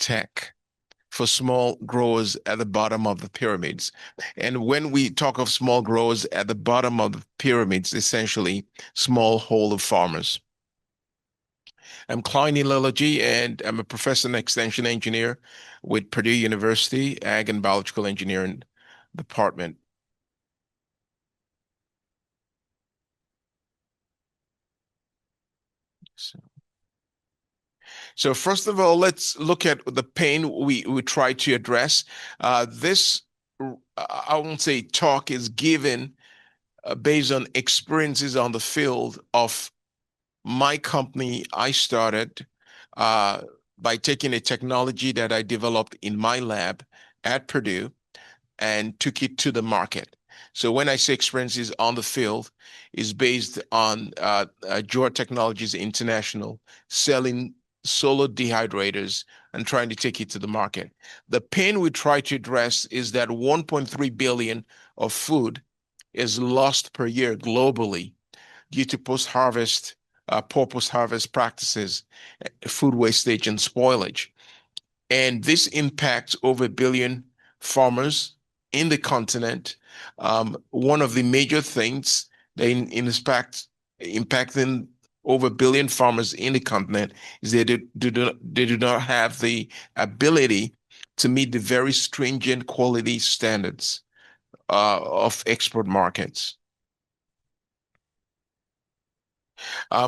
tech for small growers at the bottom of the pyramids. And when we talk of small growers at the bottom of the pyramids, essentially smallholder farmers. I'm Klein Ilology, and I'm a professor and extension engineer with Purdue University, Ag and Biological Engineering Department. So first of all, let's look at the pain we try to address. This, I won't say talk, is given based on experiences on the field of my company. I started uh, by taking a technology that I developed in my lab at Purdue and took it to the market. So when I say experiences on the field, is based on Jor Technologies International selling solar dehydrators and trying to take it to the market. The pain we try to address is that 1.3 billion of food is lost per year globally due to post-harvest, poor post-harvest practices, food wastage, and spoilage. And this impacts over a billion farmers in the continent. One of the major things that impacting over a billion farmers in the continent is they do not have the ability to meet the very stringent quality standards of export markets.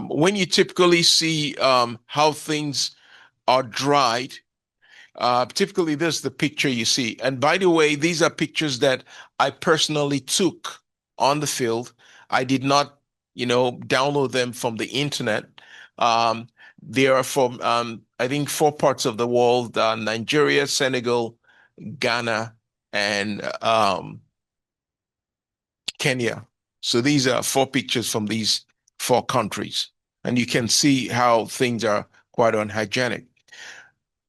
When you typically see how things are dried, typically this is the picture you see. And by the way, these are pictures that I personally took on the field. I did not, download them from the internet. They are from, I think, four parts of the world: Nigeria, Senegal, Ghana, and Kenya. So these are four pictures from these four countries. And you can see how things are quite unhygienic.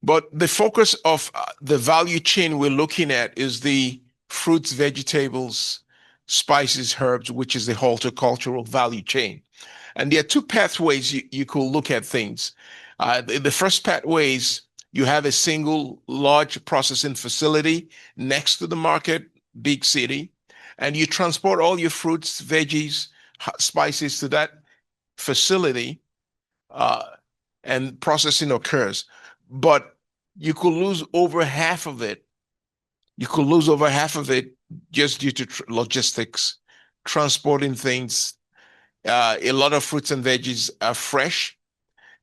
But the focus of the value chain we're looking at is the fruits, vegetables, spices, herbs, which is the horticultural value chain. And there are two pathways you could look at things. The first pathway is you have a single large processing facility next to the market, big city, and you transport all your fruits, veggies, spices to that facility, uh, and processing occurs. But you could lose over half of it. You could lose over half of it just due to logistics, transporting things. A lot of fruits and veggies are fresh,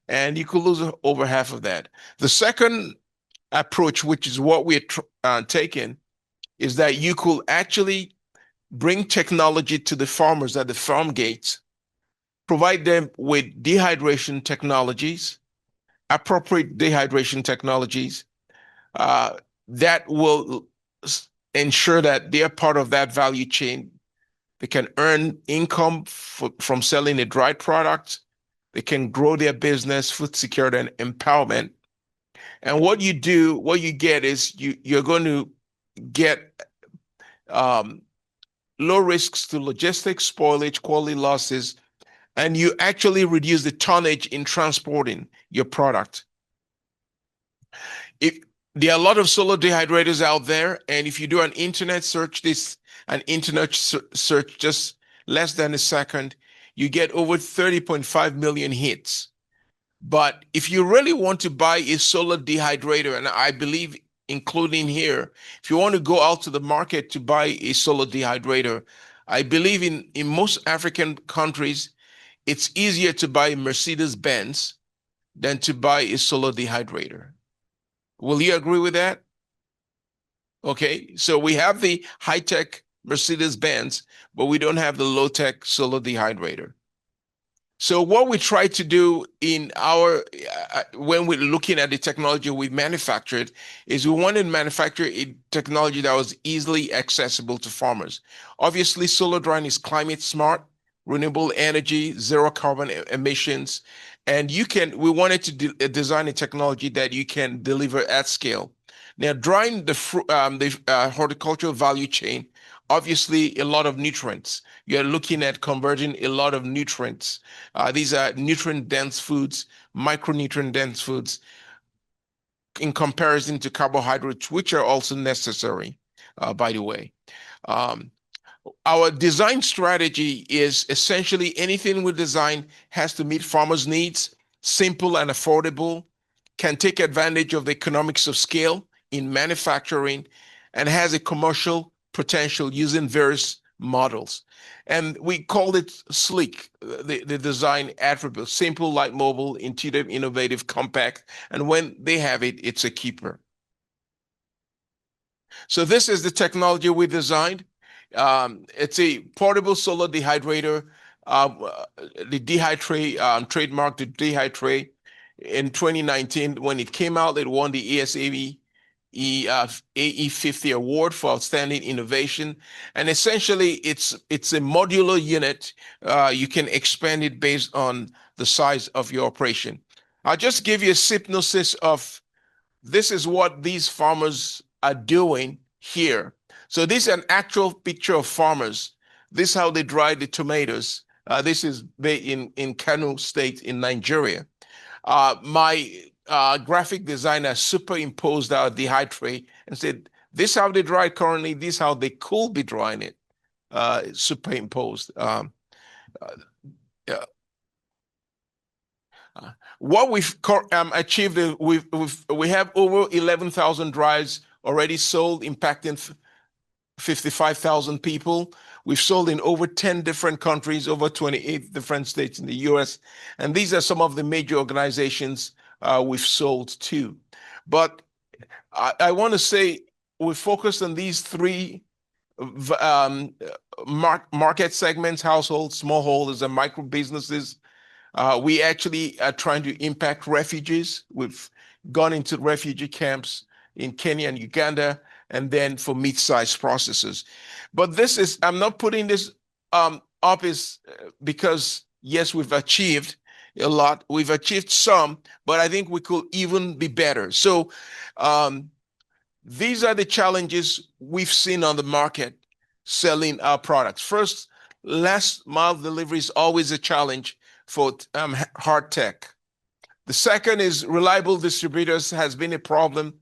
and you could lose over half of that. The second approach, which is what we're taking, is that you could actually bring technology to the farmers at the farm gates, provide them with dehydration technologies, appropriate dehydration technologies uh, that will ensure that they're part of that value chain. They can earn income from selling a dried product. They can grow their business, food security, and empowerment. And what you get is you're going to get low risks to logistics, spoilage, quality losses, and you actually reduce the tonnage in transporting your product. There are a lot of solar dehydrators out there, and if you do an internet search, search just less than a second, you get over 30.5 million hits. But if you really want to buy a solar dehydrator, and I believe including here, if you want to go out to the market to buy a solar dehydrator, I believe in most African countries, it's easier to buy a Mercedes-Benz than to buy a solar dehydrator. Will you agree with that? Okay, so we have the high-tech Mercedes-Benz, but we don't have the low-tech solar dehydrator. So what we try to do in when we're looking at the technology we've manufactured is we wanted to manufacture a technology that was easily accessible to farmers. Obviously, solar drying is climate smart, renewable energy, zero carbon emissions, and we wanted to design a technology that you can deliver at scale. Now, drying the horticultural value chain, obviously a lot of nutrients. You're looking at converting a lot of nutrients. These are nutrient-dense foods, micronutrient-dense foods. in comparison to carbohydrates, which are also necessary, by the way. Um, our design strategy is essentially anything we design has to meet farmers' needs, simple and affordable, can take advantage of the economics of scale in manufacturing, and has a commercial potential using various models. And we call it sleek, the design attribute: simple, light, mobile, intuitive, innovative, compact. And when they have it, it's a keeper. So this is the technology we designed. It's a portable solar dehydrator. The dehydrate, trademarked the dehydrate in 2019. When it came out, it won the ESAB AE50 award for outstanding innovation. And essentially, it's a modular unit. You can expand it based on the size of your operation. I'll just give you a synopsis of this is what these farmers are doing here. So this is an actual picture of farmers. This is how they dry the tomatoes. This is in Kano State in Nigeria. My graphic designer superimposed our dehydrate and said, this is how they dry it currently, this is how they could be drying it, superimposed. Yeah. What we've achieved, we have over 11,000 drives already sold, impacting 55,000 people. We've sold in over 10 different countries, over 28 different states in the US. And these are some of the major organizations we've sold to. But I want to say we focused on these three market segments: households, smallholders, and micro businesses. We actually are trying to impact refugees. We've gone into refugee camps in Kenya and Uganda, and then for mid-sized processors. But this is, I'm not putting this up is because, yes, we've achieved a lot. We've achieved some, but I think we could even be better. So these are the challenges we've seen on the market selling our products. First, last mile delivery is always a challenge for hard tech. The second is reliable distributors has been a problem.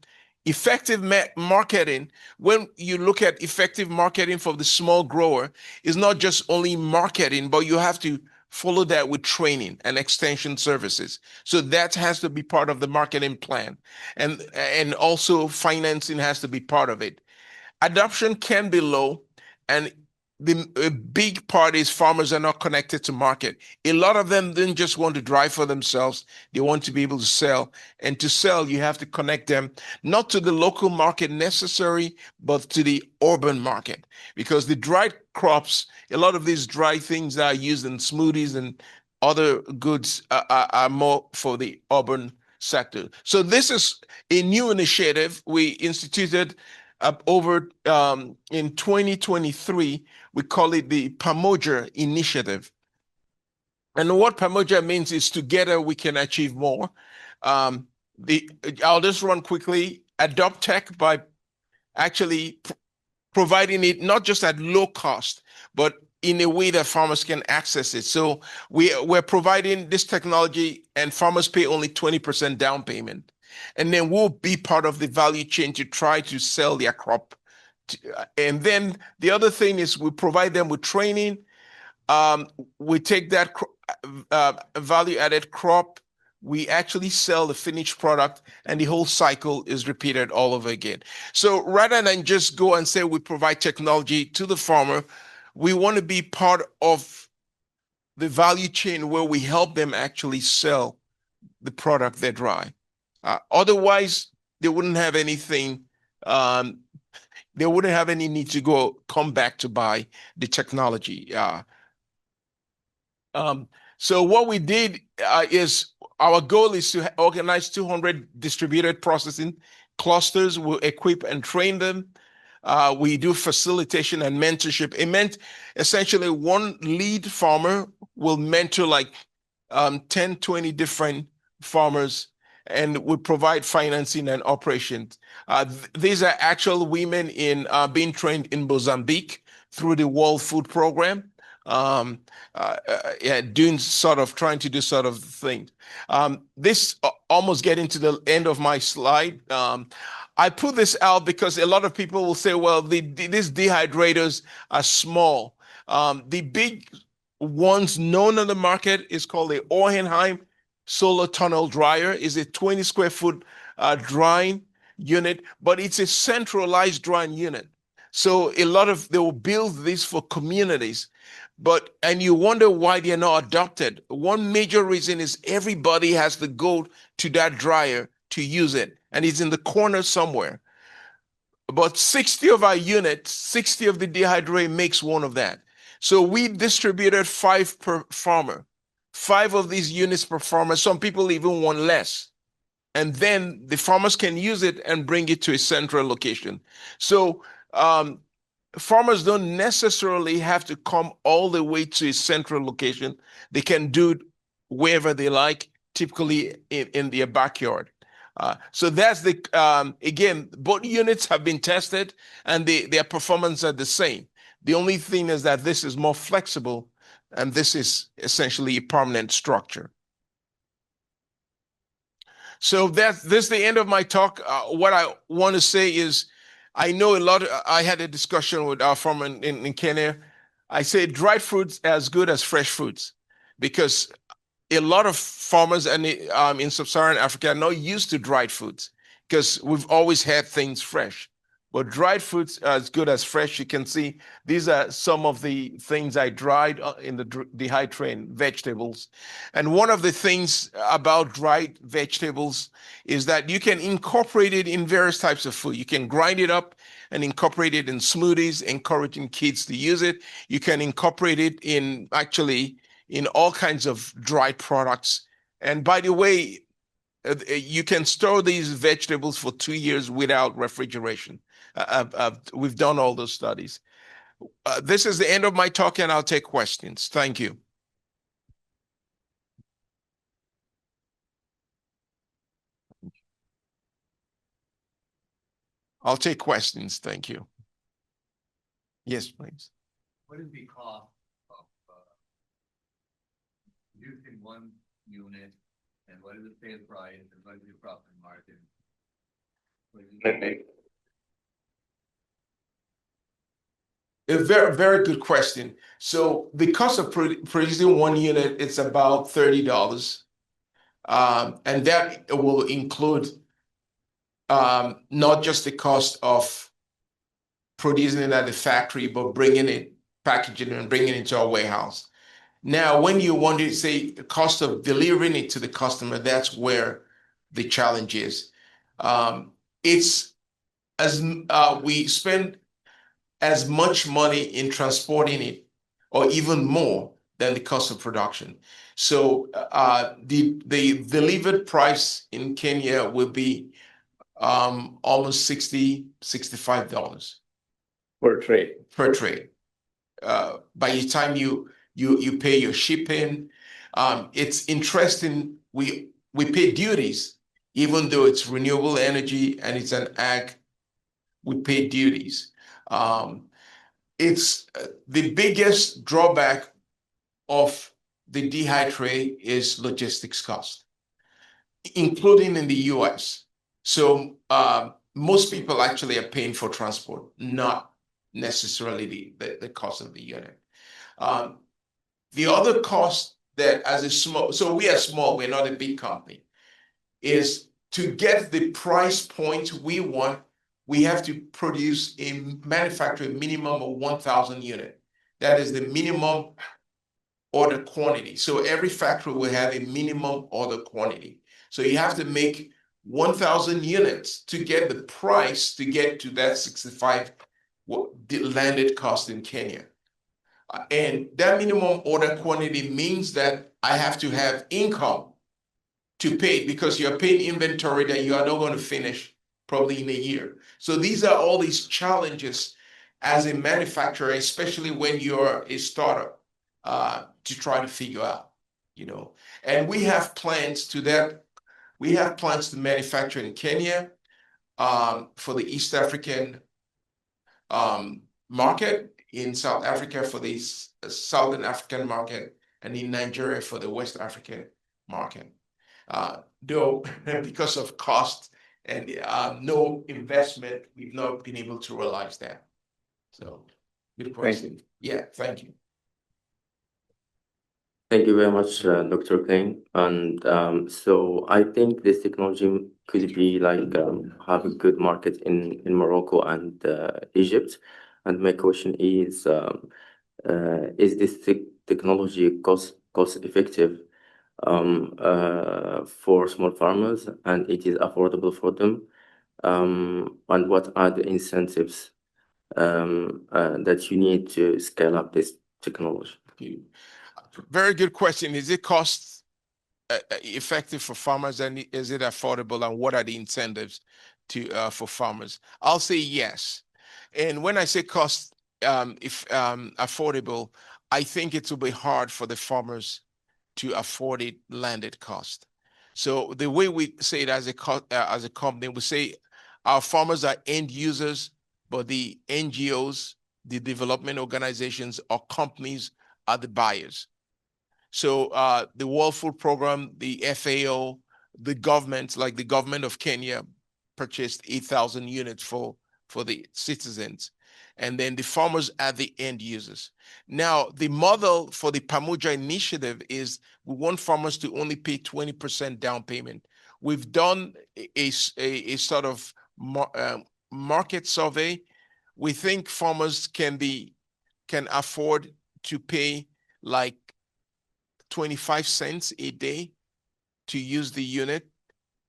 Effective marketing, when you look at effective marketing for the small grower, is not just only marketing, but you have to follow that with training and extension services. So that has to be part of the marketing plan. And also financing has to be part of it. Adoption can be low, and a big part is farmers are not connected to market. A lot of them didn't just want to drive for themselves. They want to be able to sell. And to sell, you have to connect them not to the local market necessary, but to the urban market. Because the dried crops, a lot of these dry things that are used in smoothies and other goods are more for the urban sector. So this is a new initiative we instituted over in 2023. We call it the Pamoja Initiative. And what Pamoja means is together we can achieve more. I'll just run quickly. Adopt tech by actually providing it not just at low cost, but in a way that farmers can access it. So we're providing this technology, and farmers pay only 20% down payment. And then we'll be part of the value chain to try to sell their crop. And then the other thing is we provide them with training. We take that value-added crop, we actually sell the finished product, and the whole cycle is repeated all over again. So rather than just go and say we provide technology to the farmer, we want to be part of the value chain where we help them actually sell the product they dry. Otherwise, they wouldn't have anything. They wouldn't have any need to come back to buy the technology. So what we did is our goal is to organize 200 distributed processing clusters. We'll equip and train them. We do facilitation and mentorship. It meant essentially one lead farmer will mentor like 10, 20 different farmers, and we provide financing and operations. These are actual women being trained in Mozambique through the World Food Program. Trying to do sort of things. This almost getting to the end of my slide. I put this out because a lot of people will say, well, these dehydrators are small. The big ones known on the market is called the Ohenheim solar tunnel dryer. Is a 20 square foot drying unit, but it's a centralized drying unit. So they will build these for communities, and you wonder why they're not adopted. One major reason is everybody has to go to that dryer to use it, and it's in the corner somewhere. About 60 of our units, 60 of the dehydrator makes one of that. So we distributed 5 per farmer, 5 of these units per farmer. Some people even want less. And then the farmers can use it and bring it to a central location. So farmers don't necessarily have to come all the way to a central location. They can do it wherever they like, typically in their backyard. So that's again, both units have been tested and their performance are the same. The only thing is that this is more flexible and this is essentially a permanent structure. So this is the end of my talk. What I want to say is, I know I had a discussion with our farmer in Kenya. I say dried fruits are as good as fresh fruits because a lot of farmers in sub-Saharan Africa are not used to dried foods because we've always had things fresh. But dried fruits are as good as fresh. You can see these are some of the things I dried in the dehydrated vegetables. And one of the things about dried vegetables is that you can incorporate it in various types of food. You can grind it up and incorporate it in smoothies, encouraging kids to use it. You can incorporate it in all kinds of dried products. And by the way, you can store these vegetables for 2 years without refrigeration. We've done all those studies. This is the end of my talk, and I'll take questions. Thank you. I'll take questions. Thank you. Yes, please. What is the cost of producing one unit, and what is the sale price, and what is the profit margin? A very, very good question. So the cost of producing one unit, it's about $30. And that will include not just the cost of producing it at the factory, but packaging and bringing it into our warehouse. Now, when you want to say the cost of delivering it to the customer, that's where the challenge is. We spend as much money in transporting it, or even more than the cost of production. So the delivered price in Kenya will be almost $65 Per tray. per tray. By the time you pay your shipping, it's interesting. We pay duties, even though it's renewable energy and it's an ag. We pay duties. It's the biggest drawback of the dehydrate is logistics cost, including in the US. So most people actually are paying for transport, not necessarily the cost of the unit. The other cost that so we are small, we're not a big company, is to get the price point we want, we have to manufacture a minimum of 1,000 units. That is the minimum order quantity. So every factory will have a minimum order quantity. So you have to make 1,000 units to get the price to get to that 65 landed cost in Kenya. And that minimum order quantity means that I have to have income to pay, because you're paying inventory that you are not going to finish probably in a year. So these are all these challenges as a manufacturer, especially when you're a startup, to try to figure out, And we have plans to that. We have plans to manufacture in Kenya for the East African market, in South Africa for the Southern African market, and in Nigeria for the West African market. Though because of cost and no investment, we've not been able to realize that. So, good question. Yeah, thank you. Thank you very much, Dr. Kane. And so I think this technology could be like have a good market in Morocco and Egypt. And my question is this technology cost effective for small farmers, and it is affordable for them? And what are the incentives that you need to scale up this technology? Very good question. Is it cost effective for farmers, and is it affordable, and what are the incentives to for farmers? I'll say yes. And when I say cost if affordable, I think it will be hard for the farmers to afford it landed cost. So the way we say it as a company, we say our farmers are end users, but the NGOs, the development organizations or companies are the buyers. So the World Food Program, the FAO, the government, like the government of Kenya, purchased 8,000 units for the citizens. And then the farmers are the end users. Now, the model for the Pamuja initiative is we want farmers to only pay 20% down payment. We've done a sort of market survey. We think farmers can afford to pay like 25 cents a day to use the unit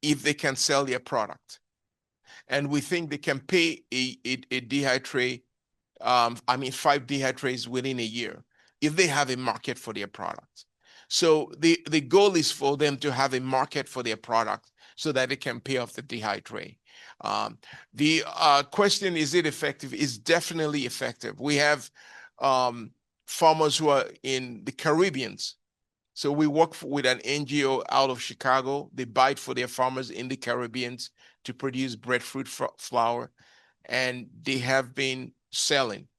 if they can sell their product. And we think they can pay a DHI tray, 5 DHI trays within a year if they have a market for their product. So the goal is for them to have a market for their product so that they can pay off the DHI tray. The question, is it effective? Is definitely effective. We have farmers who are in the Caribbeans. So we work with an NGO out of Chicago. They buy it for their farmers in the Caribbean to produce breadfruit flour, and they have been selling.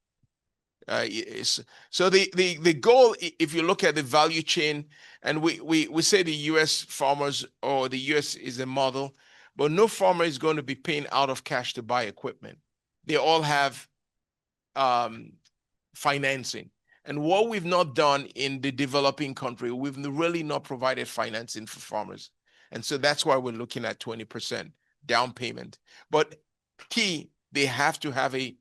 So the goal, if you look at the value chain, and we say the U.S. farmers or the U.S. is a model, but no farmer is going to be paying out of cash to buy equipment. They all have financing. And what we've not done in the developing country, we've really not provided financing for farmers. And so that's why we're looking at 20% down payment. But key, they have to have a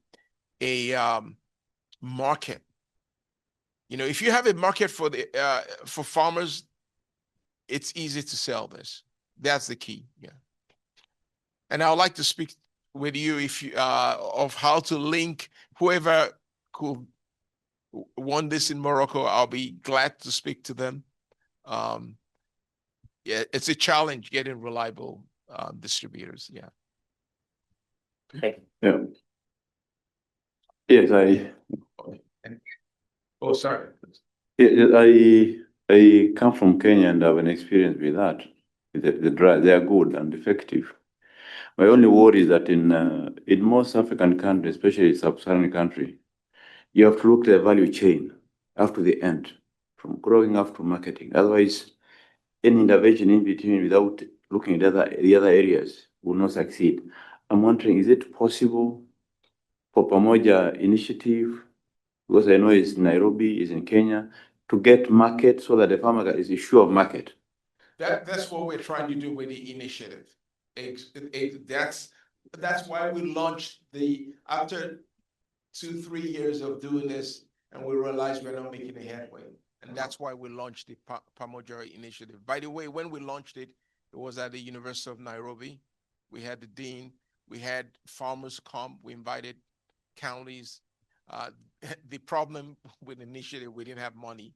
market. You know, if you have a market for farmers, it's easy to sell this. That's the key. Yeah. And I would like to speak with you if you of how to link whoever could won this in Morocco. I'll be glad to speak to them. Yeah, it's a challenge getting reliable distributors. Yeah. Yeah. Yes, Oh, sorry. I come from Kenya and have an experience with that. They are good and effective. My only worry is that in most African countries, especially sub-Saharan country, you have to look at the value chain up to the end, from growing up to marketing. Otherwise, any intervention in between without looking at the other areas will not succeed. I'm wondering, is it possible for Pamoja initiative, because I know it's Nairobi, is in Kenya, to get market so that the farmer is sure of market? That's what we're trying to do with the initiative. That's why we launched after 2-3 years of doing this, and we realized we're not making a headway. And that's why we launched the Pamoja initiative. By the way, when we launched it, it was at the University of Nairobi. We had the dean, we had farmers come, we invited counties. The problem with the initiative, we didn't have money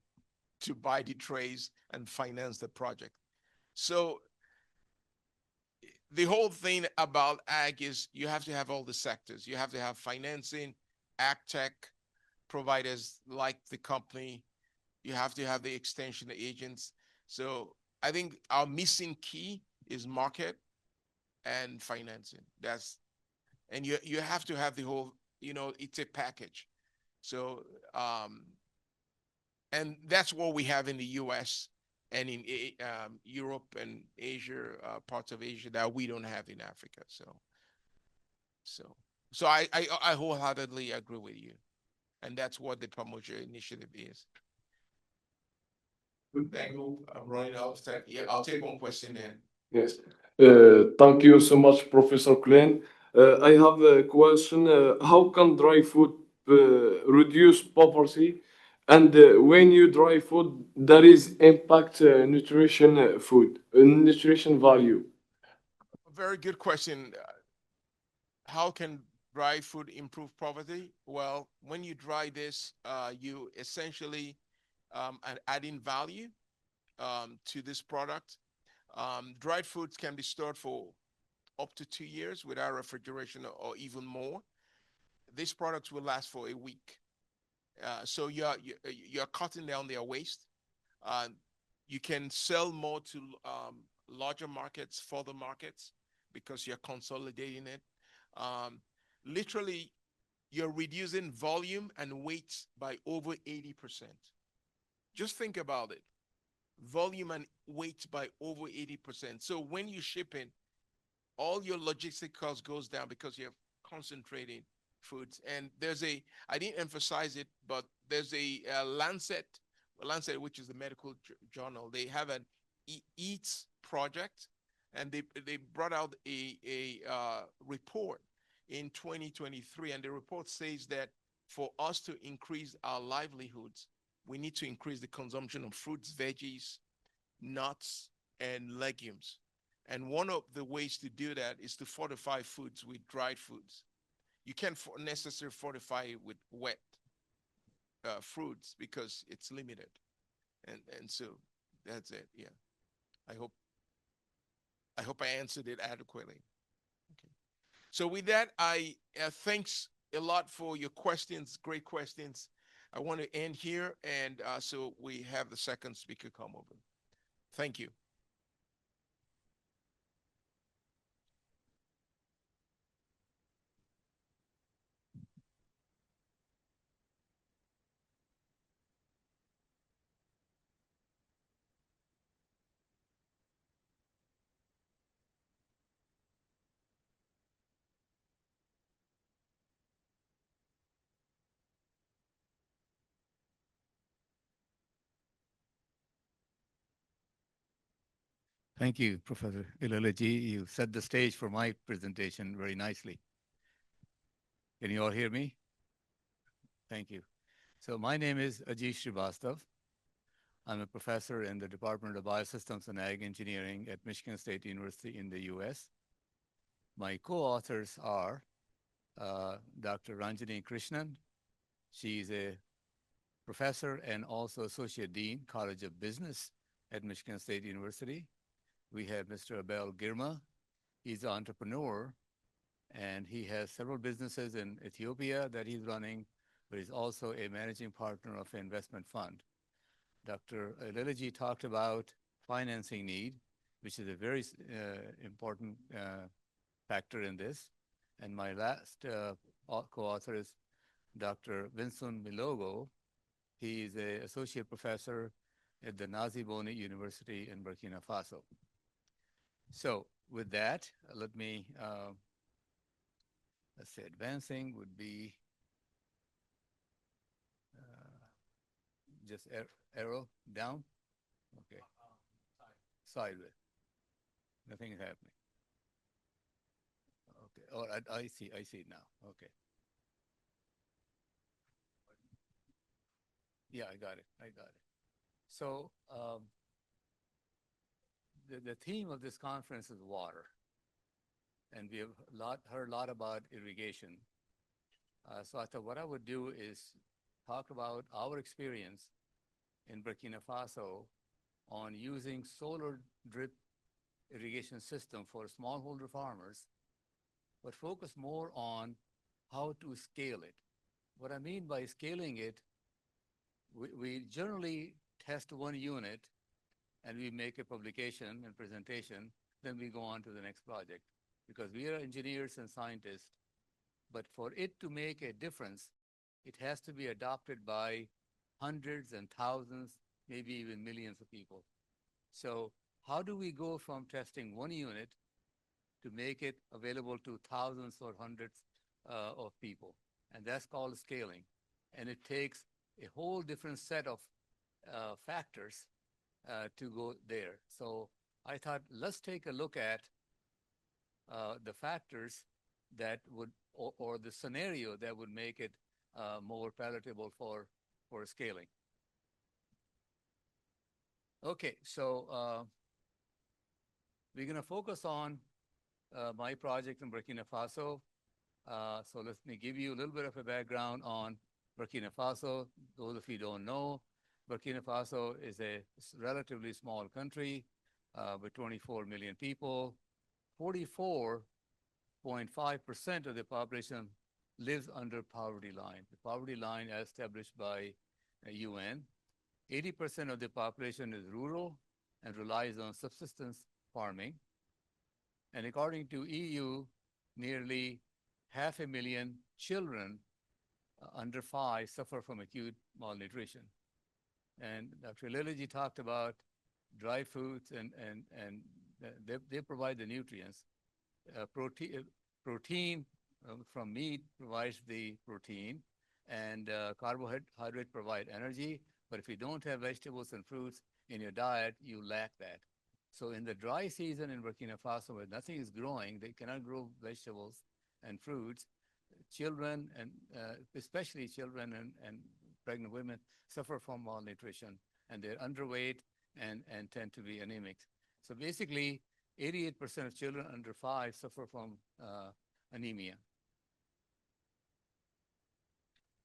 to buy the trays and finance the project. So the whole thing about ag is you have to have all the sectors. You have to have financing, ag tech providers like the company. You have to have the extension agents. So I think our missing key is market and financing. And you have to have the whole, it's a package. So and that's what we have in the US. and in Europe and Asia, parts of Asia that we don't have in Africa. So I wholeheartedly agree with you, and that's what the promotion initiative is. Thank you. I'm running out of time. Yeah, I'll take one question then. Yes. Thank you so much, Professor Klein. I have a question. How can dry food reduce poverty? And when you dry food, there is impact nutrition food, nutrition value. Very good question. How can dry food improve poverty? Well, when you dry this, you essentially adding value to this product. Dried foods can be stored for up to 2 years without refrigeration or even more. These products will last for a week. So you're cutting down their waste. Uh, you can sell more to larger markets, further markets, because you're consolidating it. Um, Literally, you're reducing volume and weight by over 80%. Just think about it. Volume and weight by over 80%. So when you ship in, all your logistic cost goes down because you're concentrating foods. And I didn't emphasize it, but there's a Lancet, which is the medical journal. They have an Eats project, and they brought out a report in 2023, and the report says that for us to increase our livelihoods, we need to increase the consumption of fruits, veggies, nuts, and legumes. And one of the ways to do that is to fortify foods with dried foods. You can't necessarily fortify it with wet fruits because it's limited. And so that's it. Yeah. I hope I answered it adequately. Okay. So with that, I thanks a lot for your questions. Great questions. I want to end here, and so we have the second speaker come over. Thank you. Thank you, Professor Ilology. You set the stage for my presentation very nicely. Can you all hear me? Thank you. So my name is Ajish Srivastav. I'm a professor in the Department of Biosystems and Ag Engineering at Michigan State University in the US. My co-authors are Dr. Ranjani Krishnan. She's a professor and also Associate Dean, College of Business at Michigan State University. We have Mr. Abel Girma. He's an entrepreneur, and he has several businesses in Ethiopia that he's running, but he's also a managing partner of an investment fund. Dr. Ilology talked about financing need, which is a very important factor in this. And my last co-author is Dr. Vincent Milogo. He is an associate professor at the Nazi Boni University in Burkina Faso. So with that, let me, let's say advancing would be just arrow down. Okay. Sideways. Nothing is happening. Okay. Oh, I see it now. Okay. Yeah, I got it. So the theme of this conference is water. And we have heard a lot about irrigation. So I thought what I would do is talk about our experience in Burkina Faso on using solar drip irrigation system for smallholder farmers, but focus more on how to scale it. What I mean by scaling it, we generally test one unit and we make a publication and presentation, then we go on to the next project because we are engineers and scientists. But for it to make a difference, it has to be adopted by hundreds and thousands, maybe even millions of people. So how do we go from testing one unit to make it available to thousands or hundreds of people? And that's called scaling. And it takes a whole different set of factors to go there. So I thought, let's take a look at the factors that would, or the scenario that would make it more palatable for scaling. Okay, so we're going to focus on my project in Burkina Faso. So let me give you a little bit of a background on Burkina Faso. Those of you who don't know, Burkina Faso is a relatively small country with 24 million people. 44.5% of the population lives under poverty line. The poverty line as established by UN. 80% of the population is rural and relies on subsistence farming. And according to EU, nearly 500,000 children under 5 suffer from acute malnutrition. And Dr. Lilaji talked about dry foods, and they provide the nutrients. Protein from meat provides the protein, and carbohydrate provide energy. But if you don't have vegetables and fruits in your diet, you lack that. So in the dry season in Burkina Faso, where nothing is growing, they cannot grow vegetables and fruits. Children, and especially children and pregnant women, suffer from malnutrition, and they're underweight and tend to be anemic. So basically, 88% of children under 5 suffer from anemia.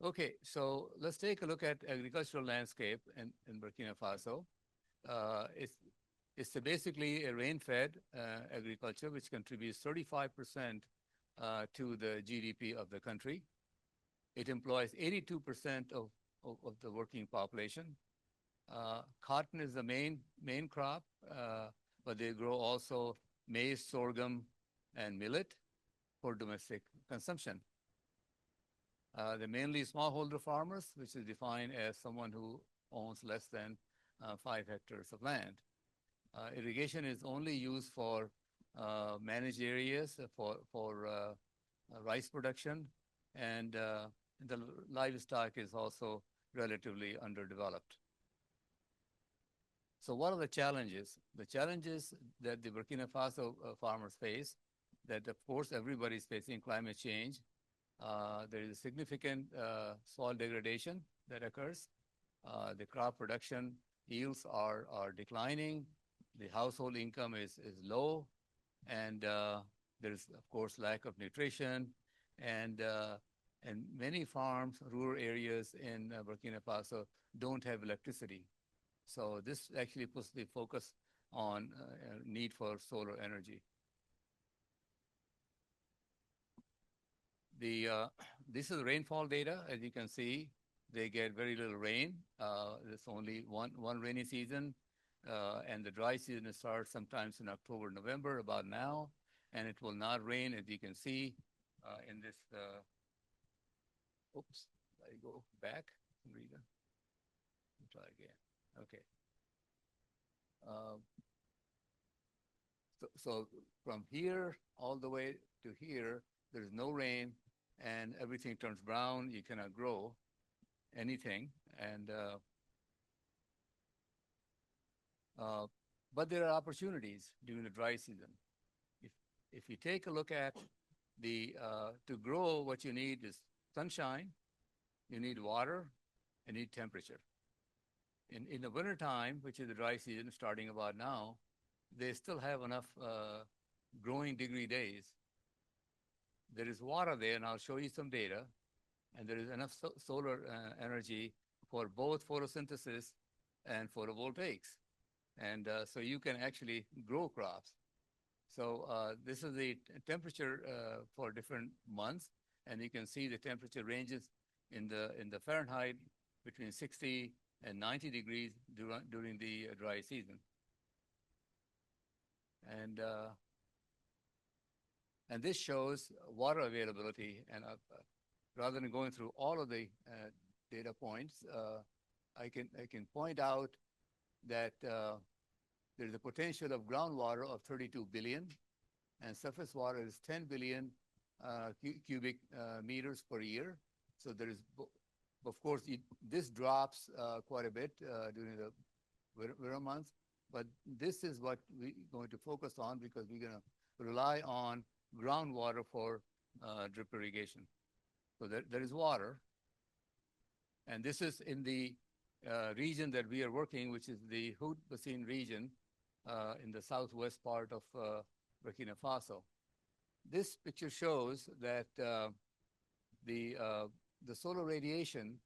Okay, so let's take a look at agricultural landscape in Burkina Faso. It's basically a rain-fed agriculture, which contributes 35% to the GDP of the country. It employs 82% of the working population. Cotton is the main crop, but they grow also maize, sorghum, and millet for domestic consumption. They're mainly smallholder farmers, which is defined as someone who owns less than 5 hectares of land. Irrigation is only used for managed areas for rice production, and the livestock is also relatively underdeveloped. So what are the challenges? The challenges that the Burkina Faso farmers face, that of course everybody's facing: climate change. There is significant soil degradation that occurs. The crop production yields are declining. The household income is low, and there is of course lack of nutrition, and many farms, rural areas in Burkina Faso don't have electricity. So this actually puts the focus on need for solar energy. This is rainfall data. As you can see, they get very little rain. There's only one rainy season, and the dry season starts sometimes in October, November, about now, and it will not rain, as you can see in this. Oops, I go back. Rita, try again. Okay. So from here all the way to here, there's no rain, and everything turns brown. You cannot grow anything, and but there are opportunities during the dry season. If you take a look at to grow, what you need is sunshine, you need water, and you need temperature. In the wintertime, which is the dry season starting about now, they still have enough growing degree days. There is water there, and I'll show you some data, and there is enough solar energy for both photosynthesis and photovoltaics. And so you can actually grow crops. So this is the temperature for different months, and you can see the temperature ranges in the Fahrenheit between 60 and 90 degrees during the dry season. And this shows water availability. And rather than going through all of the data points, I can point out that there's a potential of groundwater of 32 billion, and surface water is 10 billion cubic meters per year. So there is, of course, this drops quite a bit during the winter months, but this is what we're going to focus on because we're going to rely on groundwater for drip irrigation. So there is water, and this is in the region that we are working, which is the Haut-Bassin region in the southwest part of Burkina Faso. This picture shows that the solar radiation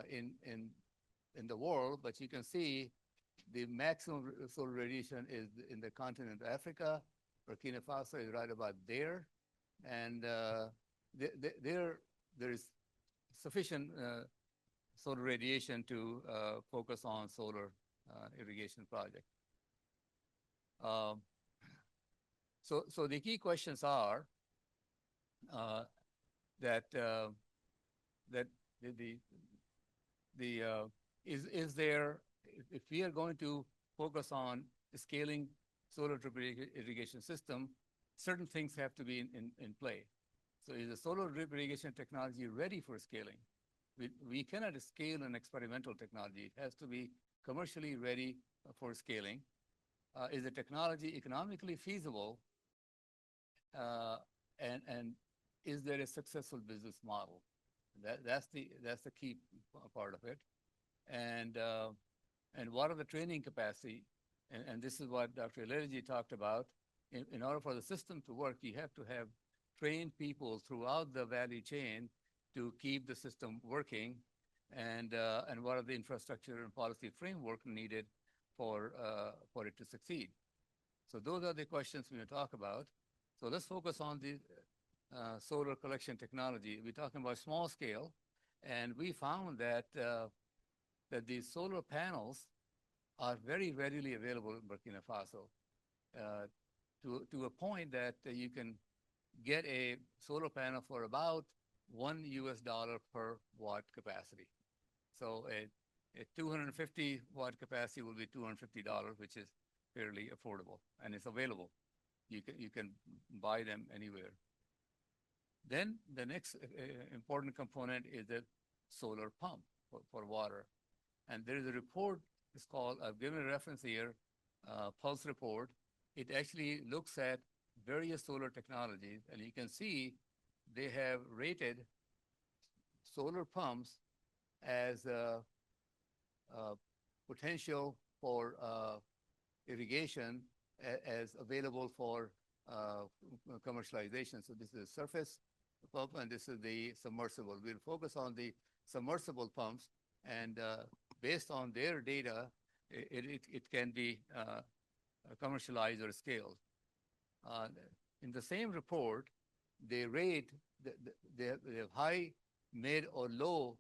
in the world, but you can see the maximum solar radiation is in the continent of Africa. Burkina Faso is right about there, and there is sufficient solar radiation to focus on solar irrigation project. So the key questions are that is there, if we are going to focus on scaling solar drip irrigation system, certain things have to be in play. So is the solar drip irrigation technology ready for scaling? We cannot scale an experimental technology. It has to be commercially ready for scaling. Is the technology economically feasible? And is there a successful business model? That's the key part of it. And what are the training capacity? And this is what Dr. Ilerji talked about. In order for the system to work, you have to have trained people throughout the value chain to keep the system working, and what are the infrastructure and policy framework needed for it to succeed. So those are the questions we're going to talk about. So let's focus on the solar collection technology. We're talking about small scale, and we found that that these solar panels are very readily available in Burkina Faso to a point that you can get a solar panel for about $1 per watt capacity. So a 250 watt capacity will be $250, which is fairly affordable, and it's available. You can buy them anywhere. Then the next important component is the solar pump for water. And there is a report, it's called, I've given a reference here, Pulse report. It actually looks at various solar technologies, and you can see they have rated solar pumps as potential for irrigation as available for commercialization. So this is a surface pump, and this is the submersible. We'll focus on the submersible pumps, and based on their data, it can be commercialized or scaled. In the same report, they rate, they have high, mid, or low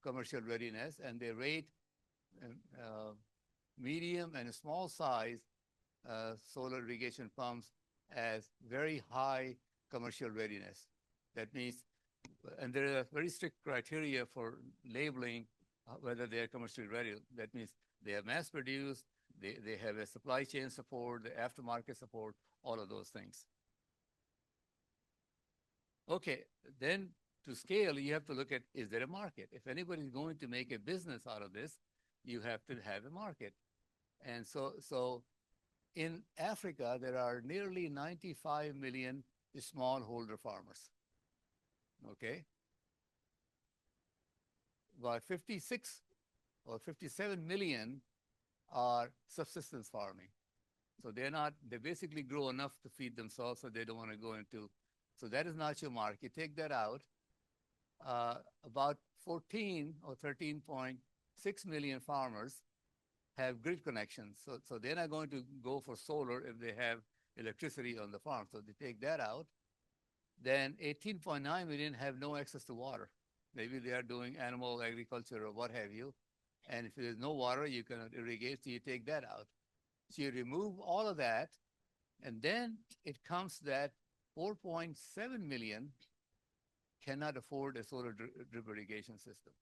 commercial readiness, and they rate medium and small size solar irrigation pumps as very high commercial readiness. That means, and there are very strict criteria for labeling whether they are commercially ready. That means they are mass produced, they have a supply chain support, the aftermarket support, all of those things. Okay, then to scale, you have to look at, is there a market? If anybody is going to make a business out of this, you have to have a market. And so in Africa, there are nearly 95 million smallholder farmers, okay? About 56 or 57 million are subsistence farming. So they basically grow enough to feed themselves, so they don't want to go into, so that is not your market. Take that out. About 14 or 13.6 million farmers have grid connections. So they're not going to go for solar if they have electricity on the farm. So they take that out. Then 18.9 million have no access to water. Maybe they are doing animal agriculture or what have you. And if there's no water, you cannot irrigate, so you take that out. So you remove all of that, and then it comes that 4.7 million cannot afford a solar drip irrigation system.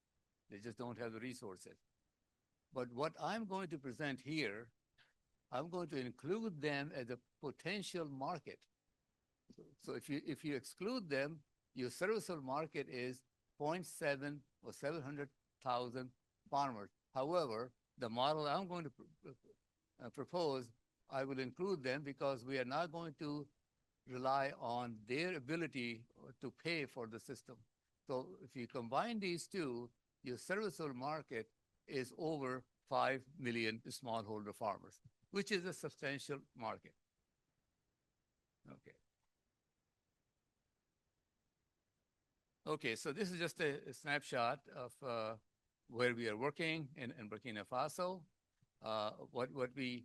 They just don't have the resources. But what I'm going to present here, I'm going to include them as a potential market. So if you exclude them, your serviceable market is 0.7 or 700,000 farmers. However, the model I'm going to propose, I will include them because we are not going to rely on their ability to pay for the system. So if you combine these two, your serviceable market is over 5 million smallholder farmers, which is a substantial market. Okay. Okay, so this is just a snapshot of where we are working in Burkina Faso. What we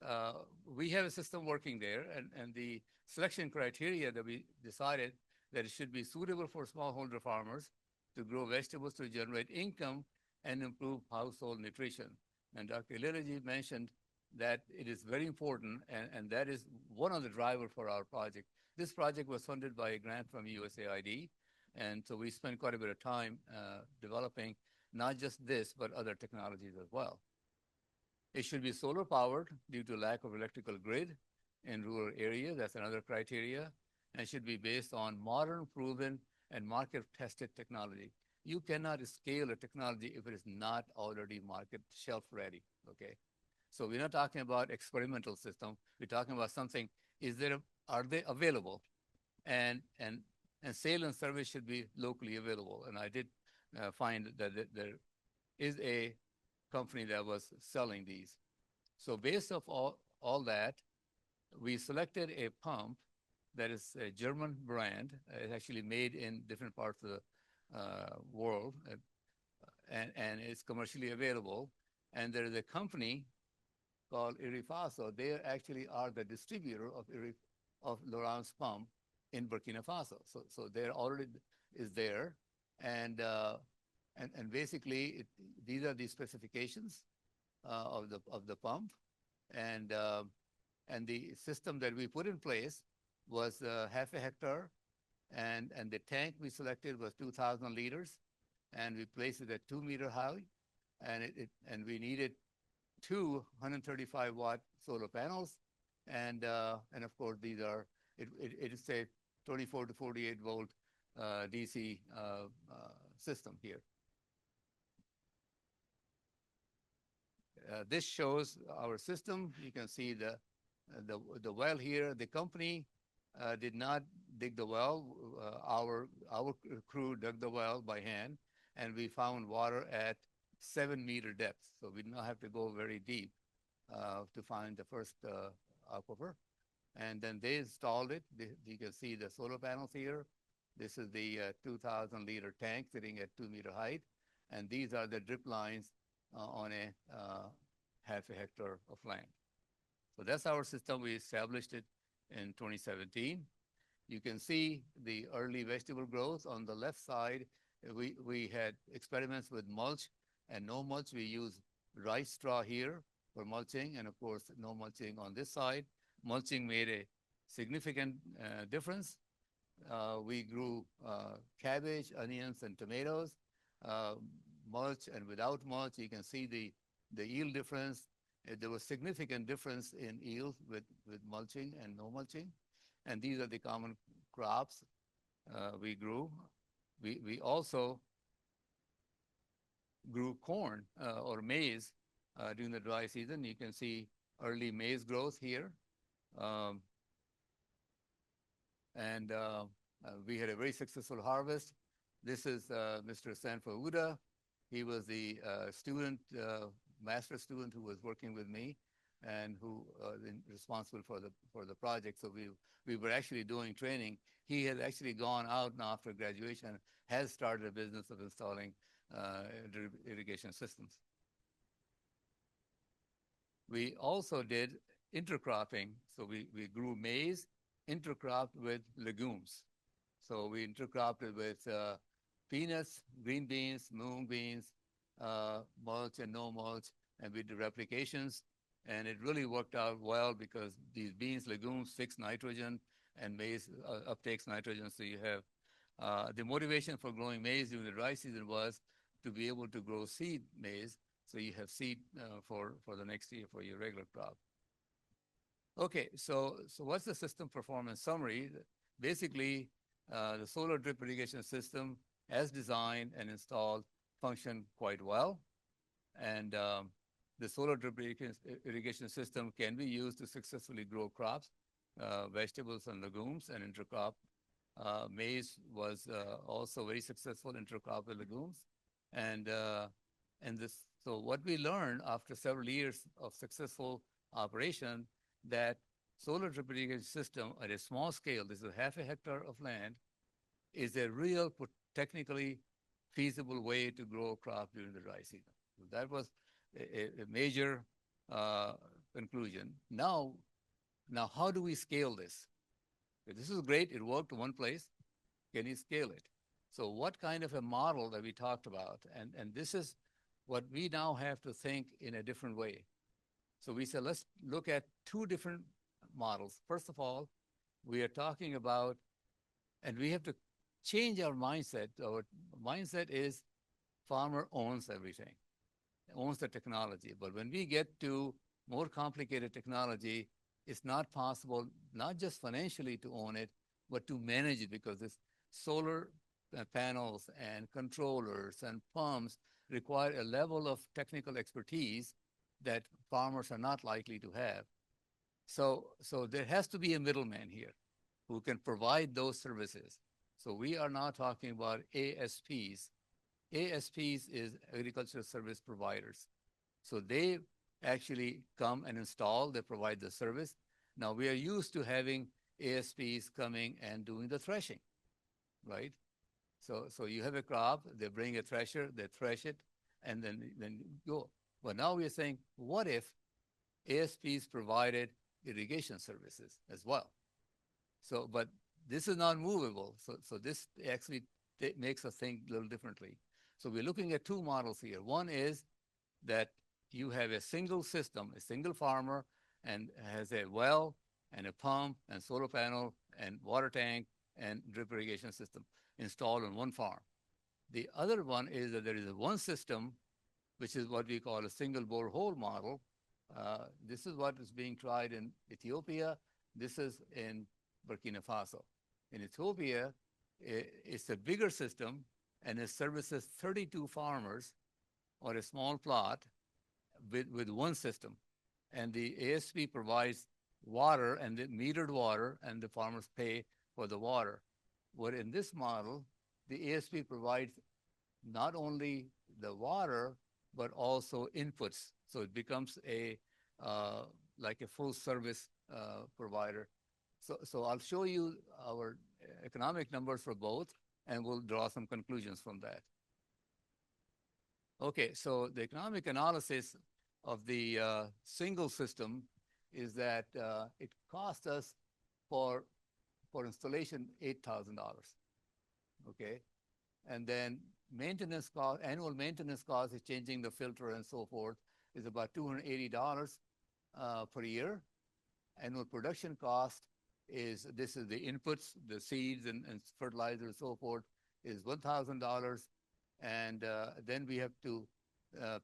have a system working there, and the selection criteria that we decided that it should be suitable for smallholder farmers to grow vegetables to generate income and improve household nutrition. And Dr. Ilalaji mentioned that it is very important, and that is one of the drivers for our project. This project was funded by a grant from USAID, and so we spent quite a bit of time developing not just this, but other technologies as well. It should be solar powered due to lack of electrical grid in rural areas. That's another criteria. And should be based on modern, proven, and market tested technology. You cannot scale a technology if it is not already market shelf ready, okay? So we're not talking about experimental system. We're talking about something, are they available? And sale and service should be locally available. And I did find that there is a company that was selling these. So based off all that, we selected a pump that is a German brand. It's actually made in different parts of the world, and it's commercially available. And there is a company called Irifaso. They actually are the distributor of Laurent's pump in Burkina Faso. So they're already is there, and basically these are the specifications of the pump, and the system that we put in place was half a hectare, and the tank we selected was 2,000 liters, and we placed it at 2 meter high, and we needed two 135-watt solar panels, and of course these are it is a 24 to 48 volt DC system here. This shows our system. You can see the well here. The company did not dig the well. Our crew dug the well by hand, and we found water at 7 meter depth. So we did not have to go very deep to find the first aquifer. And then they installed it. You can see the solar panels here. This is the 2,000 liter tank sitting at 2 meter height. And these are the drip lines on a half a hectare of land. So that's our system. We established it in 2017. You can see the early vegetable growth on the left side. We had experiments with mulch and no mulch. We use rice straw here for mulching, and of course, no mulching on this side. Mulching made a significant difference. We grew cabbage, onions, and tomatoes. Mulch and without mulch, you can see the yield difference. There was significant difference in yield with mulching and no mulching. And these are the common crops we grew. We also grew corn or maize during the dry season. You can see early maize growth here. We had a very successful harvest. This is Mr. Sanfauda. He was the student, master student who was working with me and who was responsible for the project. So we were actually doing training. He has actually gone out now after graduation, has started a business of installing irrigation systems. We also did intercropping. So we grew maize, intercropped with legumes. So we intercropped with peanuts, green beans, mung beans, mulch and no mulch, and we did replications. And it really worked out well because these beans, legumes fix nitrogen, and maize uptakes nitrogen. So you have the motivation for growing maize during the dry season was to be able to grow seed maize So you have seed for the next year for your regular crop. Okay, so what's the system performance summary? Basically, the solar drip irrigation system, as designed and installed, functioned quite well. And the solar drip irrigation system can be used to successfully grow crops, vegetables and legumes, and intercrop. Maize was also very successful intercrop with legumes. So what we learned after several years of successful operation, that solar drip irrigation system at a small scale, this is half a hectare of land, is a real technically feasible way to grow a crop during the dry season. So that was a major conclusion. Now, how do we scale this? This is great. It worked in one place. Can you scale it? So what kind of a model that we talked about? And this is what we now have to think in a different way. So we said, let's look at two different models. First of all, we are talking about, and we have to change our mindset. Our mindset is farmer owns everything, owns the technology. But when we get to more complicated technology, it's not possible, not just financially to own it, but to manage it, because this solar panels and controllers and pumps require a level of technical expertise that farmers are not likely to have. So there has to be a middleman here who can provide those services. So we are now talking about ASPs. ASPs is agricultural service providers. So they actually come and install, they provide the service. Now we are used to having ASPs coming and doing the threshing, right? So you have a crop, they bring a thresher, they thresh it, and then go. But now we are saying, what if ASPs provided irrigation services as well? So, but this is not movable. So this actually makes us think a little differently. So we're looking at two models here. One is that you have a single system, a single farmer, and has a well and a pump and solar panel and water tank and drip irrigation system installed on one farm. The other one is that there is one system, which is what we call a single borehole model. This is what is being tried in Ethiopia. This is in Burkina Faso. In Ethiopia, it's a bigger system, and it services 32 farmers on a small plot with one system. And the ASP provides water and the metered water, and the farmers pay for the water. Where in this model, the ASP provides not only the water, but also inputs. So it becomes like a full service provider. So I'll show you our economic numbers for both, and we'll draw some conclusions from that. Okay, so the economic analysis of the single system is that it cost us for installation $8,000. Okay, and then maintenance cost, annual maintenance cost is changing the filter and so forth, is about $280 per year. Annual production cost is, this is the inputs, the seeds and fertilizer and so forth, is $1,000. And then we have to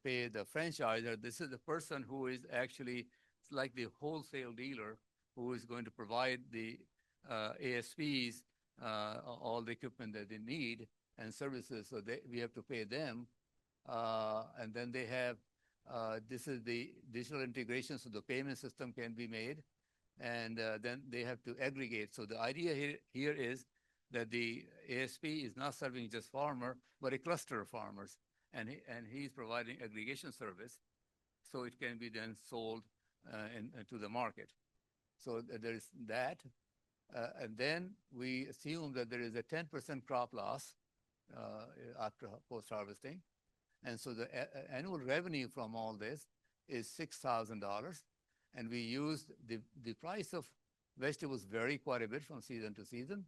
pay the franchiser. This is the person who is actually, it's like the wholesale dealer who is going to provide the ASPs, all the equipment that they need and services. So we have to pay them. And then they have, this is the digital integration, so the payment system can be made. And then they have to aggregate. So the idea here is that the ASP is not serving just farmer, but a cluster of farmers. And he's providing aggregation service, so it can be then sold to the market. So there's that. And then we assume that there is a 10% crop loss after post-harvesting. And so the annual revenue from all this is $6,000. And we used the price of vegetables vary quite a bit from season to season.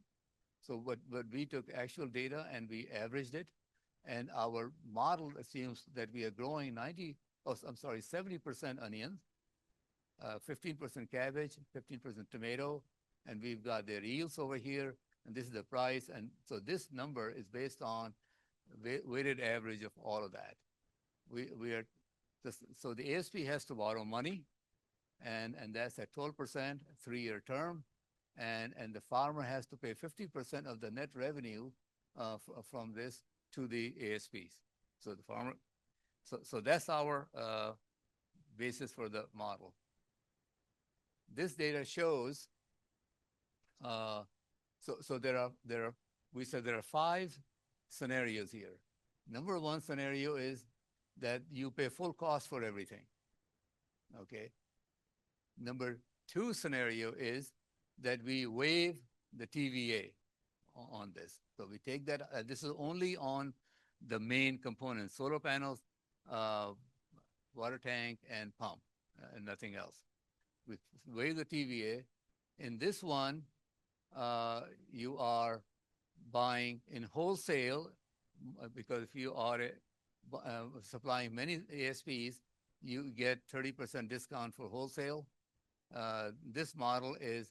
So but we took actual data and we averaged it. And our model assumes that we are growing 70% onions, 15% cabbage, 15% tomato, and we've got their yields over here, and this is the price. And so this number is based on weighted average of all of that. We are So the ASP has to borrow money, and that's at 12%, 3-year term, and the farmer has to pay 50% of the net revenue from this to the ASPs. So the farmer, so that's our basis for the model. This data shows, so there are, we said there are 5 scenarios here. Number 1 scenario is that you pay full cost for everything, okay? Number 2 scenario is that we waive the TVA on this. So we take that, this is only on the main components, solar panels, water tank, and pump, and nothing else. We waive the TVA. In this one, you are buying in wholesale, because if you are supplying many ASPs, you get 30% discount for wholesale. This model is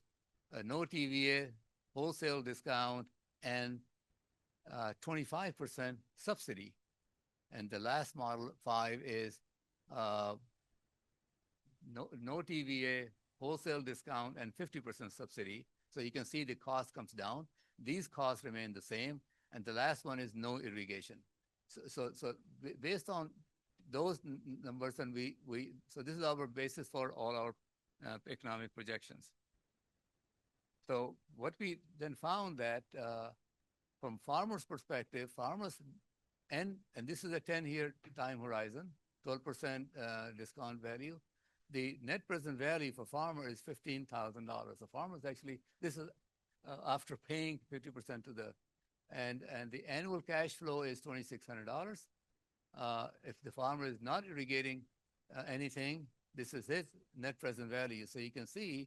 no TVA, wholesale discount, and 25% subsidy. And the last model, 5, is no TVA, wholesale discount, and 50% subsidy. So you can see the cost comes down. These costs remain the same. And the last one is no irrigation. So based on those numbers, and so this is our basis for all our economic projections. So what we then found that from farmers' perspective, farmers, and this is a 10-year time horizon, 12% discount value. The net present value for farmer is $15,000. The farmers actually, this is after paying 50% to the, and the annual cash flow is $2,600. If the farmer is not irrigating anything, this is his net present value. So you can see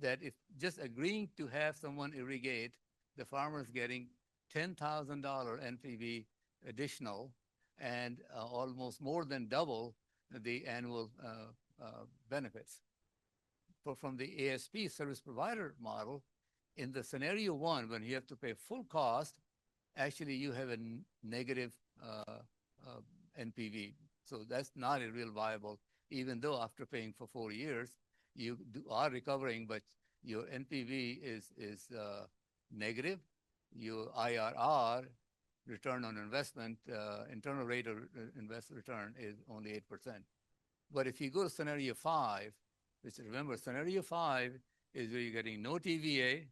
that if just agreeing to have someone irrigate, the farmer is getting $10,000 NPV additional, and almost more than double the annual benefits. But from the ASP, service provider model, in the scenario 1, when you have to pay full cost, actually you have a negative NPV. So that's not a real viable, even though after paying for 4 years, you are recovering, but your NPV is negative. Your IRR, return on investment, internal rate of return, is only 8%. But if you go to scenario 5, which, remember, scenario 5 is where you're getting no TVA,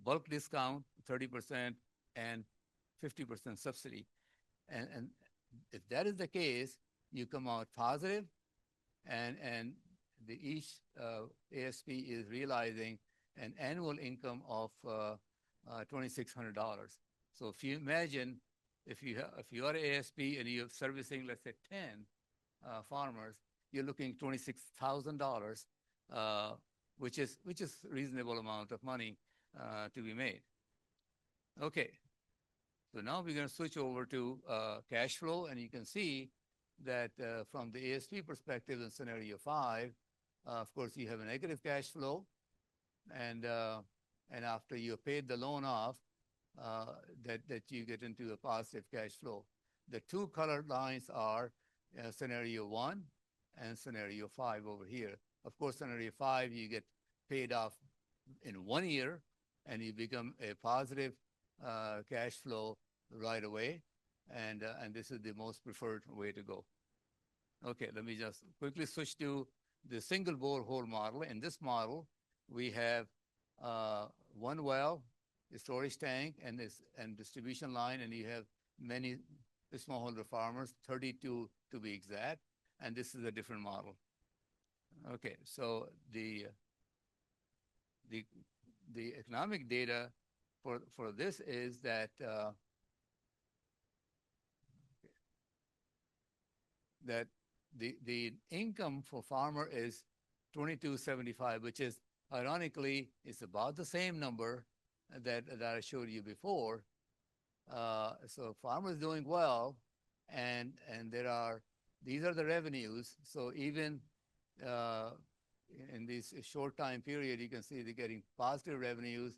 bulk discount, 30%, and 50% subsidy. And if that is the case, you come out positive, and each ASP is realizing an annual income of $2,600. So if you imagine, if you are ASP and you're servicing, let's say, 10 farmers, you're looking $26,000, which is a reasonable amount of money to be made. Okay, so now we're going to switch over to cash flow, and you can see that from the ASP perspective in scenario 5, of course, you have a negative cash flow, and after you paid the loan off, that you get into a positive cash flow. The 2 colored lines are scenario 1 and scenario 5 over here. Of course, scenario 5, you get paid off in 1 year, and you become a positive cash flow right away, and this is the most preferred way to go. Okay, let me just quickly switch to the single borehole model. In this model, we have 1 well, a storage tank, and distribution line, and you have many smallholder farmers, 32 to be exact, and this is a different model. Okay, so the economic data for this is that that the income for farmer is $2,275, which is ironically it's about the same number that I showed you before. So farmer is doing well, and these are the revenues. So even in this short time period, you can see they're getting positive revenues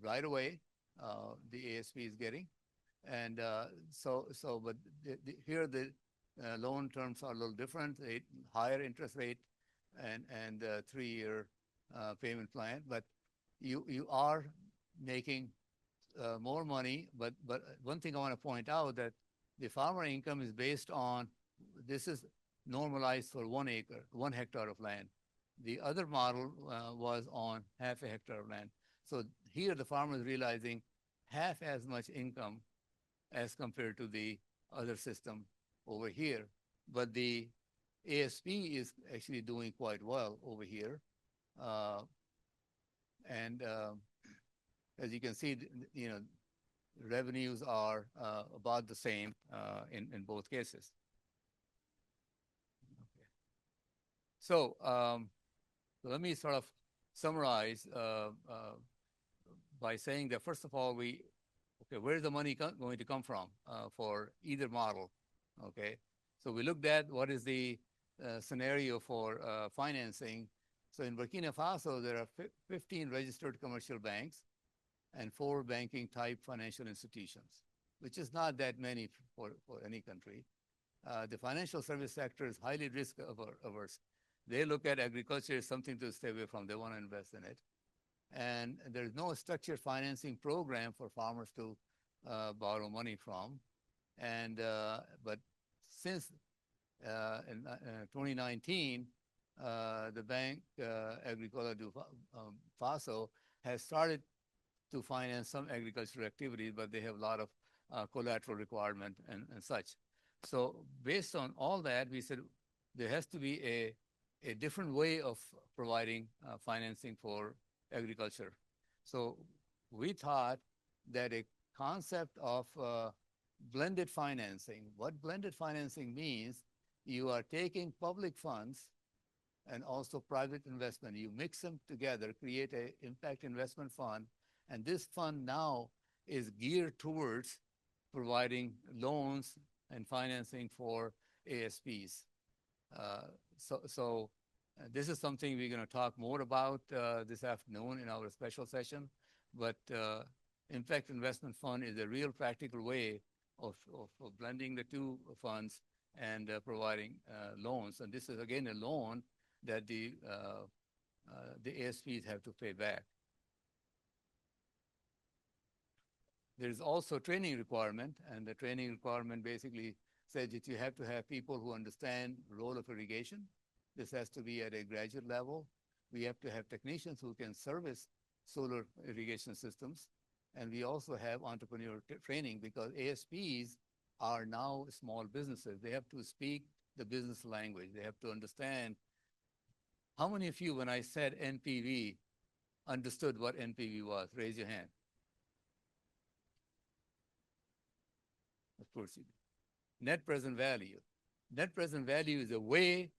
right away. The ASP is getting, and but here loan terms are a little different, higher interest rate and 3-year payment plan, but you are making more money. But one thing I want to point out that the farmer income is based on, this is normalized for 1 acre, 1 hectare of land. The other model was on half a hectare of land. So here the farmer is realizing half as much income as compared to the other system over here. But the ASP is actually doing quite well over here. As you can see, revenues are about the same in both cases. Okay. So let me sort of summarize by saying that, first of all, where's the money going to come from for either model? Okay, so we looked at what is the scenario for financing. So in Burkina Faso, there are 15 registered commercial banks and 4 banking type financial institutions, which is not that many for any country. The financial service sector is highly risk averse. They look at agriculture as something to stay away from. They want to invest in it. And there's no structured financing program for farmers to borrow money from. But since in 2019, the Bank Agricole du Faso has started to finance some agricultural activities, but they have a lot of collateral requirement and such. So based on all that, we said there has to be a different way of providing financing for agriculture. So we thought that a concept of blended financing, what blended financing means, you are taking public funds and also private investment. You mix them together, create an impact investment fund, and this fund now is geared towards providing loans and financing for ASPs. So this is something we're going to talk more about this afternoon in our special session. But Impact Investment Fund is a real practical way of blending the two funds and providing loans. And this is, again, a loan that the ASPs have to pay back. There's also training requirement, and the training requirement basically says that you have to have people who understand the role of irrigation. This has to be at a graduate level. We have to have technicians who can service solar irrigation systems. And we also have entrepreneur training, because ASPs are now small businesses. They have to speak the business language. They have to understand. How many of you, when I said NPV, understood what NPV was? Raise your hand. Of course you do. Net present value. Net present value is a way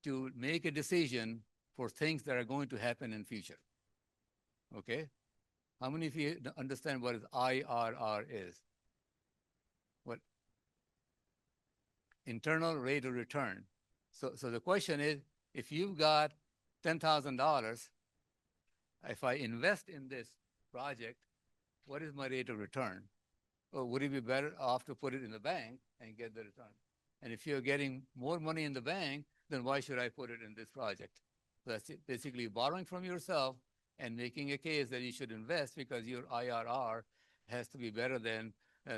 to make a decision for things that are going to happen in future. Okay? How many of you understand what IRR is? What? Internal rate of return. So the question is, if you've got $10,000, if I invest in this project, what is my rate of return? Or would it be better off to put it in the bank and get the return? And if you're getting more money in the bank, then why should I put it in this project? So that's basically borrowing from yourself and making a case that you should invest because your IRR has to be better than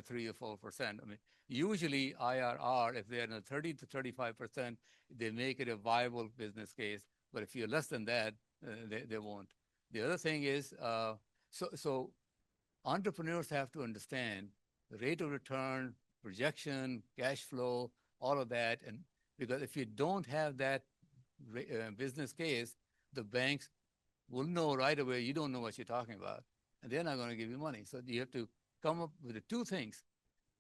3 or 4%. I mean, usually IRR, if they're in the 30 to 35%, they make it a viable business case. But if you're less than that, they won't. The other thing is, so entrepreneurs have to understand the rate of return, projection, cash flow, all of that. And because if you don't have that business case, the banks will know right away you don't know what you're talking about, and they're not going to give you money. So you have to come up with the two things: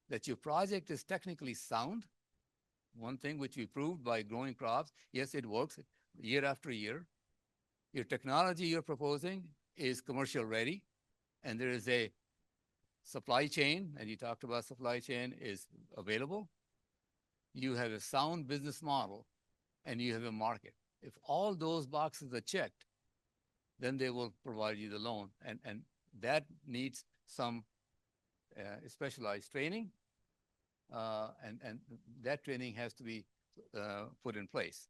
that your project is technically sound, one thing which we proved by growing crops. Yes, it works year after year. Your technology you're proposing is commercial ready, and there is a supply chain, and you talked about supply chain, is available. You have a sound business model, and you have a market. If all those boxes are checked, then they will provide you the loan. And that needs some specialized training, and that training has to be put in place.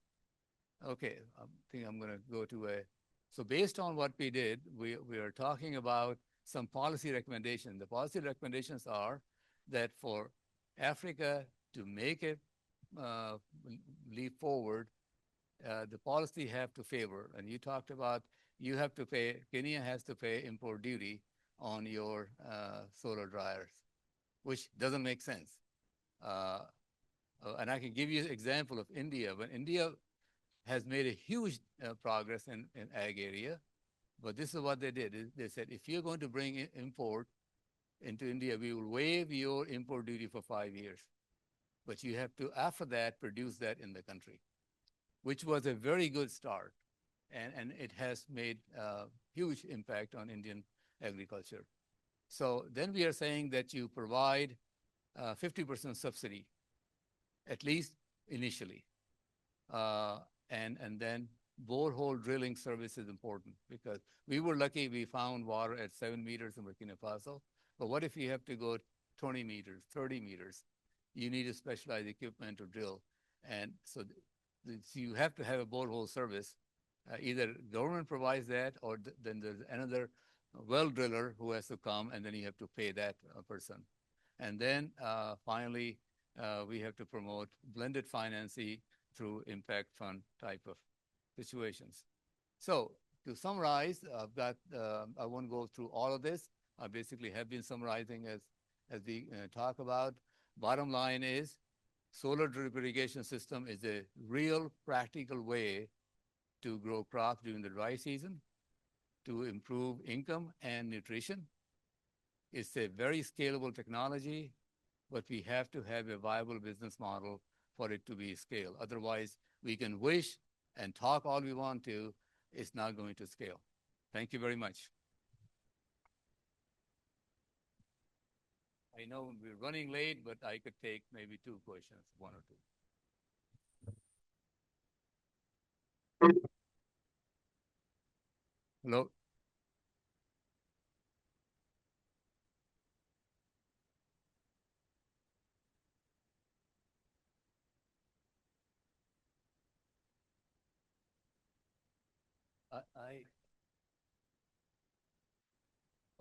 Okay, I think I'm going to go to a. So based on what we did, we are talking about some policy recommendations. The policy recommendations are that for Africa to make a leap forward, the policy have to favor. And you talked about you have to pay, Kenya has to pay import duty on your solar dryers, which doesn't make sense. And I can give you an example of India. When India has made a huge progress in ag area, but this is what they did. They said, if you're going to bring import into India, we will waive your import duty for 5 years. But you have to, after that, produce that in the country, which was a very good start. And it has made a huge impact on Indian agriculture. So then we are saying that you provide 50% subsidy, at least initially. And then borehole drilling service is important because we were lucky we found water at 7 meters in Burkina Faso. But what if you have to go 20 meters, 30 meters? You need a specialized equipment to drill. And so you have to have a borehole service. Either government provides that or then there's another well driller who has to come and then you have to pay that person. And then finally, we have to promote blended financing through impact fund type of situations. So to summarize, I've got, I won't go through all of this. I basically have been summarizing as we talk about. Bottom line is solar drip irrigation system is a real practical way to grow crops during the dry season, to improve income and nutrition. It's a very scalable technology, but we have to have a viable business model for it to be scaled. Otherwise, we can wish and talk all we want to, it's not going to scale. Thank you very much. I know we're running late, but I could take maybe 2 questions, 1 or 2. Hello?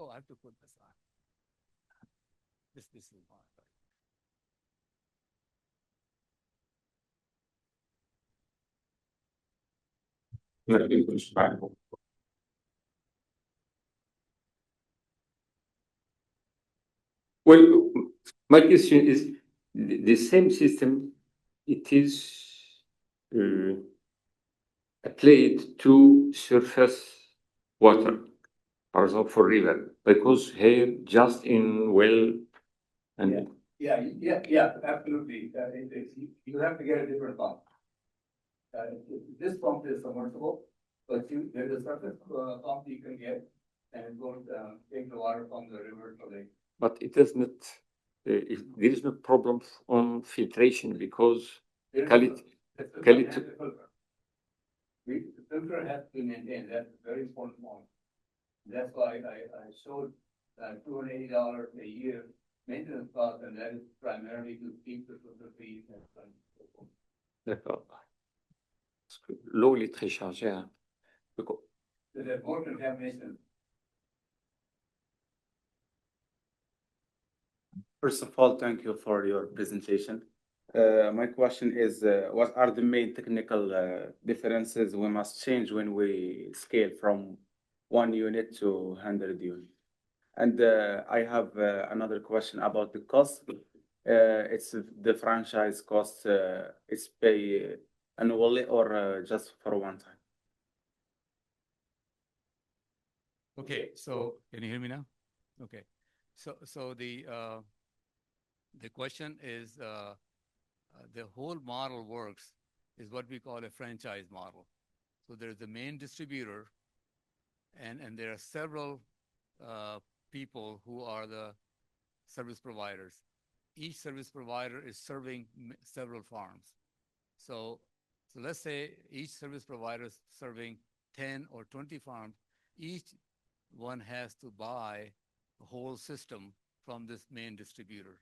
I have to put this on. This is on. Well, my question is the same system, it is applied to surface water, for example, for river, because here just in well and Yeah, absolutely. You have to get a different pump. This pump is submersible, but there's a surface pump you can get and go take the water from the river to lake. but it is not, there is no problem on filtration because quality. The filter has to be maintained. That's a very important point. That's why I showed $280 a year maintenance cost, and that is primarily to keep the filter clean and so on. D'accord. Parce que l'eau elle est très chargée. Hein. So there's more contamination. First of all, thank you for your presentation. My question is, what are the main technical differences we must change when we scale from 1 unit to 100 units? And I have another question about the cost. It's the franchise cost, it's pay annually or just for one time? Okay, so can you hear me now? Okay, so the question is the whole model works is what we call a franchise model. So there's the main distributor, and there are several people who are the service providers. Each service provider is serving several farms. So let's say each service provider is serving 10 or 20 farms. Each one has to buy a whole system from this main distributor.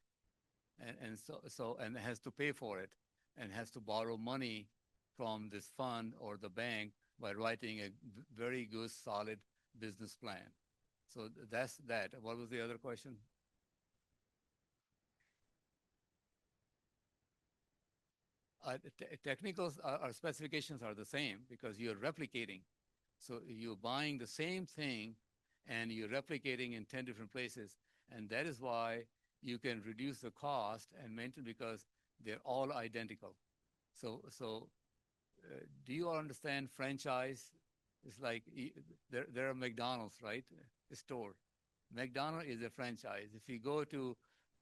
and has to pay for it and has to borrow money from this fund or the bank by writing a very good, solid business plan. So that's that. What was the other question? Technicals our specifications are the same because you're replicating. So you're buying the same thing and you're replicating in 10 different places. And that is why you can reduce the cost and maintain because they're all identical. So do you all understand franchise? It's like there are McDonald's, right? A store. McDonald's is a franchise. If you go to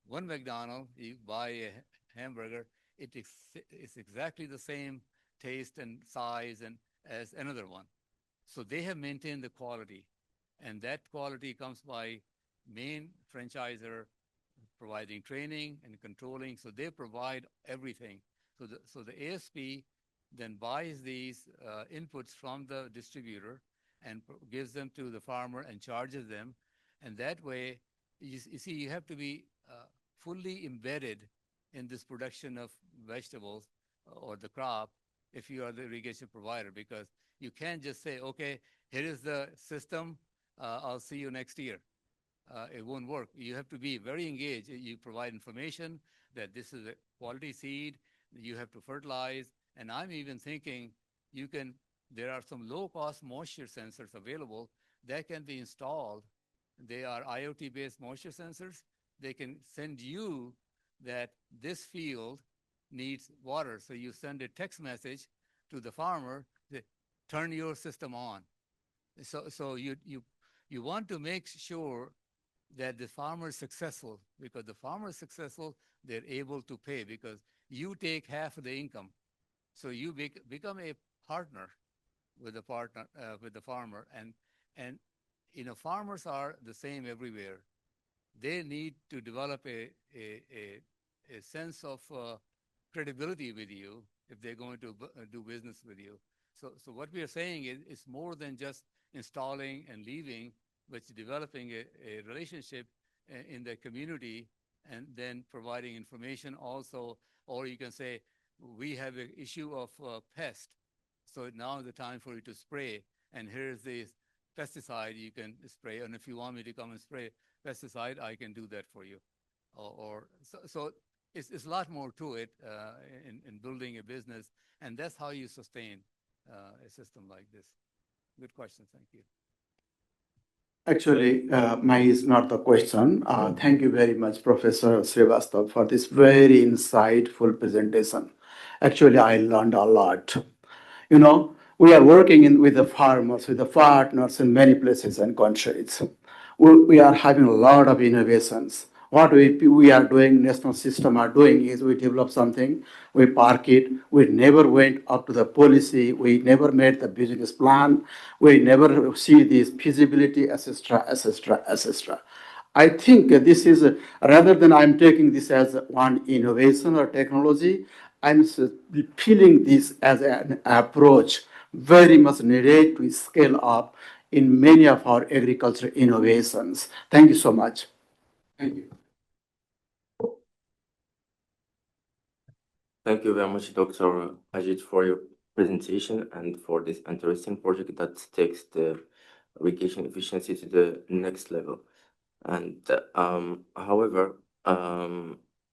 one McDonald's, you buy a hamburger, it's exactly the same taste and size and as another one. So they have maintained the quality, and that quality comes by main franchisor providing training and controlling. So they provide everything. So the ASP then buys these inputs from the distributor and gives them to the farmer and charges them. And that way, you see, you have to be fully embedded in this production of vegetables or the crop if you are the irrigation provider, because you can't just say, okay, here is the system, I'll see you next year. It won't work. You have to be very engaged. You provide information that this is a quality seed, you have to fertilize. And I'm even thinking there are some low-cost moisture sensors available that can be installed. They are IoT-based moisture sensors. They can send you that this field needs water. So you send a text message to the farmer that turn your system on. So you want to make sure that the farmer is successful, because the farmer is successful, they're able to pay because you take half of the income. So you become a partner with the farmer, and farmers are the same everywhere. They need to develop a sense of credibility with you if they're going to do business with you. So what we are saying is it's more than just installing and leaving, but developing a relationship in the community and then providing information also. Or you can say, we have an issue of pest. So now is the time for you to spray. And here's this pesticide you can spray. And if you want me to come and spray pesticide, I can do that for you. So it's a lot more to it in building a business. And that's how you sustain a system like this. Good question. Thank you. Actually, mine is not the question. Thank you very much, Professor Srivastav, for this very insightful presentation. Actually, I learned a lot. We are working with the farmers, with the partners in many places and countries. We are having a lot of innovations. What we are doing, national system are doing is we develop something, we park it, we never went up to the policy, we never made the business plan, we never see this feasibility, etc., etc., etc. I think this is, rather than I'm taking this as one innovation or technology, I'm feeling this as an approach very much needed to scale up in many of our agriculture innovations. Thank you so much. Thank you. Thank you very much, Dr. Ajit, for your presentation and for this interesting project that takes the irrigation efficiency to the next level. And however,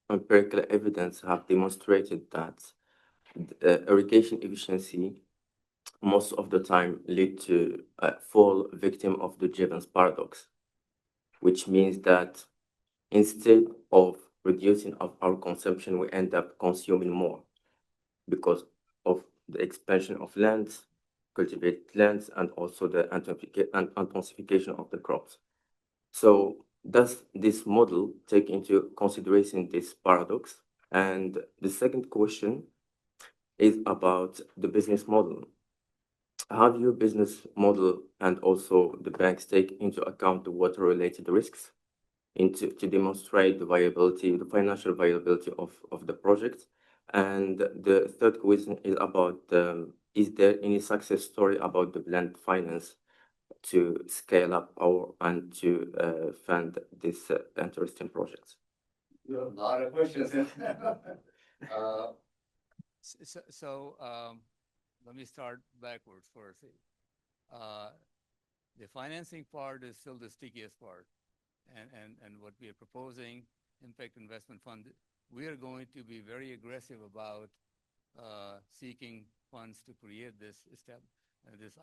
empirical evidence have demonstrated that irrigation efficiency most of the time lead to a fall victim of the Jevons paradox, which means that instead of reducing of our consumption, we end up consuming more because of the expansion of lands, cultivated lands, and also the intensification of the crops. So does this model take into consideration this paradox? And the second question is about the business model. Have your business model and also the banks take into account the water-related risks to demonstrate the viability, the financial viability of the project? And the third question is about, is there any success story about the blend finance to scale up and to fund this interesting projects? You have a lot of questions. Uh, Let me start backwards first. The financing part is still the stickiest part. And what we are proposing, Impact Investment Fund, we are going to be very aggressive about seeking funds to create this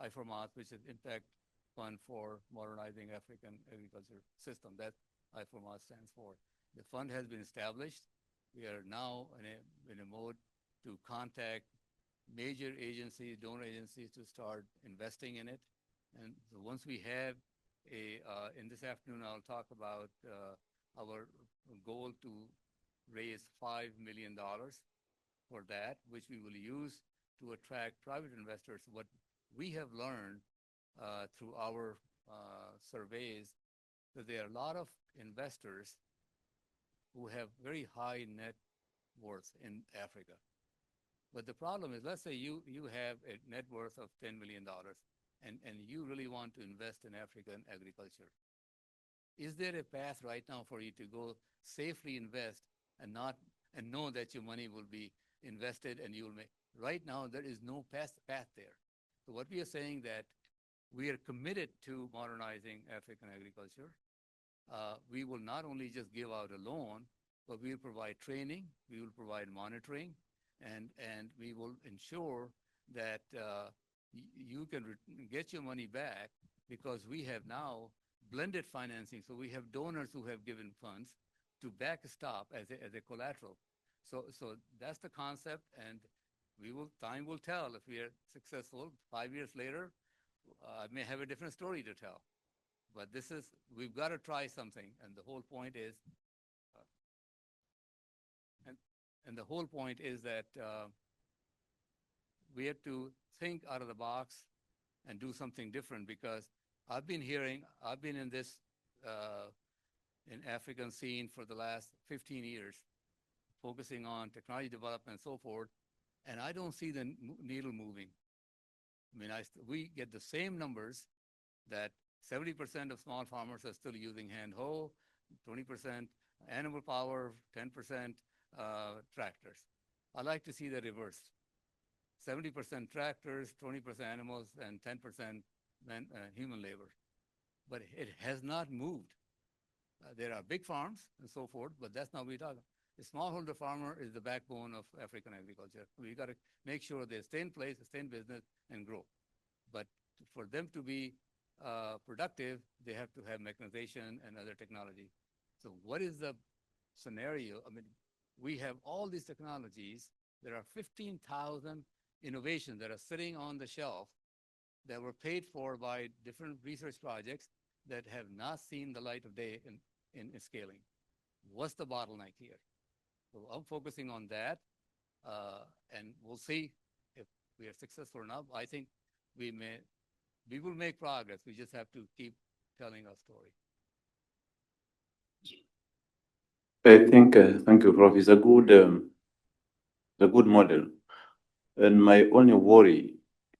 IFORMAS, which is Impact Fund for Modernizing African Agriculture System. That IFORMAS stands for. The fund has been established. We are now in a mode to contact major agencies, donor agencies, to start investing in it. And so once we have in this afternoon, I'll talk about our goal to raise $5 million for that, which we will use to attract private investors. What we have learned through our surveys, that there are a lot of investors who have very high net worth in Africa. But the problem is, let's say you have a net worth of $10 million and you really want to invest in African agriculture. Is there a path right now for you to go safely invest and know that your money will be invested and you will make? Right now, there is no path there. So what we are saying that we are committed to modernizing African agriculture. We will not only just give out a loan, but we will provide training, we will provide monitoring, and we will ensure that you can get your money back, because we have now blended financing. So we have donors who have given funds to backstop as a collateral. So that's the concept, and time will tell if we are successful. 5 years later, I may have a different story to tell. But we've got to try something, and the whole point is, that we have to think out of the box and do something different, because I've been in this in African scene for the last 15 years, focusing on technology development and so forth, and I don't see the needle moving. I mean, we get the same numbers, that 70% of small farmers are still using hand hoe, 20% animal power, 10% tractors. I like to see the reverse. 70% tractors, 20% animals, and 10% human labor. But it has not moved. There are big farms and so forth, but that's not what we're talking about. The smallholder farmer is the backbone of African agriculture. We got to make sure they stay in place, stay in business, and grow. But for them to be productive, they have to have mechanization and other technology. So what is the scenario? I mean, we have all these technologies. There are 15,000 innovations that are sitting on the shelf that were paid for by different research projects that have not seen the light of day in scaling. What's the bottleneck here? So I'm focusing on that, and we'll see if we are successful or not. I think we will make progress. We just have to keep telling our story. I think, thank you, Prof. It's a good model. And my only worry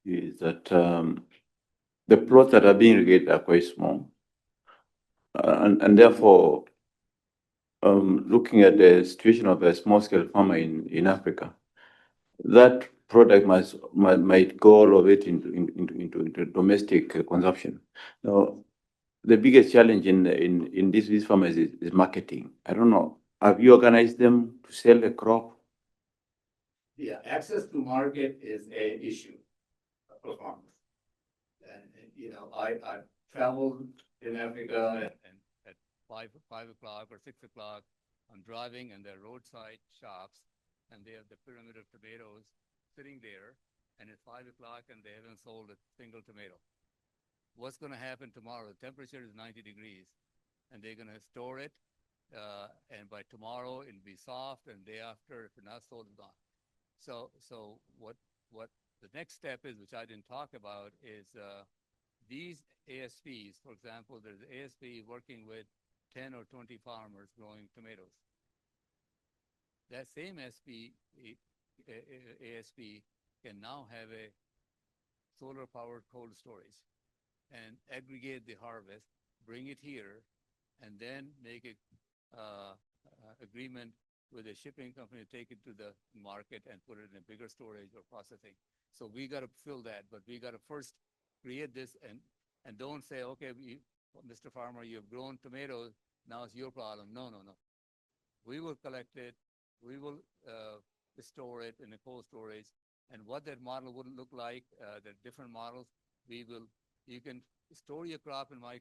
is that the plots that are being irrigated are quite small. And therefore, looking at the situation of a small-scale farmer in Africa, that product might go all of it into domestic consumption. Now, the biggest challenge in these farmers is marketing. I don't know. Have you organized them to sell the crop? Yeah, access to market is an issue for farmers. And I traveled in Africa, And at 5 o'clock or 6 o'clock, I'm driving, and there are roadside shops, and they have the pyramid of tomatoes sitting there, and it's 5 o'clock, and they haven't sold a single tomato. What's going to happen tomorrow? The temperature is 90 degrees, and they're going to store it, and by tomorrow it'll be soft, and day after, if it's not sold, it's gone. So what the next step is, which I didn't talk about, is these ASPs. For example, there's an ASP working with 10 or 20 farmers growing tomatoes. That same ASP can now have a solar-powered cold storage and aggregate the harvest, bring it here, and then make it agreement with a shipping company to take it to the market and put it in a bigger storage or processing. So we got to fill that, but we got to first create this and don't say, okay, Mr. Farmer, you've grown tomatoes, now it's your problem. No, no, no. We will collect it. We will store it in a cold storage. And what that model would look like, the different models, you can store your crop in my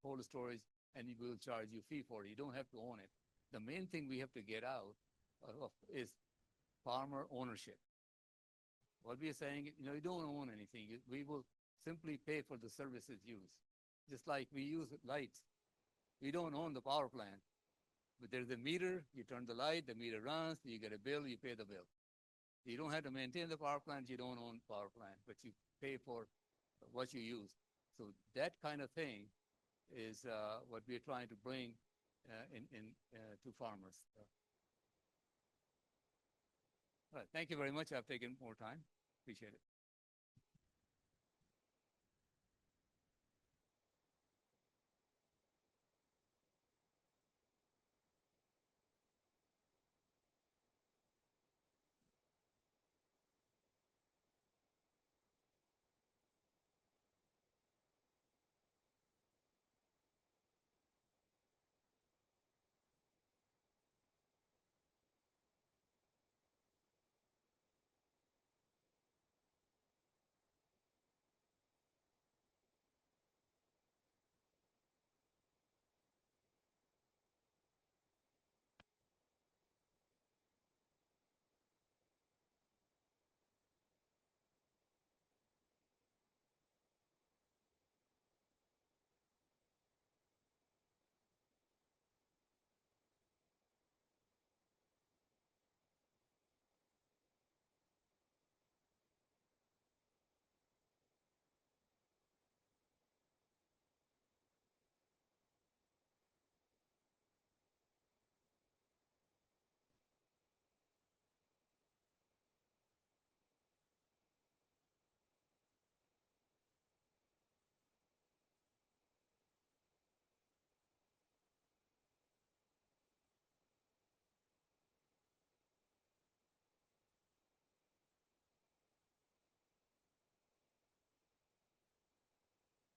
cold storage and we will charge you a fee for it. You don't have to own it. The main thing we have to get out of is farmer ownership. What we are saying, you don't own anything. We will simply pay for the services used. Just like we use lights. We don't own the power plant. But there's a meter, you turn the light, the meter runs, you get a bill, you pay the bill. You don't have to maintain the power plant, you don't own power plant, but you pay for what you use. So that kind of thing is what we're trying to bring to farmers. All right, thank you very much. I've taken more time. Appreciate it.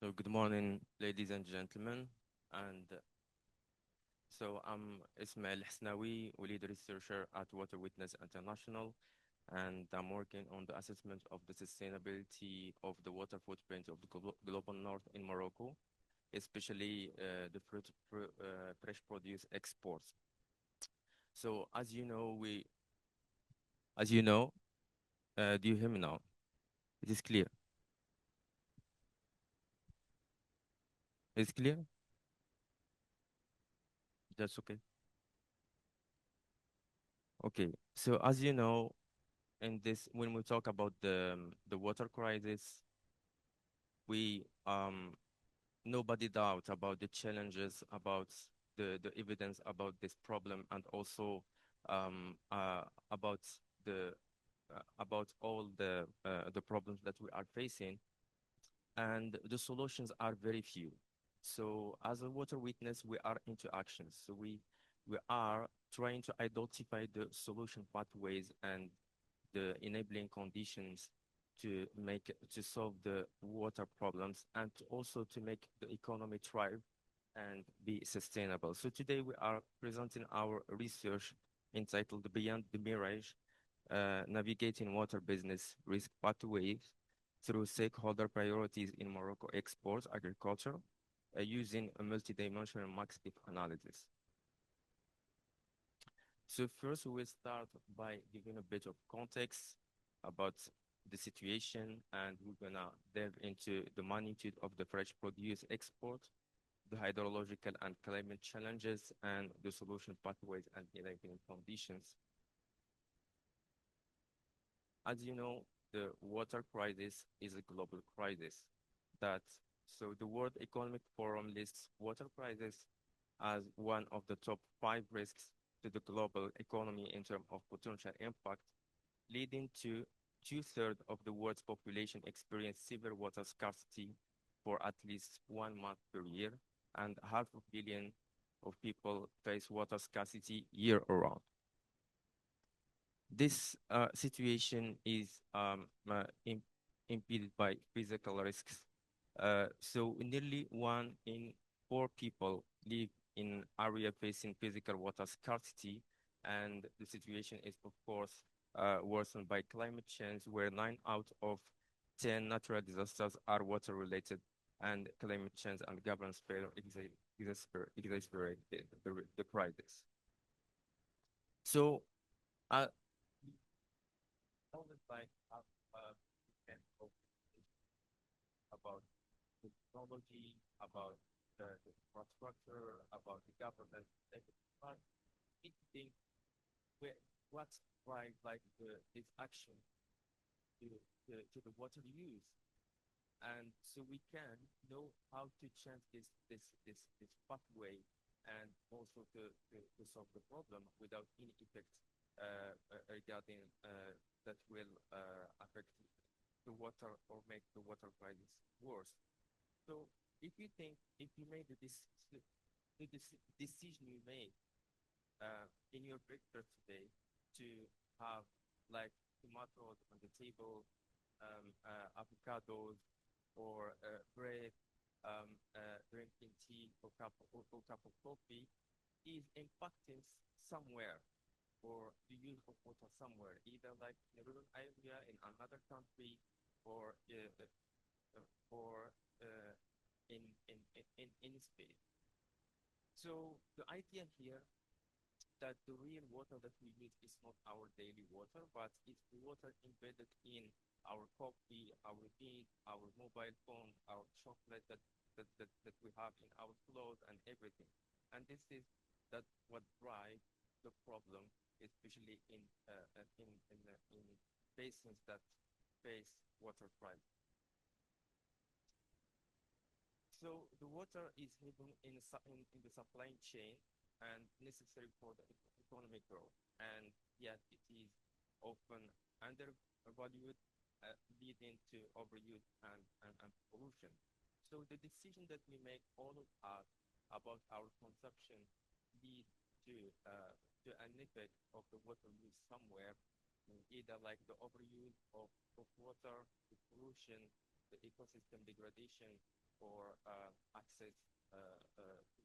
So good morning, ladies and gentlemen. And so I'm Ismail Hasnawi, lead researcher at Water Witness International, and I'm working on the assessment of the sustainability of the water footprint of the global north in Morocco, especially the fresh produce exports. So as you know, do you hear me now? It is clear. It's clear? That's okay. Okay, so as you know, when we talk about the water crisis, we nobody doubt about the challenges, about the evidence about this problem, and also about the about all the problems that we are facing, and the solutions are very few. So as a water witness, we are into actions. So we are trying to identify the solution pathways and the enabling conditions to solve the water problems and also to make the economy thrive and be sustainable. So today we are presenting our research entitled Beyond the Mirage, Navigating Water Business Risk Pathways through Stakeholder Priorities in Morocco Exports Agriculture, using a multidimensional max-dip analysis. So first, we will start by giving a bit of context about the situation, and we're gonna delve into the magnitude of the fresh produce export, the hydrological and climate challenges, and the solution pathways and enabling conditions. As you know, the water crisis is a global crisis. So the World Economic Forum lists water crisis as one of the top 5 risks to the global economy in terms of potential impact, leading to 2/3 of the world's population experience severe water scarcity for at least 1 month per year, and 500 million of people face water scarcity year around. This situation is impeded by physical risks. So nearly 1 in 4 people live in area facing physical water scarcity, and the situation is, of course, worsened by climate change, where 9 out of 10 natural disasters are water-related, and climate change and governance failure exacerbate the crisis. So, uh, like about technology, about the infrastructure, about the government, but we think what drives like this action to, to the water use, and so we can know how to change this pathway, and also to solve the problem without any effect regarding that will affect the water or make the water crisis worse. So if you made the decision you made in your breakfast today to have like tomatoes on the table, avocados, or bread, drinking tea or cup of coffee, is impacting somewhere, or the use of water somewhere, either like in a rural area in another country, or in space. So the idea here that the real water that we use is not our daily water, but it's the water embedded in our coffee, our meat, our mobile phone, our chocolate that we have in our clothes and everything. And this is what drives the problem, especially in basins that face water crisis. So the water is hidden in the supply chain and necessary for the economic growth, and yet it is often undervalued, leading to overuse and pollution. So the decision that we make, all of us, about our consumption lead to an effect of the water use somewhere, either like the overuse of water, the pollution, the ecosystem degradation, or access to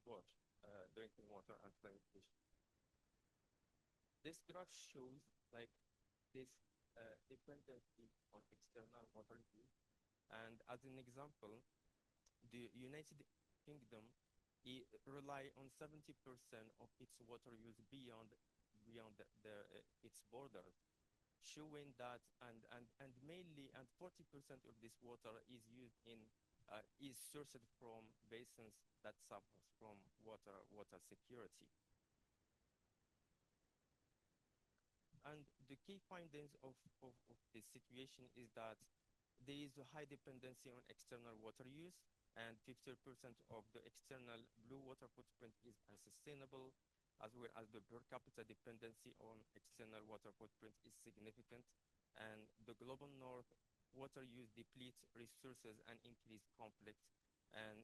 water, drinking water, and sanitation. This graph shows like this dependency on external water use, and as an example, the United Kingdom rely on 70% of its water use beyond its borders, showing that and mainly 40% of this water is used is sourced from basins that suffers from water security. And the key findings of this situation is that there is a high dependency on external water use, and 50% of the external blue water footprint is unsustainable, as well as the per capita dependency on external water footprint is significant, and the global north water use depletes resources and increase conflict, and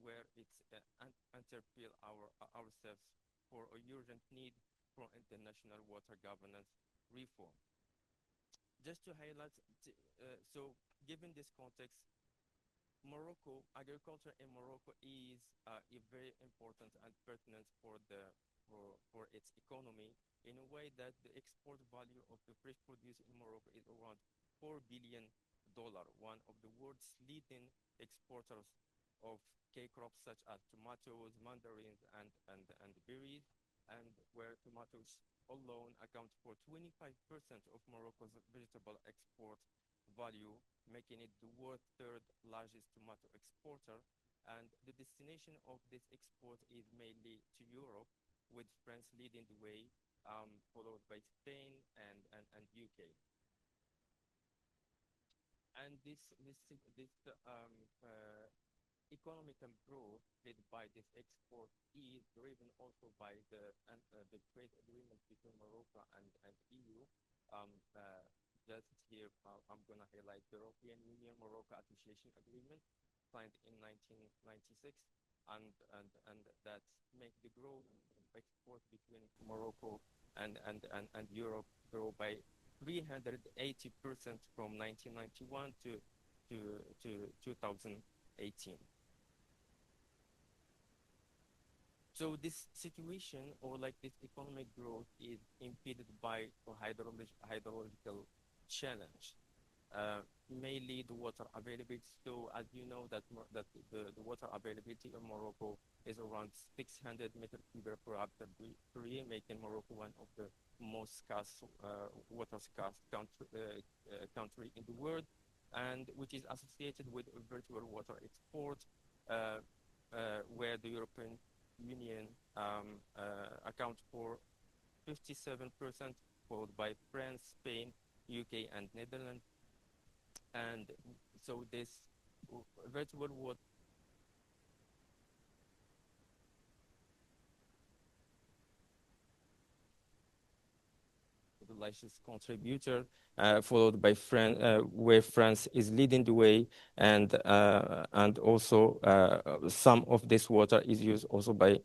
where it's interpel ourselves for a urgent need for international water governance reform. Just to highlight, so given this context, agriculture in Morocco is very important and pertinent for its economy, in a way that the export value of the fresh produce in Morocco is around $4 billion, one of the world's leading exporters of key crops such as tomatoes, mandarins, and berries, and where tomatoes alone account for 25% of Morocco's vegetable export value, making it the world's third largest tomato exporter. And the destination of this export is mainly to Europe, with France leading the way, followed by Spain and UK. And this economic growth led by this export is driven also by the trade agreement between Morocco and EU. Just here, I'm going to highlight the European Union Morocco Association Agreement, signed in 1996, and that make the export between Morocco and Europe grew by 380% from 1991 to 2018. So this situation or like this economic growth is impeded by a hydrological challenge. Mainly the water availability. So as you know that the water availability in Morocco is around 600 meter cube per hectare per year, making Morocco one of the most scarce water scarce country in the world, and which is associated with virtual water export, where the European Union accounts for 57%, followed by France, Spain, UK, and Netherlands. And so this virtual water the largest contributor, followed by France, where France is leading the way, and also some of this water is used also by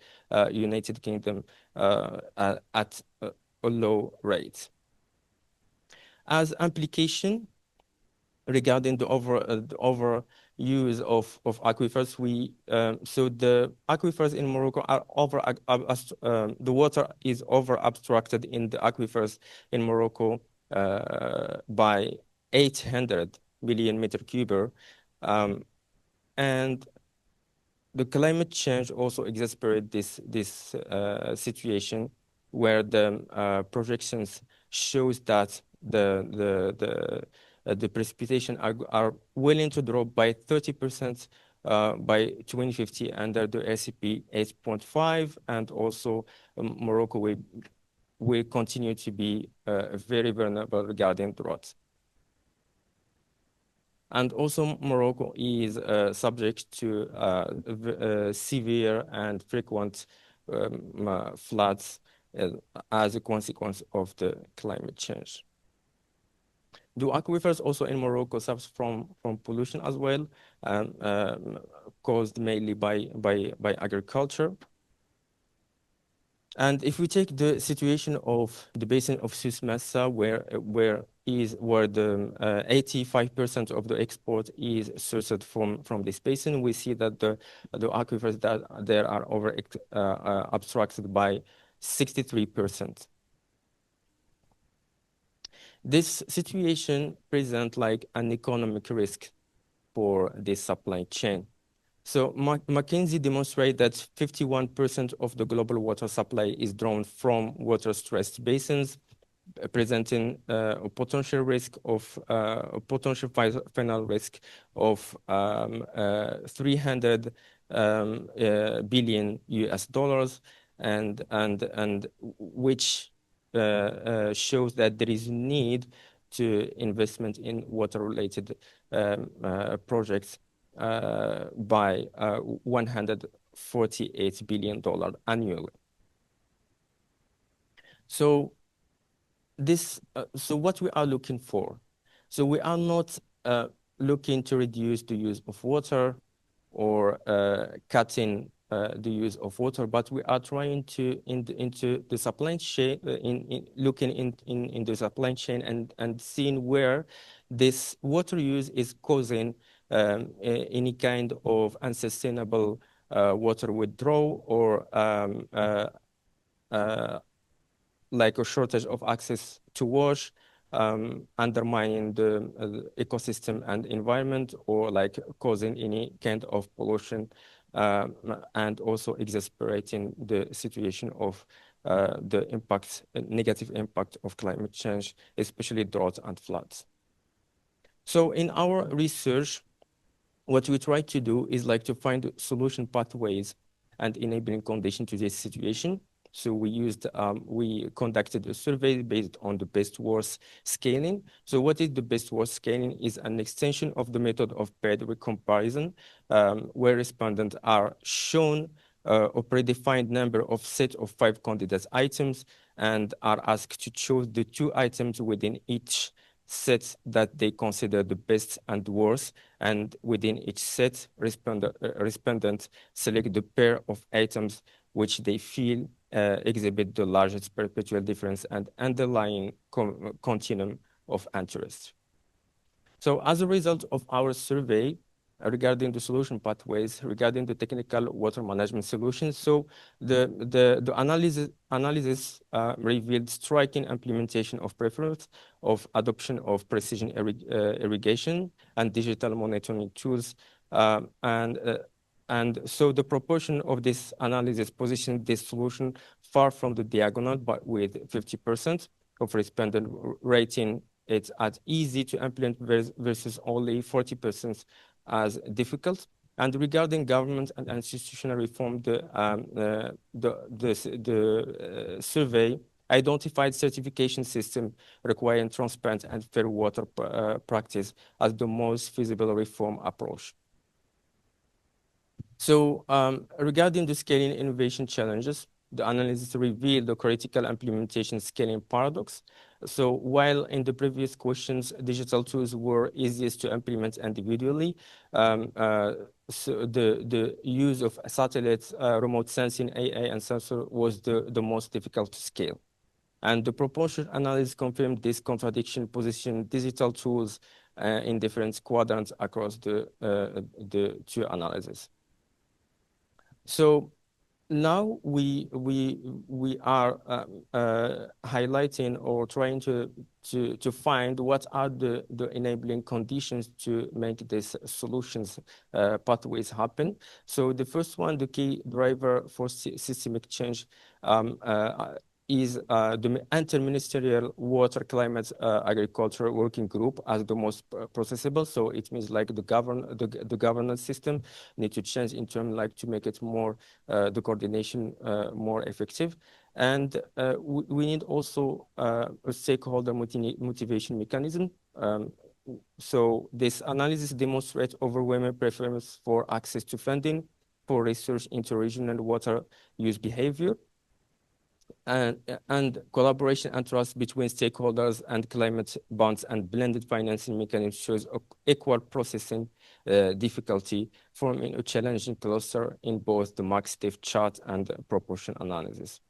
United Kingdom at a low rate. As implication regarding the over use of aquifers, so the aquifers in Morocco are the water is over abstracted in the aquifers in Morocco by 800 million meter cube, and the climate change also exacerbated this situation, where the projections shows that the precipitation are willing to drop by 30% by 2050 under the SCP 8.5, and also Morocco will continue to be very vulnerable regarding drought. And also Morocco is subject to severe and frequent floods as a consequence of the climate change. The aquifers also in Morocco suffer from pollution as well, caused mainly by agriculture. And if we take the situation of the basin of Suez Massa, where the 85% of the export is sourced from this basin, we see that the aquifers that there are over abstracted by 63%. This situation presents like an economic risk for this supply chain. So McKinsey demonstrated that 51% of the global water supply is drawn from water-stressed basins, presenting a potential risk of a potential final risk of 300 billion US dollars, and which shows that there is need to investment in water-related projects by $148 billion annually. So what we are looking for? So we are not looking to reduce the use of water or cutting the use of water, but we are trying to into the supply chain, looking in the supply chain and seeing where this water use is causing any kind of unsustainable water withdrawal or like a shortage of access to wash, undermining the ecosystem and environment, or like causing any kind of pollution, and also exacerbating the situation of the negative impact of climate change, especially drought and floods. So in our research, what we try to do is like to find solution pathways and enabling conditions to this situation. So we conducted a survey based on the best-worst scaling. So what is the best-worst scaling? Is an extension of the method of paired comparison, where respondents are shown a predefined number of set of 5 candidate items and are asked to choose the 2 items within each set that they consider the best and worst, and within each set, respondents select the pair of items which they feel exhibit the largest perpetual difference and underlying continuum of interest. So as a result of our survey regarding the solution pathways, regarding the technical water management solutions, so the analysis revealed striking implementation of preference of adoption of precision irrigation and digital monitoring tools. And so the proportion of this analysis positioned this solution far from the diagonal, but with 50% of respondent rating it's as easy to implement versus only 40% as difficult. And regarding government and institutional reform, the survey identified certification system requiring transparent and fair water practice as the most feasible reform approach. So regarding the scaling innovation challenges, the analysis revealed the critical implementation scaling paradox. So while in the previous questions, digital tools were easiest to implement individually, so the use of satellites, remote sensing, AI, and sensor was the most difficult to scale. And the proportion analysis confirmed this contradiction, positioned digital tools in different quadrants across the two analyses. So now we are highlighting or trying to find what are the enabling conditions to make these solutions pathways happen. So the first one, the key driver for systemic change is the Interministerial Water, Climate, Agriculture Working Group as the most processable. So it means like the governance system need to change in terms like to make it more the coordination more effective. And we need also a stakeholder motivation mechanism. So this analysis demonstrates overwhelming preference for access to funding for research into regional water use behavior. And collaboration and trust between stakeholders and climate bonds and blended financing mechanisms shows equal processing difficulty, forming a challenging cluster in both the Mark-Stiff chart and proportion analysis.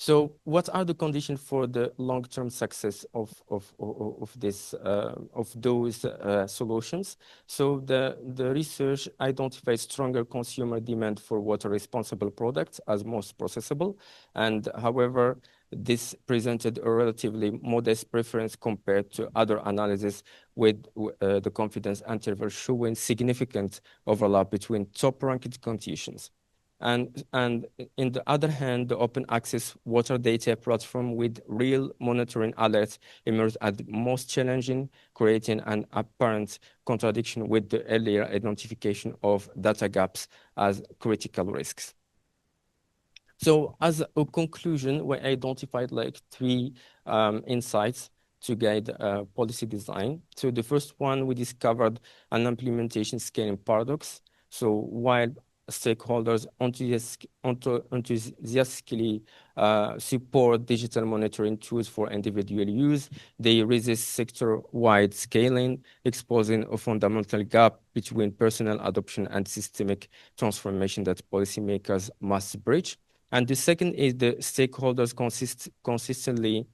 So what are the conditions for the long-term success of those solutions? So the research identifies stronger consumer demand for water responsible products as most processable. And however, this presented a relatively modest preference compared to other analyses with the confidence interval showing significant overlap between top-ranked conditions. And in the other hand, the open access water data platform with real monitoring alerts emerged as the most challenging, creating an apparent contradiction with the earlier identification of data gaps as critical risks. So as a conclusion, we identified like three insights to guide policy design. So the first one, we discovered an implementation scaling paradox. So while stakeholders enthusiastically support digital monitoring tools for individual use, they resist sector-wide scaling, exposing a fundamental gap between personal adoption and systemic transformation that policymakers must bridge. And the second is the stakeholders consistently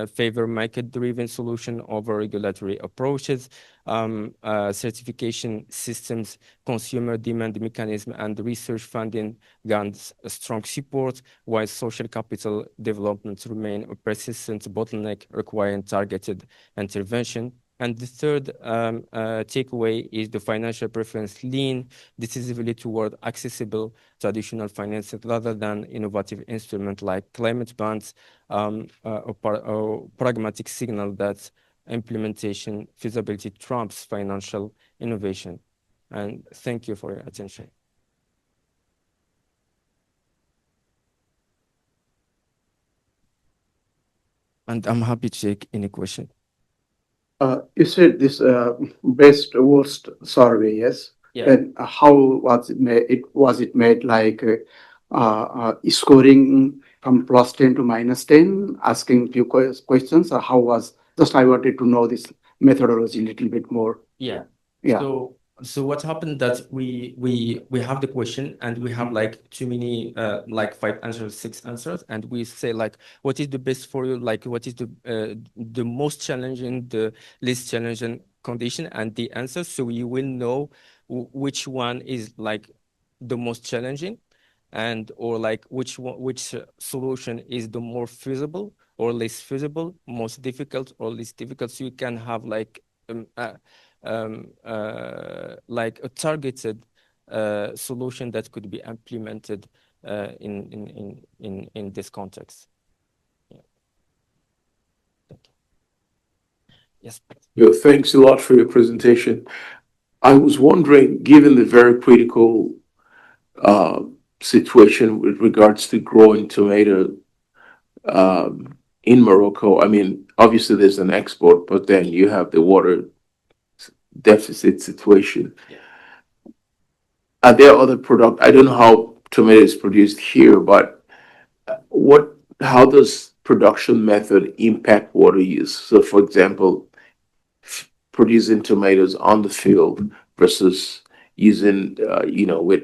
favor market-driven solution over regulatory approaches, certification systems, consumer demand mechanism, and research funding gains strong support, while social capital development remain a persistent bottleneck requiring targeted intervention. And the third takeaway is the financial preference lean decisively toward accessible traditional financing rather than innovative instruments like climate bonds, a pragmatic signal that implementation feasibility trumps financial innovation. And thank you for your attention. And I'm happy to take any question. You said this best worst survey, yes? Yeah. And how was it made? Was it made like scoring from +10 to -10, asking few questions, or how was? Just I wanted to know this methodology a little bit more. Yeah. Yeah. So so what happened that we have the question and we have like too many like 5 answers, 6 answers, and we say like what is the best for you, like what is the most challenging, the least challenging condition and the answer, so you will know which one is like the most challenging, and or like which solution is the more feasible or less feasible, most difficult or least difficult, so you can have like a targeted solution that could be implemented in this context. Yeah. Thank you. Yes. Yeah, thanks a lot for your presentation. I was wondering, given the very critical uh, situation with regards to growing tomato in Morocco, I mean, obviously there's an export, but then you have the water deficit situation. Yeah. Are there other product? I don't know how tomato is produced here, but what? How does production method impact water use? So, for example, producing tomatoes on the field versus using, with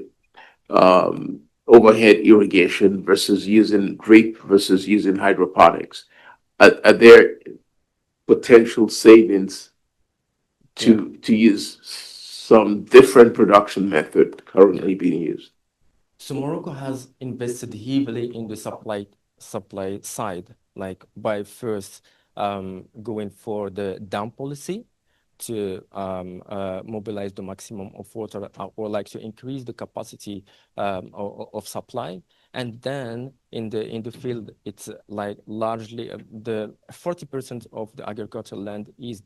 overhead irrigation versus using drip versus using hydroponics. Are there potential savings to use some different production method currently being used? So Morocco has invested heavily in the supply side, like by first going for the dam policy to mobilize the maximum of water, or like to increase the capacity of supply. And then in the field, it's like largely the 40% of the agricultural land is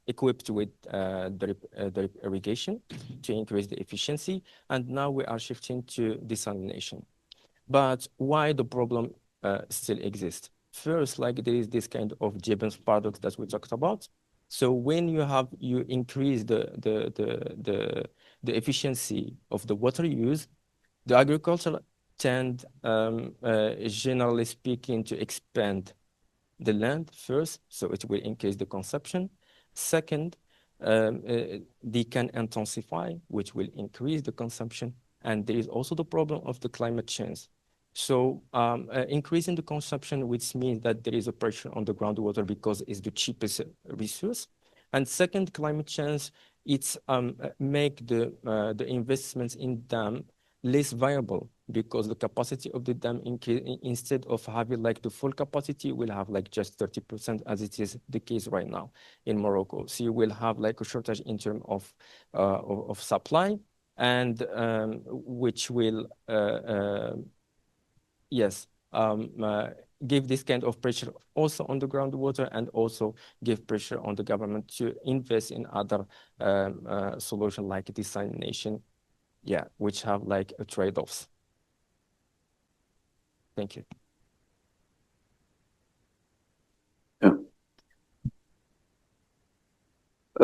equipped with drip irrigation to increase the efficiency. And now we are shifting to desalination. But why the problem still exists? First, like there is this kind of Jebens paradox that we talked about. So when you increase the efficiency of the water use, the agriculture tend, generally speaking, to expand the land first, so it will increase the consumption. Second, they can intensify, which will increase the consumption. And there is also the problem of the climate change. So increasing the consumption, which means that there is a pressure on the groundwater because it's the cheapest resource. And second, climate change, it's make the investments in dam less viable because the capacity of the dam instead of having like the full capacity will have like just 30% as it is the case right now in Morocco. So you will have like a shortage in terms of supply, and which will yes give this kind of pressure also on the groundwater, and also give pressure on the government to invest in other solutions like desalination, yeah, which have like a trade-offs. Thank you.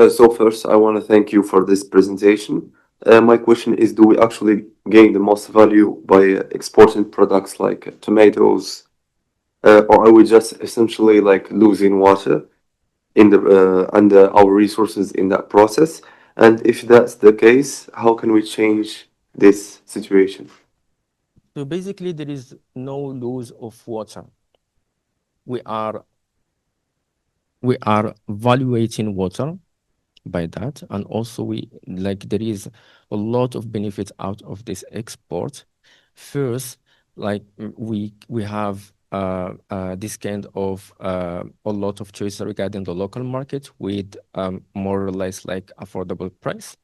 So first, I want to thank you for this presentation. My question is, do we actually gain the most value by exporting products like tomatoes, or are we just essentially like losing water in the and our resources in that process? And if that's the case, how can we change this situation? So basically, there is no loss of water. We are evaluating water by that, and also we like there is a lot of benefits out of this export. First, like we have this kind of a lot of choice regarding the local market with more or less like affordable price.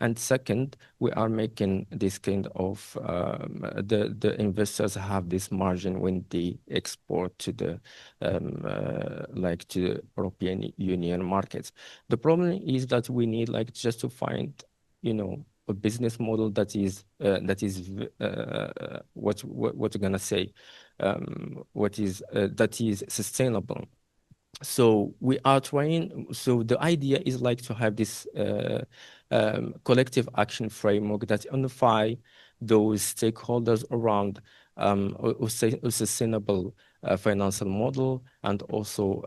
And second, we are making this kind of the investors have this margin when they export to the like to the European Union markets. The problem is that we need like just to find, a business model that is what we're gonna say, that is sustainable. So we are trying. So the idea is like to have this collective action framework that unify those stakeholders around a sustainable financial model, and also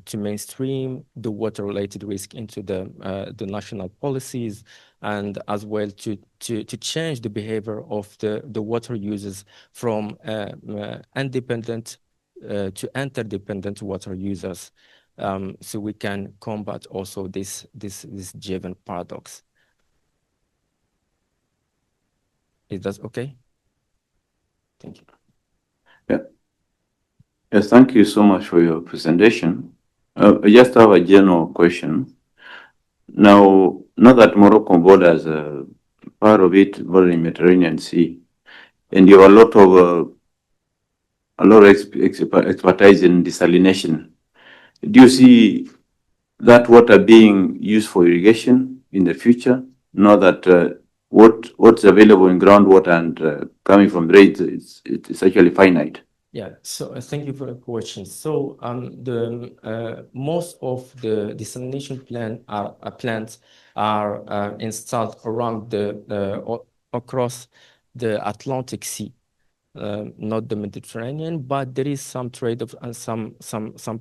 to mainstream the water-related risk into the national policies, and as well to change the behavior of the water users from independent to interdependent water users, so we can combat also this given paradox. Is that okay? Thank you. Yeah. Yes, thank you so much for your presentation. I just have a general question. Now that Morocco borders part of it bordering Mediterranean Sea, and you have a lot of expertise in desalination, do you see that water being used for irrigation in the future? Now that what's available in groundwater and coming from rains, it's actually finite. Yeah, so thank you for the question. So the most of the desalination plants are installed around across the Atlantic Sea, not the Mediterranean, but there is some trade-off and some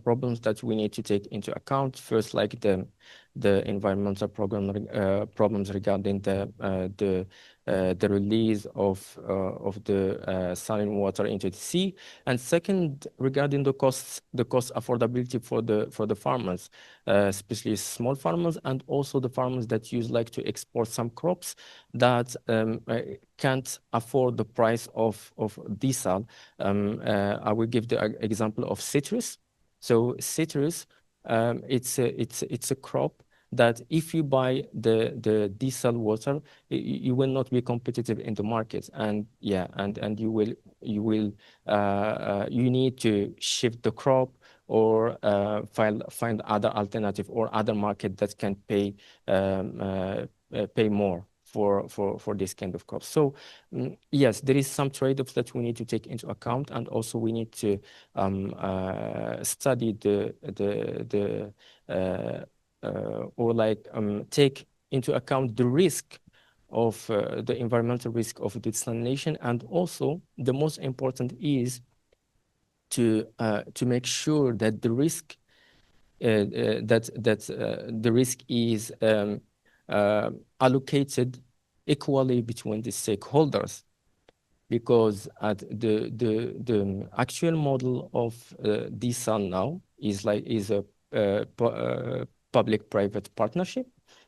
problems that we need to take into account. First, like the environmental problems regarding the release of the saline water into the sea, and second, regarding the cost affordability for the farmers, especially small farmers, and also the farmers that like to export some crops that can't afford the price of desal. I will give the example of citrus. So citrus, it's a crop that if you buy the desal water, you will not be competitive in the market, and you need to shift the crop or find other alternative or other market that can pay more for this kind of crop. So yes, there is some trade-offs that we need to take into account, and also we need to study take into account the risk of the environmental risk of desalination, and also the most important is to make sure that the risk the risk is allocated equally between the stakeholders, because the actual model of desal now is a public-private partnership,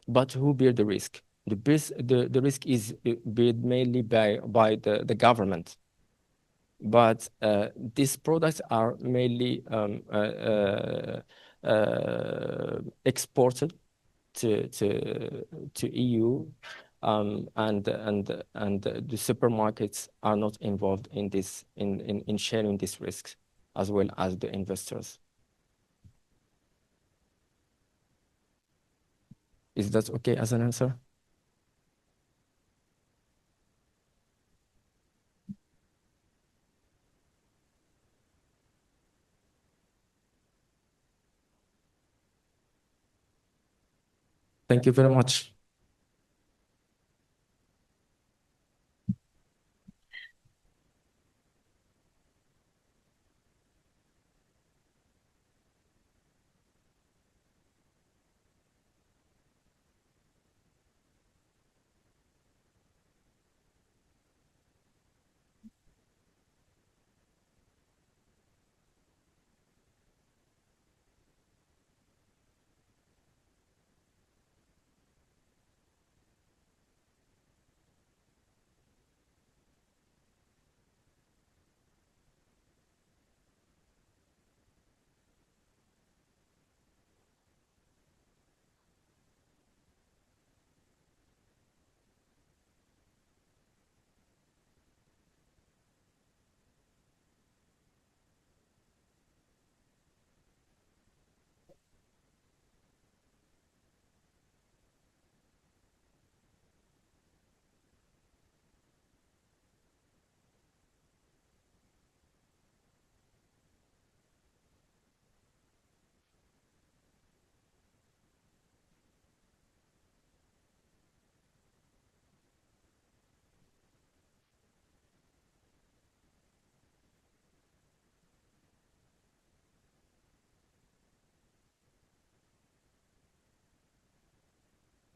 but who bear the risk? The risk is borne mainly by the government. But these products are mainly exported to EU, and the supermarkets are not involved in this in sharing these risks, as well as the investors. Is that okay as an answer? Thank you very much.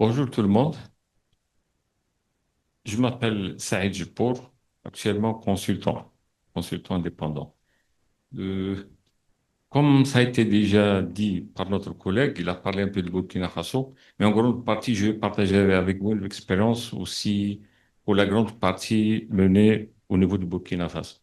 Bonjour tout le monde. Je m'appelle Saïd Jipour, actuellement consultant indépendant. Euh, Comme ça a été déjà dit par notre collègue, il a parlé un peu de Burkina Faso, mais en grande partie, je vais partager avec vous l'expérience aussi pour la grande partie menée au niveau du Burkina Faso.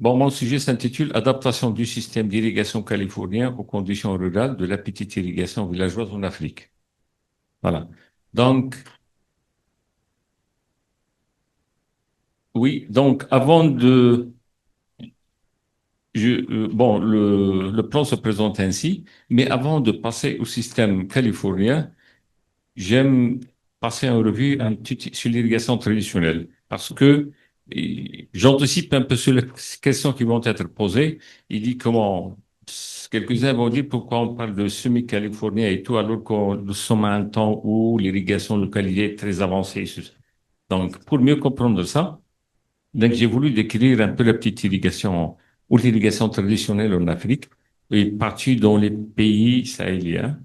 Bon, mon sujet s'intitule Adaptation du système d'irrigation californien aux conditions rurales de la petite irrigation villageoise en Afrique. Voilà. Donc, oui, donc avant de bon, le plan se présente ainsi, mais avant de passer au système californien, j'aime passer en revue un petit sur l'irrigation traditionnelle parce que j'anticipe un peu sur les questions qui vont être posées. Il dit comment, quelques-uns vont dire pourquoi on parle de semi-californien et tout, alors que nous sommes à un temps où l'irrigation localisée est très avancée. Donc, pour mieux comprendre ça, donc, j'ai voulu décrire un peu la petite irrigation ou l'irrigation traditionnelle en Afrique et partout dans les pays sahéliens.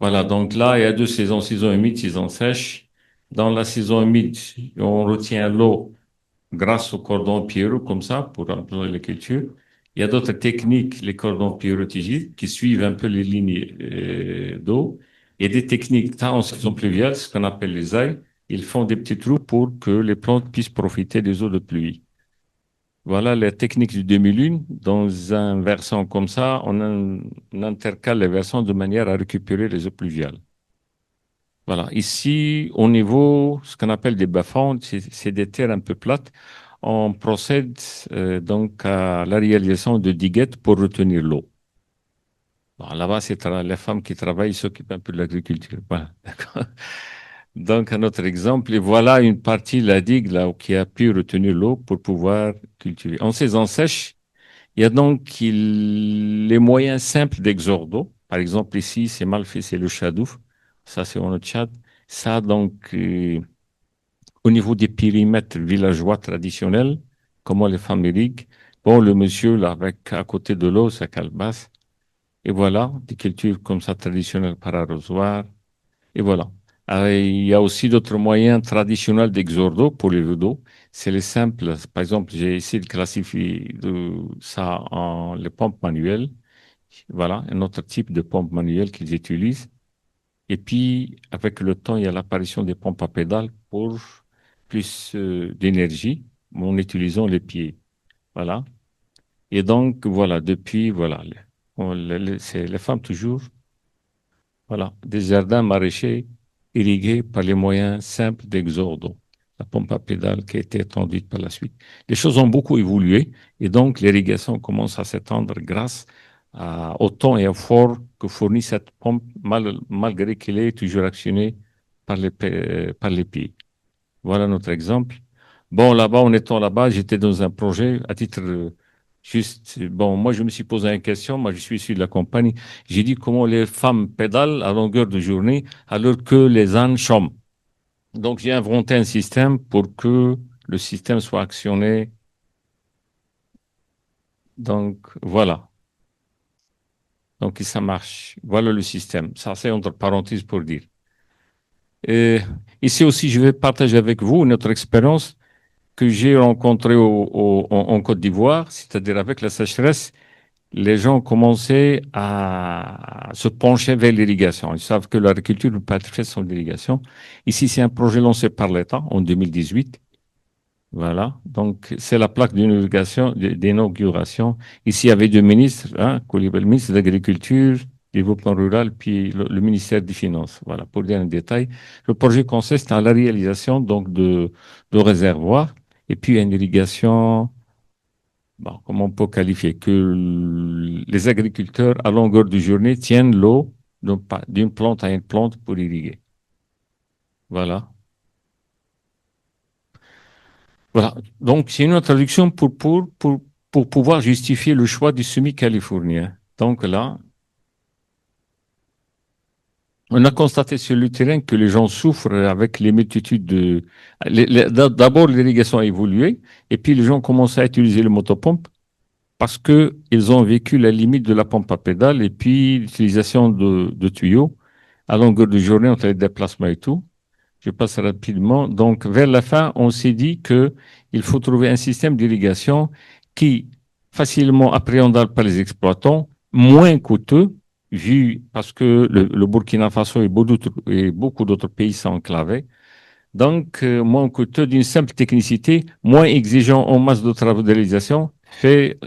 Voilà. Donc là, il y a deux saisons, saison humide, saison sèche. Dans la saison humide, on retient l'eau grâce au cordon pierreux comme ça pour remplir les cultures. Il y a d'autres techniques, les cordons pierrotigiques, qui suivent un peu les lignes d'eau. Il y a des techniques, ça en saison pluviale, ce qu'on appelle les ailes. Ils font des petits trous pour que les plantes puissent profiter des eaux de pluie. Voilà la technique du demi-lune. Dans un versant comme ça, on intercale les versants de manière à récupérer les eaux pluviales. Voilà. Ici, au niveau, ce qu'on appelle des bas-fonds, c'est des terres un peu plates. On procède donc à la réalisation de diguettes pour retenir l'eau. Bon, là-bas, c'est les femmes qui travaillent, s'occupent un peu de l'agriculture. Voilà. D'accord. Donc, un autre exemple, et voilà une partie de la digue là, qui a pu retenir l'eau pour pouvoir cultiver. En saison sèche, il y a donc les moyens simples d'exorde d'eau. Par exemple, ici, c'est mal fait, c'est le chadouf. Ça, c'est en Tchad. Ça, donc, au niveau des périmètres villageois traditionnels, comment les femmes irriguent. Bon, le monsieur, là, avec à côté de l'eau, sa calebasse. Et voilà, des cultures comme ça traditionnelles par arrosoir. Et voilà. Il y a aussi d'autres moyens traditionnels d'exordo pour les d'eau. C'est les simples. Par exemple, j'ai essayé de classifier ça en les pompes manuelles. Voilà, un autre type de pompe manuelle qu'ils utilisent. Et puis, avec le temps, il y a l'apparition des pompes à pédales pour plus d'énergie en utilisant les pieds. Voilà. Et donc, voilà, depuis, voilà, c'est les femmes toujours. Voilà, des jardins maraîchers irrigués par les moyens simples d'exode, la pompe à pédale qui a été étendue par la suite. Les choses ont beaucoup évolué et donc l'irrigation commence à s'étendre grâce au temps et effort que fournit cette pompe malgré qu'elle est toujours actionnée par les pieds. Voilà notre exemple. Bon, là-bas, en étant là-bas, j'étais dans un projet à titre juste. Bon, moi, je me suis posé une question. Moi, je suis issu de la campagne. J'ai dit comment les femmes pédalent à longueur de journée alors que les ânes chôment. Donc, j'ai inventé un système pour que le système soit actionné. Donc, voilà. Donc, ça marche. Voilà le système. Ça, c'est entre parenthèses pour dire. Et ici aussi, je vais partager avec vous notre expérience que j'ai rencontré en Côte d'Ivoire, c'est-à-dire avec la sécheresse, les gens commençaient à se pencher vers l'irrigation. Ils savent que l'agriculture ne peut pas être faite sans l'irrigation. Ici, c'est un projet lancé par l'État en 2018. Voilà. Donc, c'est la plaque d'inauguration. Ici, il y avait deux ministres, hein, le ministre de l'Agriculture, Développement rural, puis le ministère des Finances. Voilà, pour dire un détail. Le projet consiste en la réalisation donc de réservoirs et puis une irrigation, bon, comment on peut qualifier, que les agriculteurs à longueur de journée tiennent l'eau d'une plante à une plante pour irriguer. Voilà. Voilà. Donc, c'est une introduction pour pouvoir justifier le choix du semi-californien. Donc là, on a constaté sur le terrain que les gens souffrent avec les multitudes de... D'abord, l'irrigation a évolué, et puis les gens commencent à utiliser les motopompes. parce qu'ils ont vécu la limite de la pompe à pédale et puis l'utilisation de tuyaux à longueur de journée entre les déplacements et tout. Je passe rapidement. Donc, vers la fin, on s'est dit qu'il faut trouver un système d'irrigation qui facilement appréhendable par les exploitants, moins coûteux, vu parce que le Burkina Faso et beaucoup d'autres pays sont enclavés. Donc, moins coûteux d'une simple technicité, moins exigeant en masse de travaux de réalisation, fait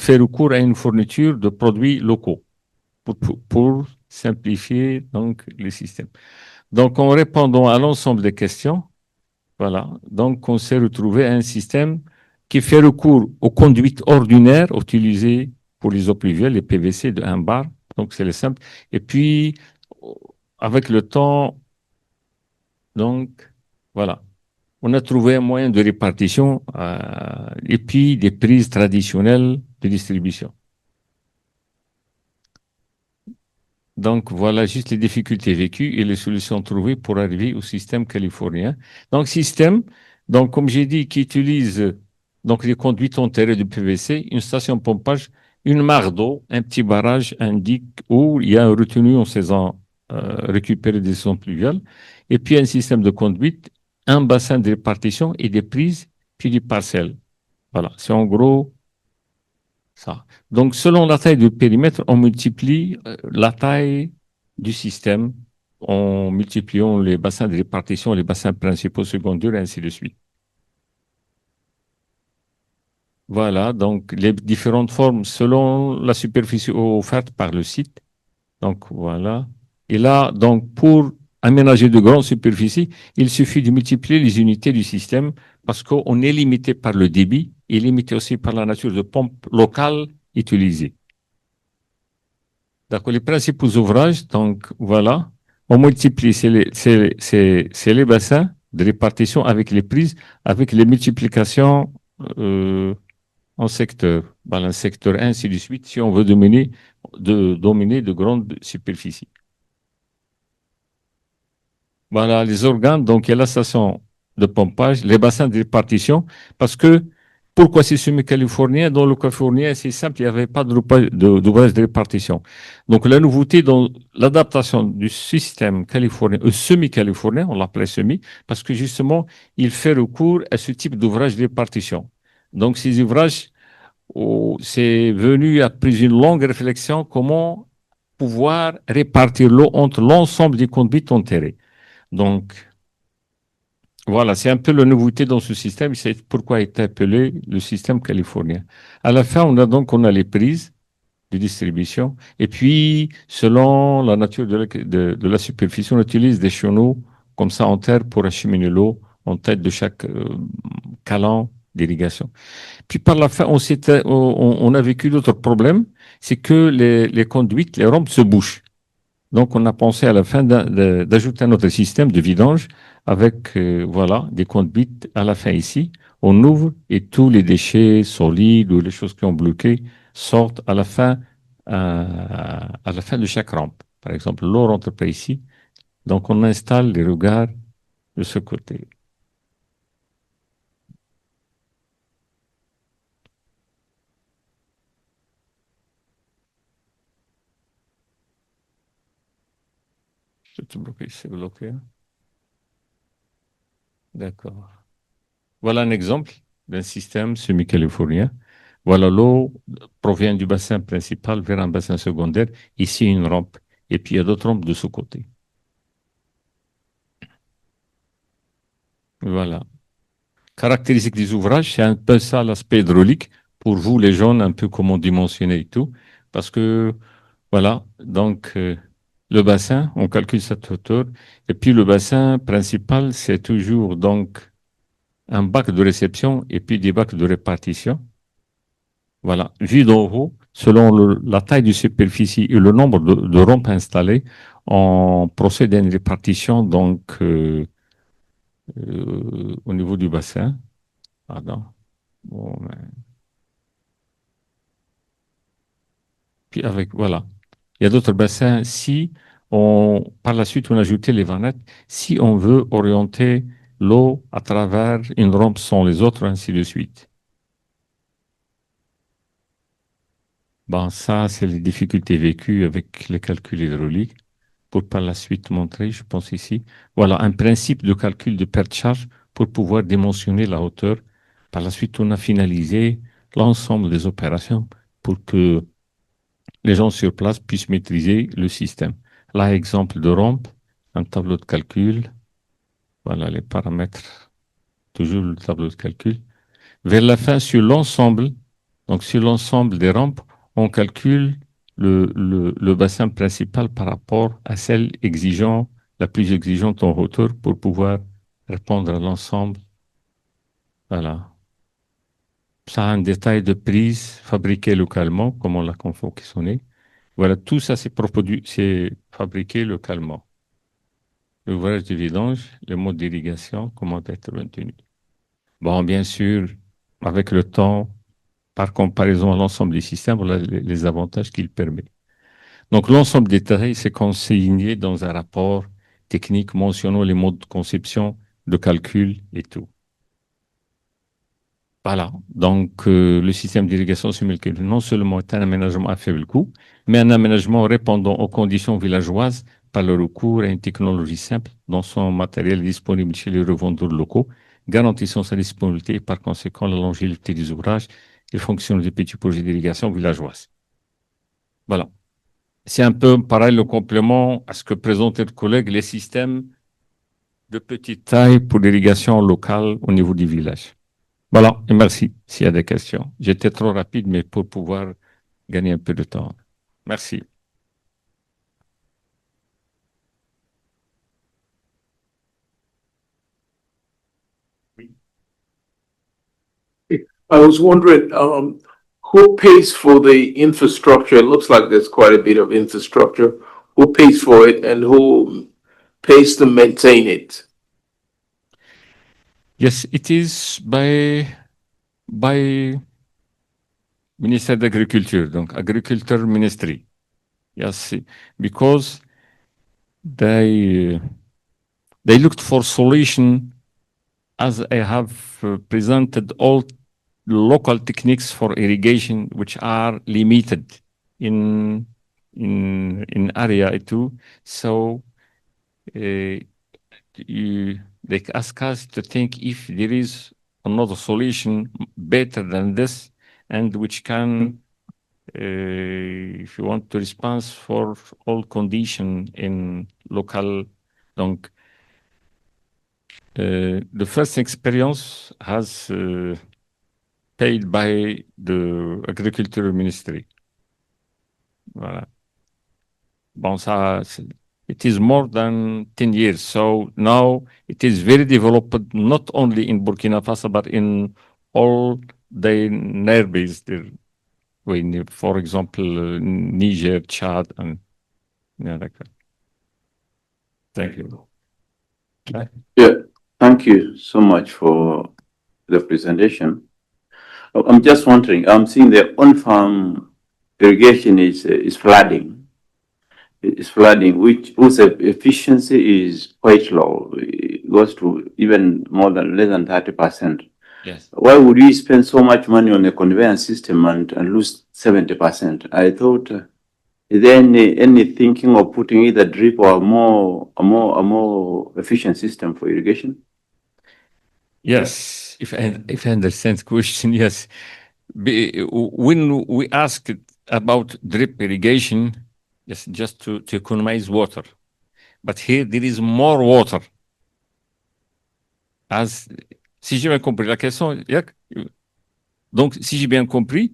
recours à une fourniture de produits locaux pour simplifier donc le système. Donc, en répondant à l'ensemble des questions, voilà, donc on s'est retrouvé à un système qui fait recours aux conduites ordinaires utilisées pour les eaux pluviales, les PVC de 1 bar, donc c'est le simple. Et puis, avec le temps, donc, voilà, on a trouvé un moyen de répartition et puis des prises traditionnelles de distribution. Donc, voilà juste les difficultés vécues et les solutions trouvées pour arriver au système californien. Donc, système, donc, comme j'ai dit, qui utilise donc, les conduites enterrées de PVC, une station de pompage, une mare d'eau, un petit barrage indique où il y a un retenu en saison récupéré des saisons pluviales, et puis un système de conduite, un bassin de répartition et des prises, puis des parcelles. Voilà, c'est en gros ça. Donc, selon la taille du périmètre, on multiplie la taille du système en multipliant les bassins de répartition, les bassins principaux, secondaires, et ainsi de suite. Voilà, donc les différentes formes selon la superficie offerte par le site. Donc, voilà. Et là, donc, pour aménager de grandes superficies, il suffit de multiplier les unités du système parce qu'on est limité par le débit et limité aussi par la nature de pompe locale utilisée. D'accord, les principaux ouvrages, donc voilà, on multiplie, c'est les bassins de répartition avec les prises, avec les multiplications en secteur. Voilà, secteur 1, ainsi de suite, si on veut dominer de grandes superficies. Voilà, les organes, donc il y a la station de pompage, les bassins de répartition, parce que pourquoi c'est semi-californien? Dans le californien, c'est simple, il n'y avait pas d'ouvrage de répartition. Donc la nouveauté dans l'adaptation du système californien, semi-californien, on l'appelait semi, parce que justement, il fait recours à ce type d'ouvrage de répartition. Donc ces ouvrages, c'est venu après une longue réflexion comment pouvoir répartir l'eau entre l'ensemble des conduites enterrées. Donc, voilà, c'est un peu la nouveauté dans ce système. C'est pourquoi il est appelé le système californien. À la fin, on a les prises de distribution. Et puis, selon la nature de la superficie, on utilise des chenaux comme ça en terre pour acheminer l'eau en tête de chaque calan d'irrigation. Puis par la fin, on a vécu d'autres problèmes. C'est que les conduites, les rampes se bouchent. Donc, on a pensé à la fin d'ajouter un autre système de vidange avec voilà, des conduites à la fin ici. On ouvre et tous les déchets solides ou les choses qui ont bloqué sortent à la fin de chaque rampe. Par exemple, l'eau rentre par ici. Donc, on installe les regards de ce côté. C'est bloqué, c'est bloqué. D'accord. Voilà un exemple d'un système semi-californien. Voilà, l'eau provient du bassin principal vers un bassin secondaire. Ici, une rampe. Et puis, il y a d'autres rampes de ce côté. Voilà. Caractéristique des ouvrages, c'est un peu ça l'aspect hydraulique. Pour vous, les jeunes, un peu comment dimensionner et tout. Parce que, voilà, donc, le bassin, on calcule cette hauteur. Et puis, le bassin principal, c'est toujours donc un bac de réception et puis des bacs de répartition. Voilà, vu d'en haut, selon la taille de superficie et le nombre de rampes installées, on procède à une répartition donc au niveau du bassin. Pardon. Bon, puis avec voilà, il y a d'autres bassins. Si par la suite on ajoutait les vannettes, si on veut orienter l'eau à travers une rampe sans les autres, ainsi de suite. Bon, ça, c'est les difficultés vécues avec les calculs hydrauliques. Pour par la suite montrer, je pense ici, voilà un principe de calcul de perte de charge pour pouvoir dimensionner la hauteur. Par la suite, on a finalisé l'ensemble des opérations pour que les gens sur place puissent maîtriser le système. Là, exemple de rampe, un tableau de calcul. Voilà les paramètres, toujours le tableau de calcul. Vers la fin, sur l'ensemble, donc sur l'ensemble des rampes, on calcule le bassin principal par rapport à celle exigeant, la plus exigeante en hauteur pour pouvoir répondre à l'ensemble. Voilà. Ça a un détail de prise fabriqué localement, comme on l'a confectionné. Voilà, tout ça, c'est fabriqué localement. L'ouvrage de vidange, le mode d'irrigation, comment être maintenu. Bon, bien sûr, avec le temps, par comparaison à l'ensemble des systèmes, voilà les avantages qu'il permet. Donc, l'ensemble des détails, c'est consigné dans un rapport technique mentionnant les modes de conception, de calcul et tout. Voilà. Donc, le système d'irrigation semi-calcul, non seulement est un aménagement à faible coût, mais un aménagement répondant aux conditions villageoises par le recours à une technologie simple dans son matériel disponible chez les revendeurs locaux, garantissant sa disponibilité et par conséquent la longévité des ouvrages et fonction des petits projets d'irrigation villageoise. Voilà. C'est un peu pareil le complément à ce que présentait le collègue, les systèmes de petite taille pour l'irrigation locale au niveau du village. Voilà, et merci s'il y a des questions. J'étais trop rapide, mais pour pouvoir gagner un peu de temps. Merci. I was wondering, who pays for the infrastructure? It looks like there's quite a bit of infrastructure. Who pays for it and who pays to maintain it? Yes, it is by Minister d'Agriculture, donc Agriculture Ministry. Yes, because they looked for solution as I have presented all local techniques for irrigation which are limited in area too. So they ask us to think if there is another solution better than this and which can, if you want to respond for all condition in local. Donc, the first experience has paid by the Agriculture Ministry. Voilà. Bon, ça, it is more than 10 years. So now it is very developed, not only in Burkina Faso, but in all the neighbors there. For example, Niger, Chad, and yeah, like that. Thank you. Yeah, thank you so much for the presentation. I'm just wondering, I'm seeing the on-farm irrigation is flooding. It's flooding, whose efficiency is quite low. It goes to even less than 30%. Yes. Why would we spend so much money on a conveyance system and lose 70%? I thought, is there any thinking of putting either drip or a more efficient system for irrigation? Yes, if I understand the question, yes. When we asked about drip irrigation, yes, just to economize water. But here there is more water. Si j'ai bien compris la question, donc si j'ai bien compris,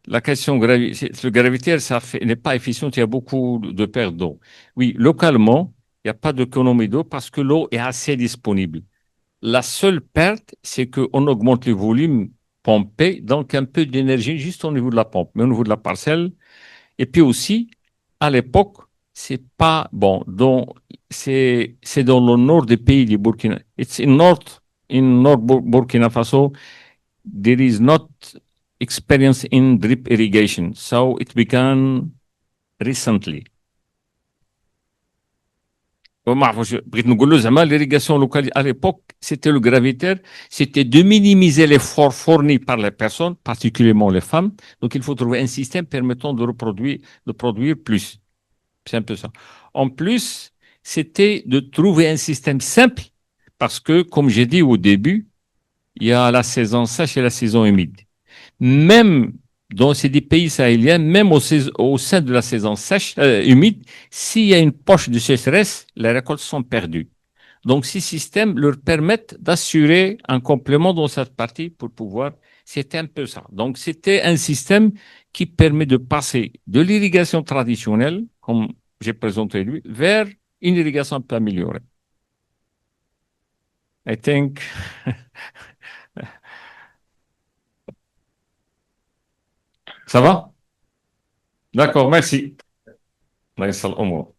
la question gravitaire, ça n'est pas efficient, il y a beaucoup de pertes d'eau. Oui, localement, il n'y a pas d'économie d'eau parce que l'eau est assez disponible. La seule perte, c'est qu'on augmente le volume pompé, donc un peu d'énergie juste au niveau de la pompe, mais au niveau de la parcelle. Et puis aussi, à l'époque, c'est pas bon. Donc, c'est dans le nord des pays du Burkina. It's in north Burkina Faso. There is not experience in drip irrigation, so it began recently. ما عرفوش بغيت نقول له زعما l'irrigation locale à l'époque c'était le gravitaire, c'était de minimiser l'effort fourni par les personnes, particulièrement les femmes. Donc il faut trouver un système permettant de produire plus. C'est un peu ça. En plus, c'était de trouver un système simple parce que, comme j'ai dit au début, il y a la saison sèche et la saison humide. Même dans ces pays sahéliens, même au sein de la saison sèche, humide, s'il y a une poche de sécheresse, les récoltes sont perdues. Donc, ces systèmes leur permettent d'assurer un complément dans cette partie pour pouvoir. C'était un peu ça. Donc, c'était un système qui permet de passer de l'irrigation traditionnelle, comme j'ai présenté lui, vers une irrigation un peu améliorée. I think. Ça va? D'accord, merci. الله يسر الأمور.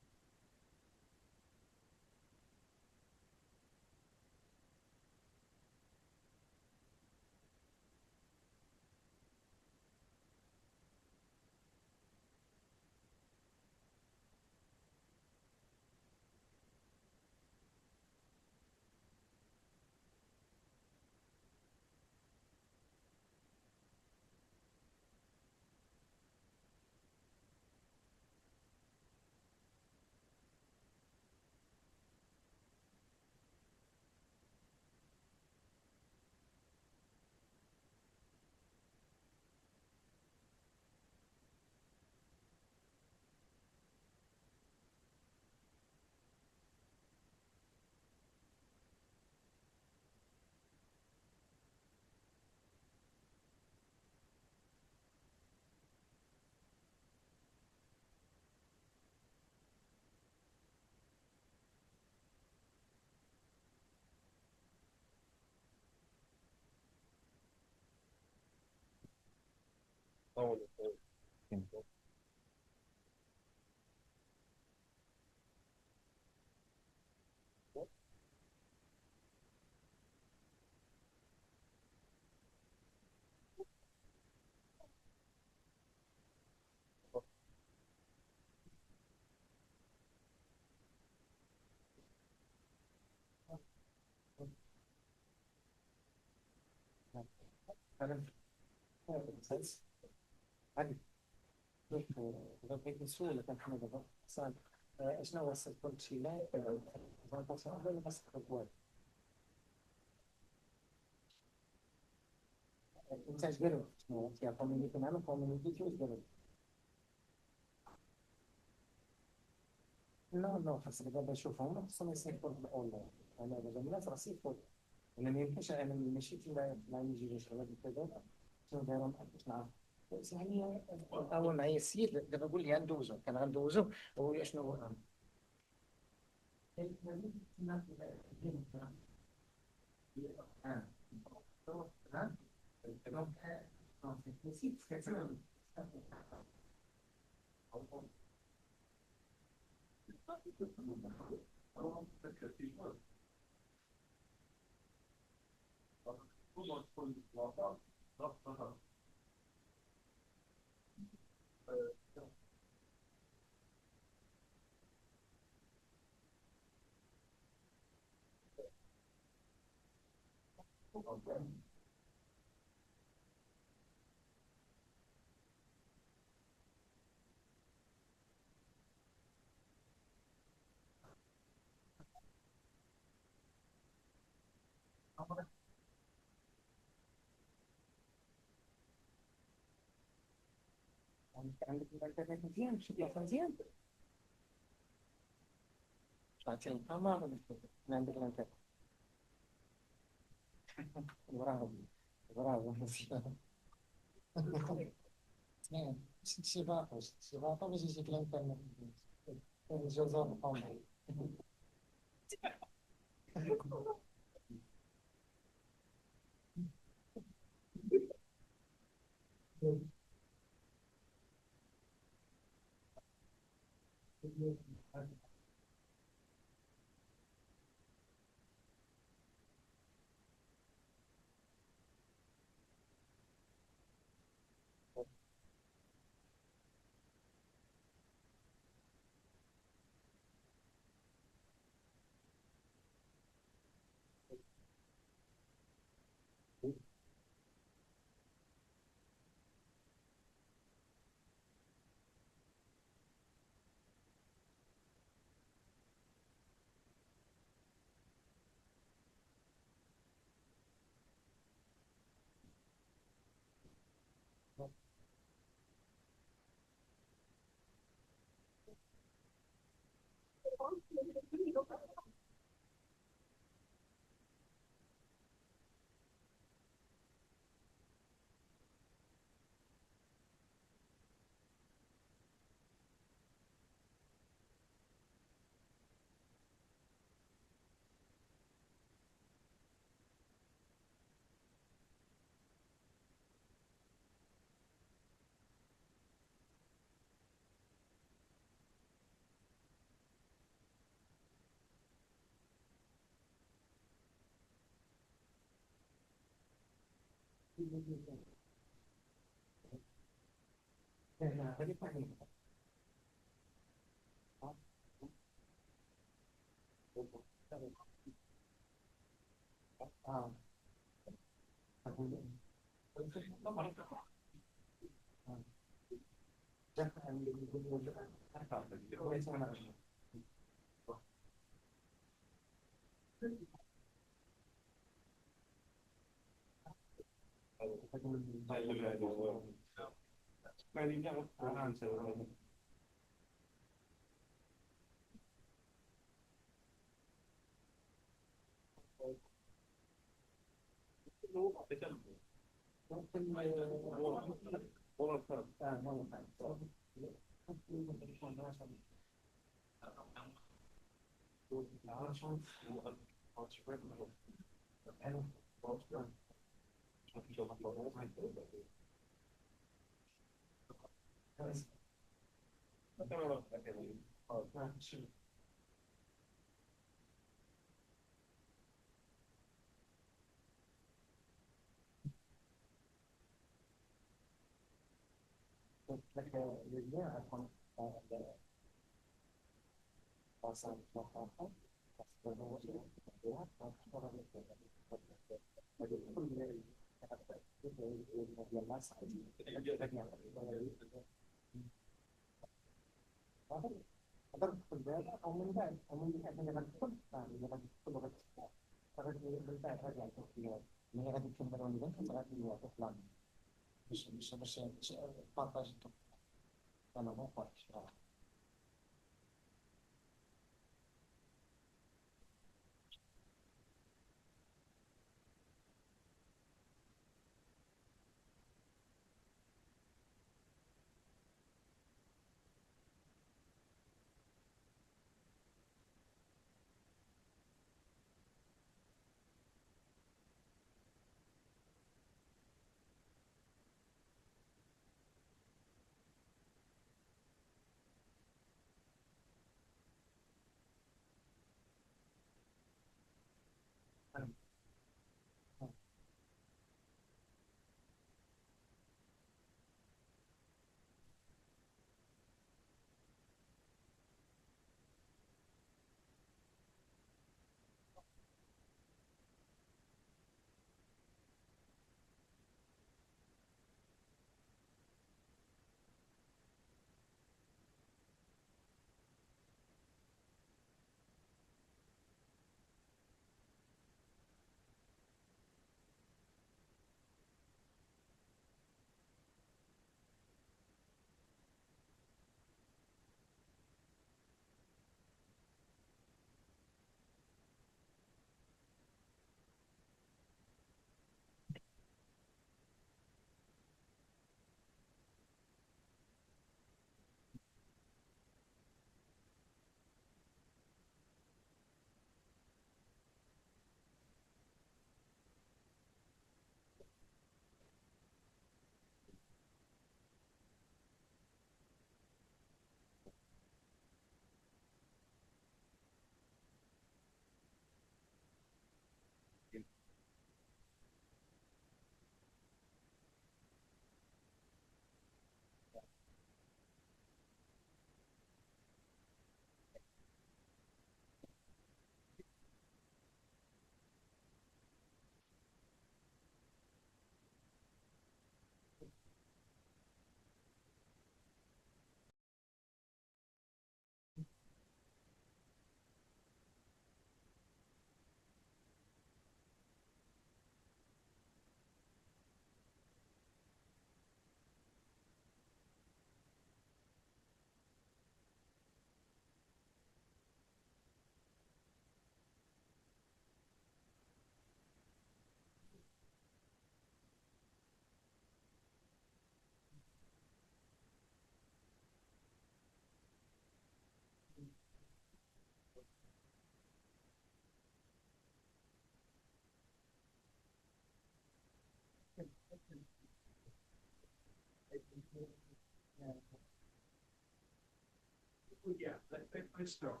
Let's start.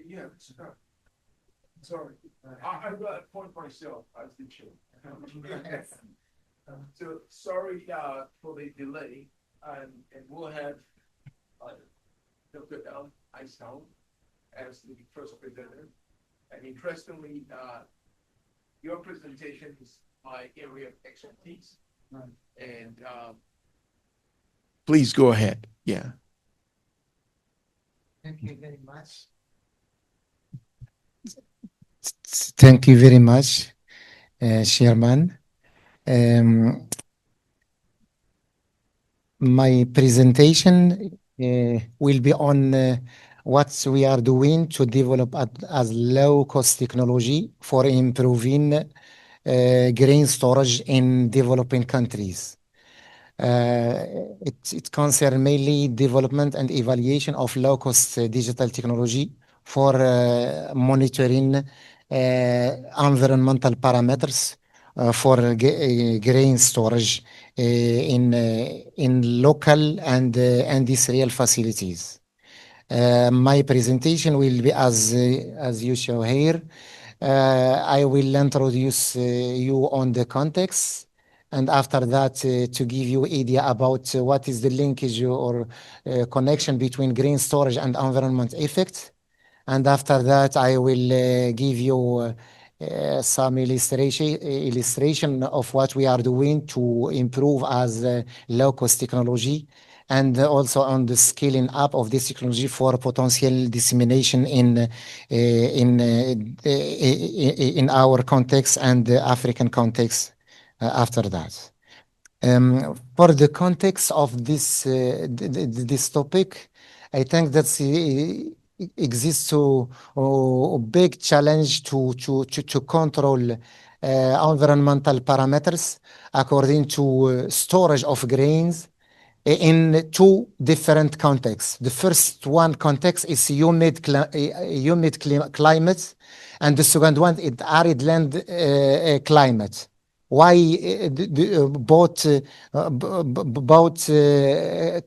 Yeah, let's start. Sorry, I've got a point myself as the chair. So sorry for the delay, and we'll have Dr. El Aissaoun as the first presenter. And interestingly, your presentation is my area of expertise. And please go ahead. Yeah. Thank you very much. Thank you very much, Chairman. My presentation will be on what we are doing to develop as low-cost technology for improving grain storage in developing countries. It concerns mainly development and evaluation of low-cost digital technology for monitoring environmental parameters for grain storage in local and industrial facilities. My presentation will be as you show here. I will introduce you on the context, and after that, to give you idea about what is the linkage or connection between grain storage and environment effect. And after that, I will give you some illustration of what we are doing to improve as low-cost technology, and also on the scaling up of this technology for potential dissemination in our context and the African context after that. For the context of this topic, I think that exists a big challenge to control environmental parameters according to storage of grains in two different contexts. The first one context is humid climate, and the second one is arid land climate. Why both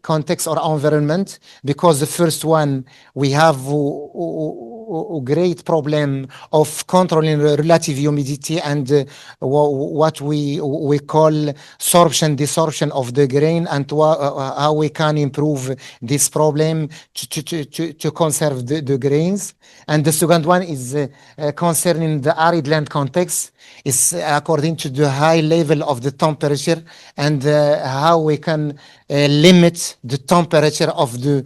context or environment? Because the first one, we have a great problem of controlling relative humidity and what we call sorption-desorption of the grain, and how we can improve this problem to conserve the grains. And the second one is concerning the arid land context, is according to the high level of the temperature, and how we can limit the temperature of the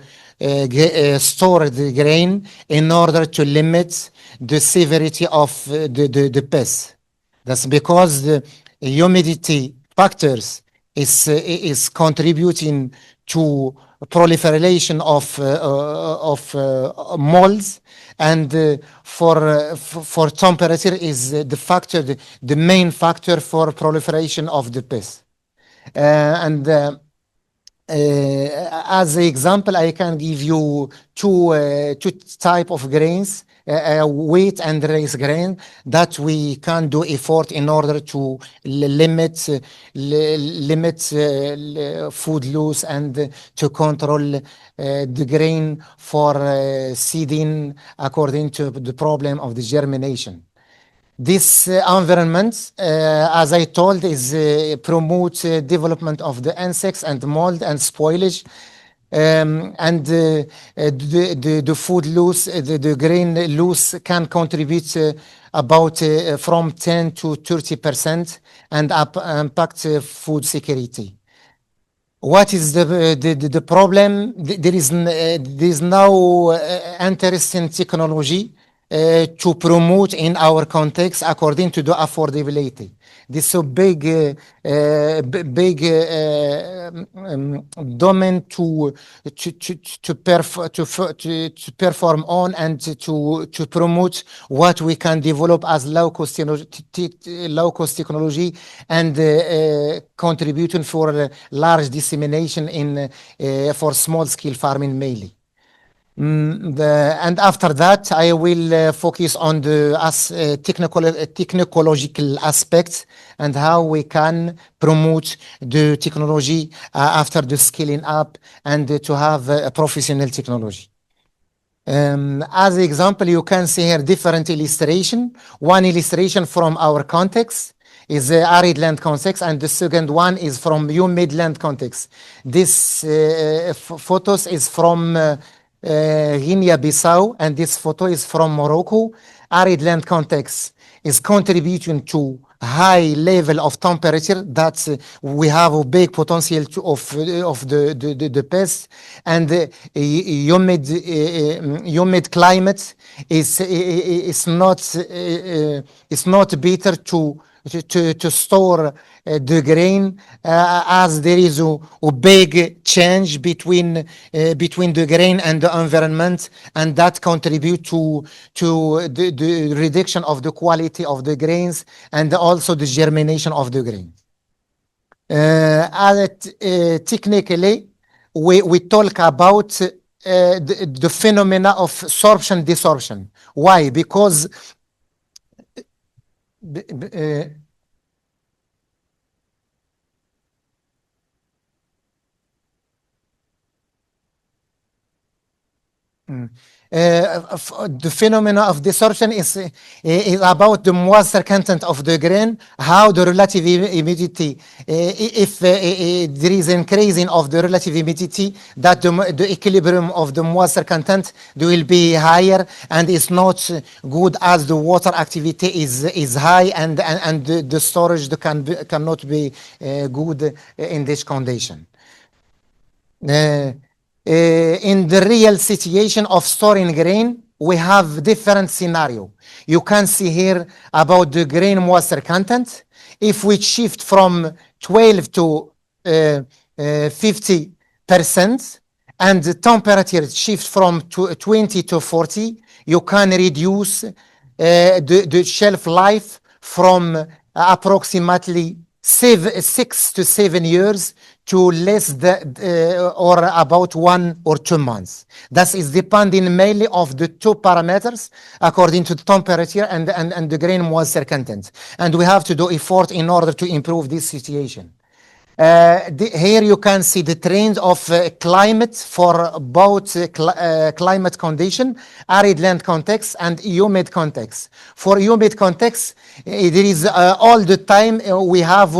stored grain in order to limit the severity of the pest. That's because the humidity factors is contributing to proliferation of molds, and for temperature is the factor, the main factor for proliferation of the pest. As an example, I can give you two type of grains, wheat and rice grain, that we can do effort in order to limit food loss and to control the grain for seeding according to the problem of the germination. This environment, as I told, is promote development of the insects and mold and spoilage, and the food loss, the grain loss can contribute about from 10 to 30% and impact food security. What is the problem? There is no interesting technology to promote in our context according to the affordability. This is a big domain to perform on, and to promote what we can develop as low cost technology, and contributing for large dissemination in for small scale farming mainly. And after that, I will focus on the technological aspects and how we can promote the technology after the scaling up, and to have a professional technology. As an example, you can see here different illustration. One illustration from our context is the arid land context, and the second one is from humid land context. This photos is from Guinea-Bissau, and this photo is from Morocco. Arid land context is contributing to high level of temperature that we have a big potential of the pest, and humid climate is not better to store the grain, as there is a big change between the grain and the environment, and that contribute to the reduction of the quality of the grains, and also the germination of the grain. Technically, we talk about the phenomena of sorption-desorption. Why? Because The phenomena of desorption is about the moisture content of the grain, how the relative humidity, if there is increasing of the relative humidity, that the equilibrium of the moisture content will be higher, and it's not good as the water activity is high, and the storage cannot be good in this condition. In the real situation of storing grain, we have different scenario. You can see here about the grain moisture content. If we shift from 12 to 50%, and the temperature shift from 20 to 40, you can reduce the shelf life from approximately 6 to 7 years to less or about 1 or 2 months. That is depending mainly of the two parameters according to the temperature and the grain moisture content. And we have to do effort in order to improve this situation. Here you can see the trend of climate for both climate condition, arid land context and humid context. For humid context, there is all the time we have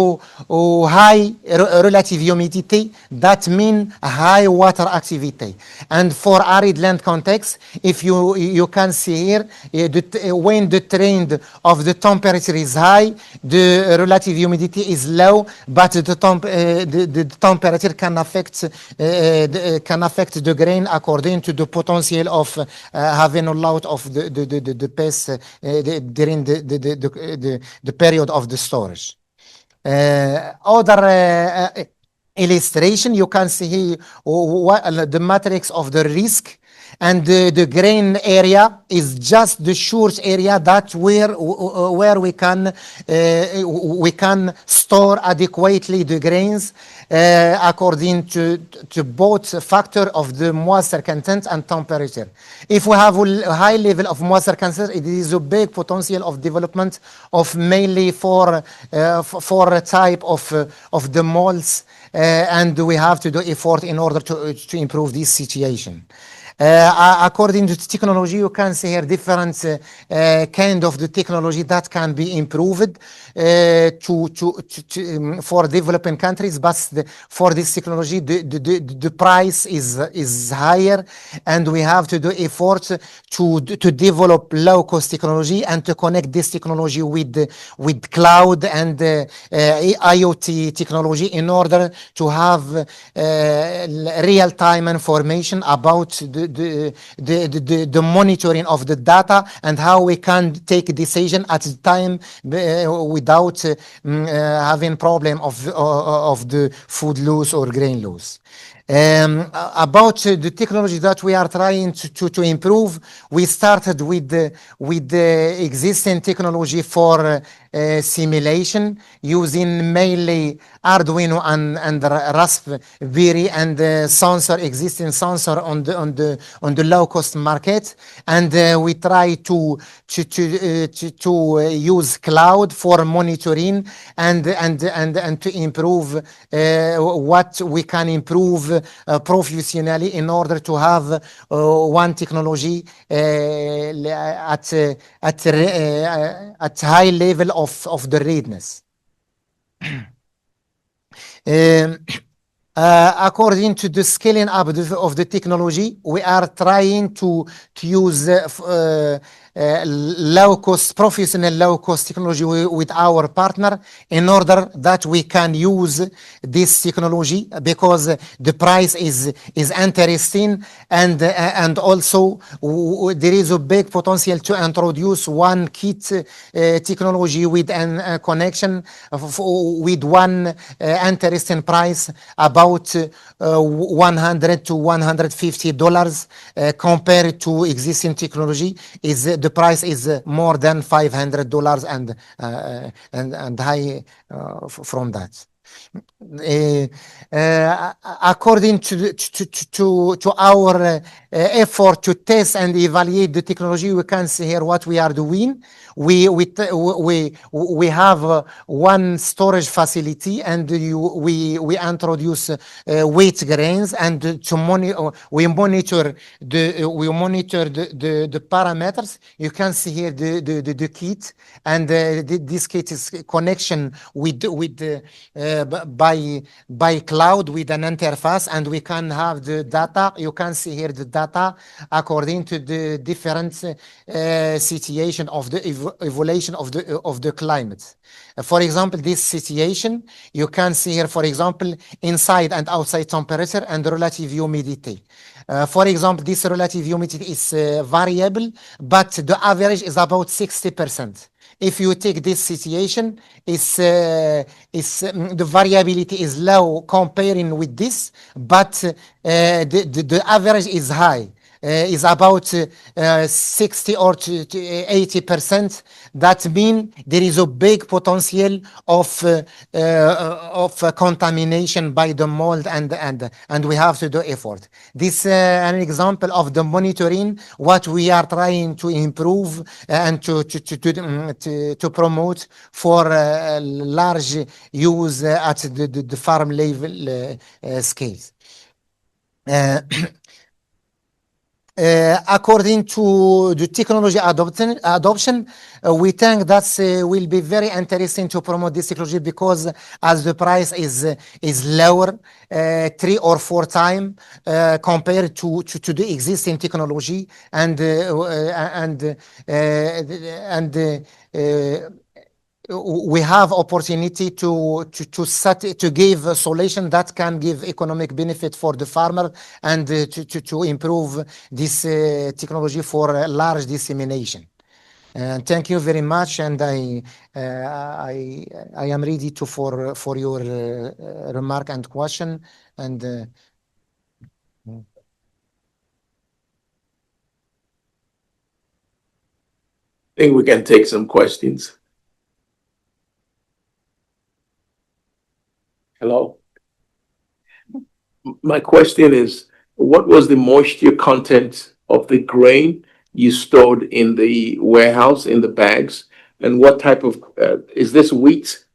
high relative humidity. That means high water activity. And for arid land context, if you can see here, when the trend of the temperature is high, the relative humidity is low, but the temperature can affect the grain according to the potential of having a lot of the pests during the period of the storage. Other illustration, you can see here the matrix of the risk, and the grain area is just the short area that where we can store adequately the grains according to both factor of the moisture content and temperature. If we have a high level of moisture content, it is a big potential of development of mainly for a type of the molds, and we have to do effort in order to improve this situation. According to the technology, you can see here different kind of the technology that can be improved for developing countries, but for this technology, the price is higher, and we have to do effort to develop low-cost technology and to connect this technology with cloud and IoT technology in order to have real-time information about the monitoring of the data and how we can take a decision at the time without having problem of the food loss or grain loss. About the technology that we are trying to improve, we started with the existing technology for simulation using mainly Arduino and Raspberry and existing sensor on the low cost market, and we try to use cloud for monitoring and to improve what we can improve professionally in order to have one technology at high level of the readiness. According to the scaling up of the technology, we are trying to use professional low-cost technology with our partner in order that we can use this technology because the price is interesting, and also there is a big potential to introduce one kit technology with a connection with one interesting price about $100 to $150 compared to existing technology. The price is more than $500 and high from that. according to our effort to test and evaluate the technology, we can see here what we are doing. We have one storage facility, and we introduce weight grains, and to monitor we monitor the parameters. You can see here the kit, and this kit is connection with by cloud with an interface, and we can have the data. You can see here the data according to the different situation of the evolution of the climate. For example, this situation, you can see here, for example, inside and outside temperature and relative humidity. For example, this relative humidity is variable, but the average is about 60%. If you take this situation, the variability is low comparing with this, but the average is high. Is about 60 or to 80%. That means there is a big potential of contamination by the mold, and we have to do effort. This an example of the monitoring what we are trying to improve and to promote for large use at the farm level scales. According to the technology adoption, we think that will be very interesting to promote this technology, because as the price is lower 3 or 4 times compared to the existing technology, and we have opportunity to give a solution that can give economic benefit for the farmer, and to improve this technology for large dissemination. Thank you very much, and I am ready for your remark and question. And I think we can take some questions. Hello. My question is, what was the moisture content of the grain you stored in the warehouse in the bags, and what type of is this wheat?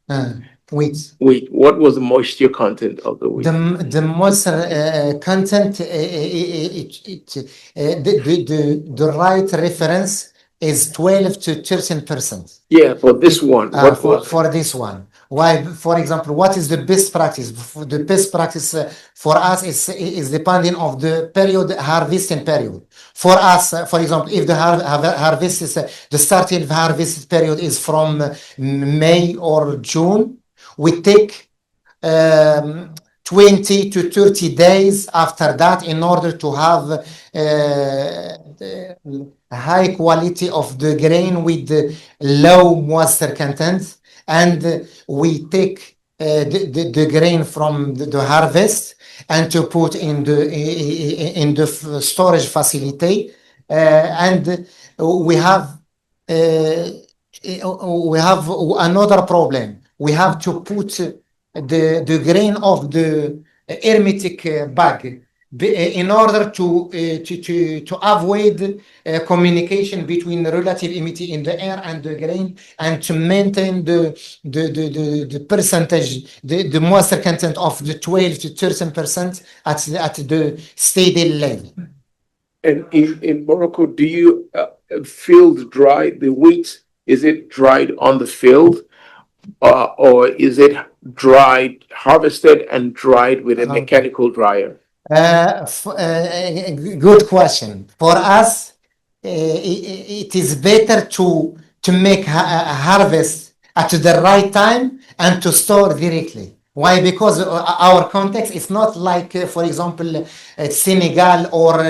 Wheat. Wheat. What was the moisture content of the wheat? The moisture content, the right reference is 12 to 13%. Yeah, for this one. For this one. Why? For example, what is the best practice? The best practice for us is depending of the period, harvesting period. For us, for example, if the harvest is the starting harvest period is from May or June, we take 20 to 30 days after that in order to have high quality of the grain with the low moisture content. And we take the grain from the harvest and to put in the storage facility, and we have another problem. We have to put the grain of the hermetic bag in order to avoid communication between the relative humidity in the air and the grain, and to maintain the percentage, the moisture content of the 12 to 13% at the steady level. And in Morocco, do you field dry the wheat? Is it dried on the field, or is it dried, harvested and dried with a mechanical dryer? Good question. For us, it is better to make a harvest at the right time and to store directly. Why? Because our context is not like, for example, Senegal or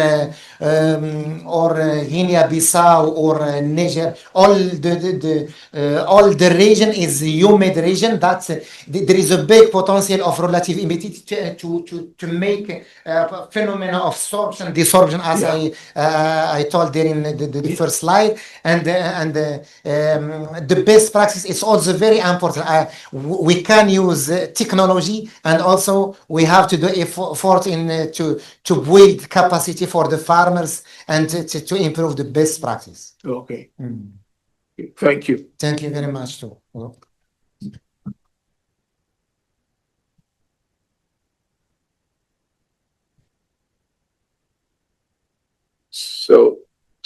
Guinea-Bissau or Niger. All the region is humid region. That there is a big potential of relative humidity to make phenomena of absorption, desorption, as I told there in the first slide. And the best practice is also very important. We can use technology technology, and also we have to do effort in to build capacity for the farmers and to improve the best practice. Okay. Thank you. Thank you very much too.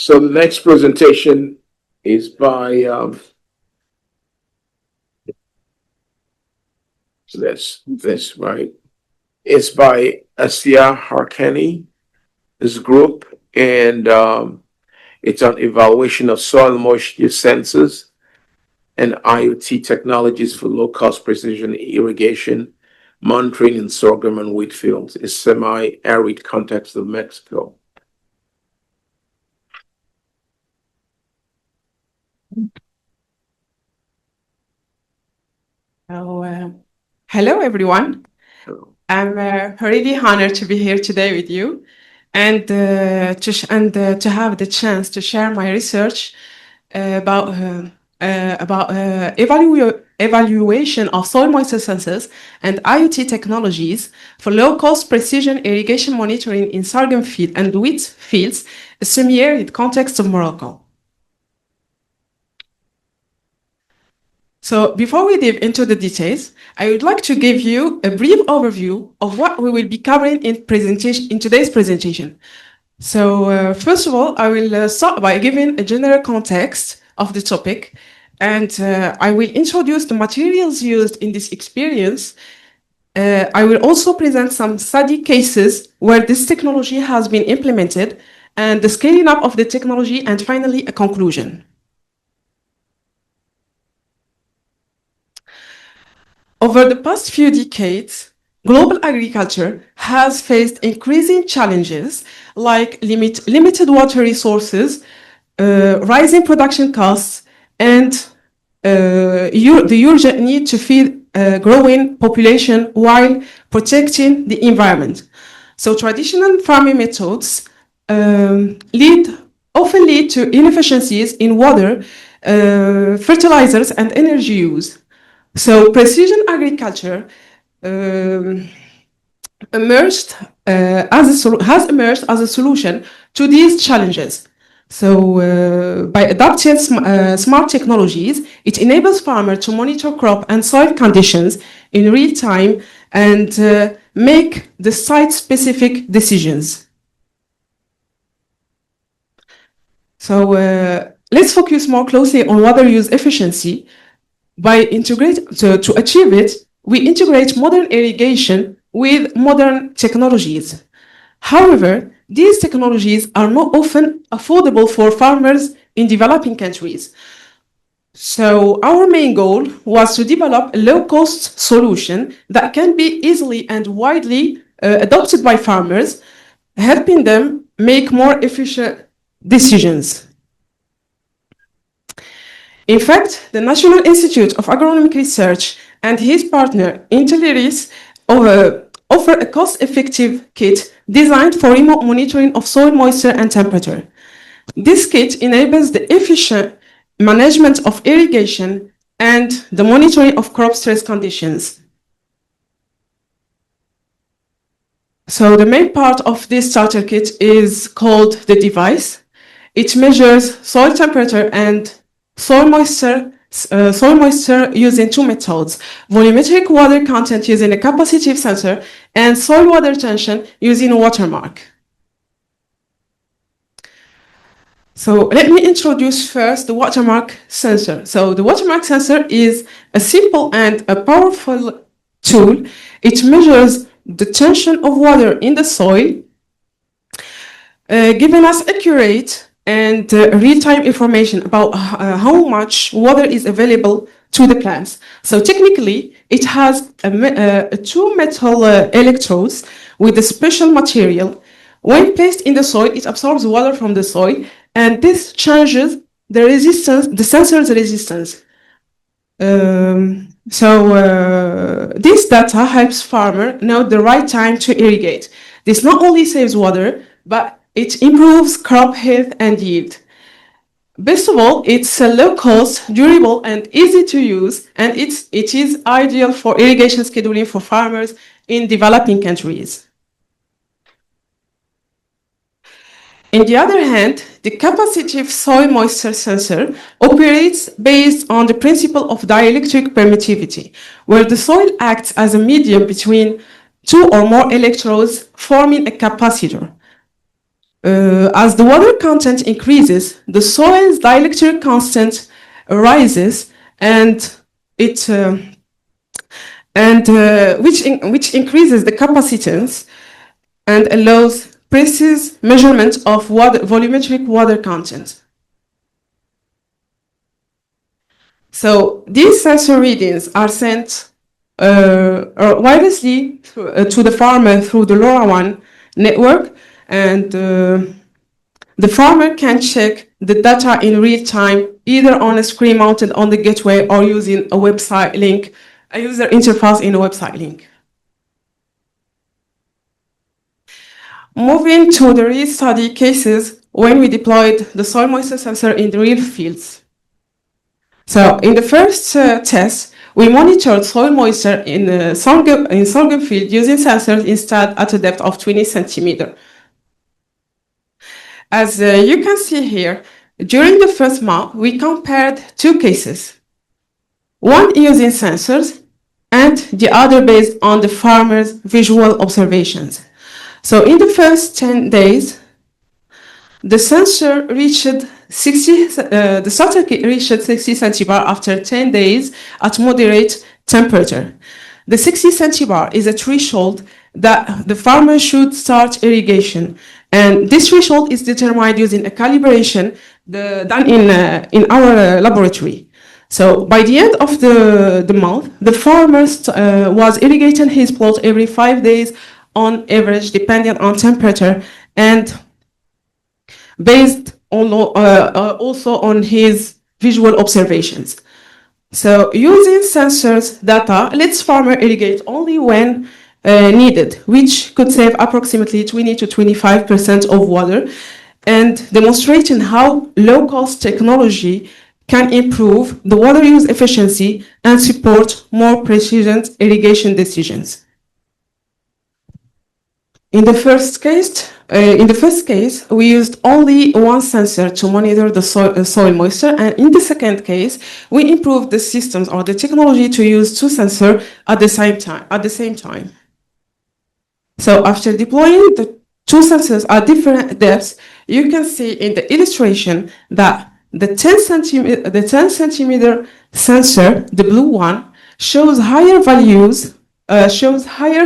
So, the next presentation is by this right. It's by Asia Harkani's group, and it's on evaluation of soil moisture sensors and IoT technologies for low-cost precision irrigation, monitoring in sorghum and wheat fields in semi-arid context of Mexico. Hello, everyone. I'm really honored to be here today with you and to have the chance to share my research about evaluation of soil moisture sensors and IoT technologies for low-cost precision irrigation monitoring in sorghum field and wheat fields, a semi-arid context of Morocco. So before we dive into the details, I would like to give you a brief overview of what we will be covering in today's presentation. So first of all, I will start by giving a general context of the topic, and I will introduce the materials used in this experience. I will also present some study cases where this technology has been implemented and the scaling up of the technology, and finally a conclusion. Over the past few decades, global agriculture has faced increasing challenges like limited water resources, rising production costs, and the urgent need to feed a growing population while protecting the environment. So traditional farming methods often lead to inefficiencies in water, fertilizers, and energy use. So precision agriculture has emerged as a solution to these challenges. So by adopting smart technologies, it enables farmers to monitor crop and soil conditions in real time and make the site-specific decisions. So let's focus more closely on water use efficiency. To achieve it, we integrate modern irrigation with modern technologies. However, these technologies are not often affordable for farmers in developing countries. So our main goal was to develop a low-cost solution that can be easily and widely adopted by farmers, helping them make more efficient decisions. In fact, the National Institute of Agronomic Research and his partner, Intelliris, offer a cost-effective kit designed for remote monitoring of soil moisture and temperature. This kit enables the efficient management of irrigation and the monitoring of crop stress conditions. So the main part of this starter kit is called the device. It measures soil temperature and soil moisture using two methods: volumetric water content using a capacitive sensor and soil water tension using a watermark. So let me introduce first the watermark sensor. So the watermark sensor is a simple and a powerful tool. It measures the tension of water in the soil, giving us accurate and real-time information about how much water is available to the plants. So technically, it has two metal electrodes with a special material. When placed in the soil, it absorbs water from the soil, and this changes the resistance, the sensor's resistance. This data helps farmer know the right time to irrigate. This not only saves water, but it improves crop health and yield. Best of all, it's low cost, durable, and easy to use, and it is ideal for irrigation scheduling for farmers in developing countries. On the other hand, the capacitive soil moisture sensor operates based on the principle of dielectric permittivity, where the soil acts as a medium between two or more electrodes, forming a capacitor. As the water content increases, the soil's dielectric constant rises, which increases the capacitance and allows precise measurement of volumetric water content. So these sensor readings are sent wirelessly to the farmer through the LoRaWAN network, and the farmer can check the data in real time, either on a screen mounted on the gateway or using a website link, a user interface in a website link. Moving to the real study cases when we deployed the soil moisture sensor in the real fields. So in the first test, we monitored soil moisture in sorghum field using sensors installed at a depth of 20 centimeters. As you can see here, during the first month, we compared two cases, one using sensors and the other based on the farmer's visual observations. So in the first 10 days, the sensor reached the starter kit reached 60 centibar after 10 days at moderate temperature. The 60 centibar is a threshold that the farmer should start irrigation, and this threshold is determined using a calibration done in our laboratory. So by the end of the month, the farmer was irrigating his plot every 5 days on average, depending on temperature, and based on also on his visual observations. So using sensors data lets farmer irrigate only when needed, which could save approximately 20 to 25% of water, and demonstrating how low-cost technology can improve the water use efficiency and support more precision irrigation decisions. In the first case, we used only one sensor to monitor the soil moisture, and in the second case, we improved the systems or the technology to use two sensors at the same time. So after deploying the two sensors at different depths, you can see in the illustration that the 10 centimeter sensor, the blue one, shows higher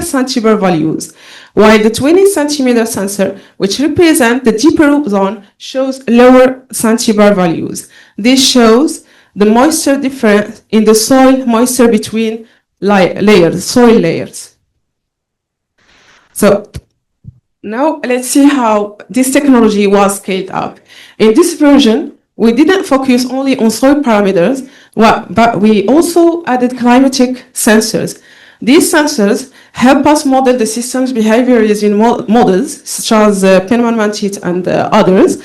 centibar values, while the 20 centimeter sensor, which represents the deeper zone, shows lower centibar values. This shows the moisture difference in the soil moisture between soil layers. So now let's see how this technology was scaled up. In this version, we didn't focus only on soil parameters, but we also added climatic sensors. These sensors help us model the system's behavior using models such as Penman-Mantit and others.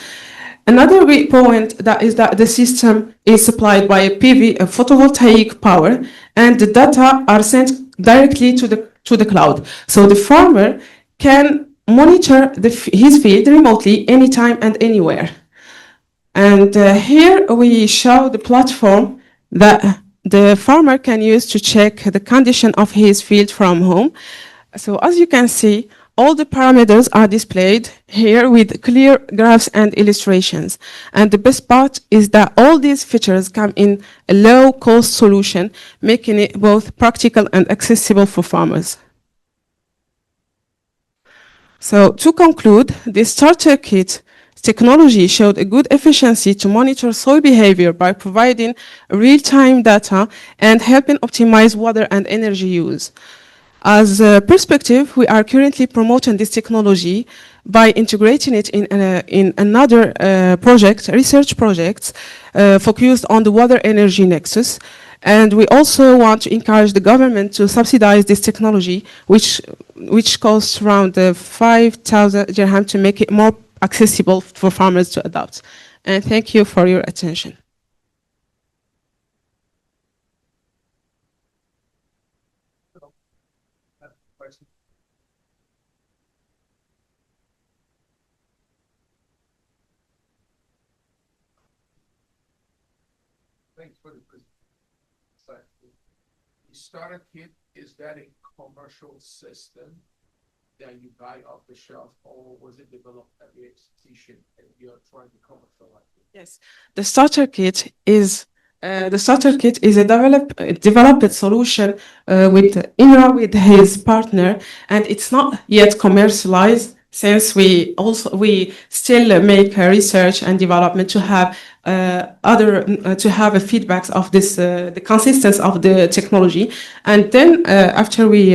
Another great point is that the system is supplied by a PV, a photovoltaic power, and the data are sent directly to the cloud. So the farmer can monitor his field remotely anytime and anywhere. And here we show the platform that the farmer can use to check the condition of his field from home. So as you can see, all the parameters are displayed here with clear graphs and illustrations. And the best part is that all these features come in a low-cost solution, making it both practical and accessible for farmers. So to conclude, the starter kit technology showed a good efficiency to monitor soil behavior by providing real-time data and helping optimize water and energy use. As a perspective, we are currently promoting this technology by integrating it in another research projects focused on the water energy nexus. And we also want to encourage the government to subsidize this technology, which costs around 5,000 dirham to make it more accessible for farmers to adopt. And thank you for your attention. Thanks for the presentation. The starter kit, is that a commercial system that you buy off the shelf, or was it developed at the institution and you're trying to commercialize it? Yes, the starter kit is a developed solution with Imra with his partner, and it's not yet commercialized since we still make research and development to have to have a feedbacks of this the consistency of the technology, and then after we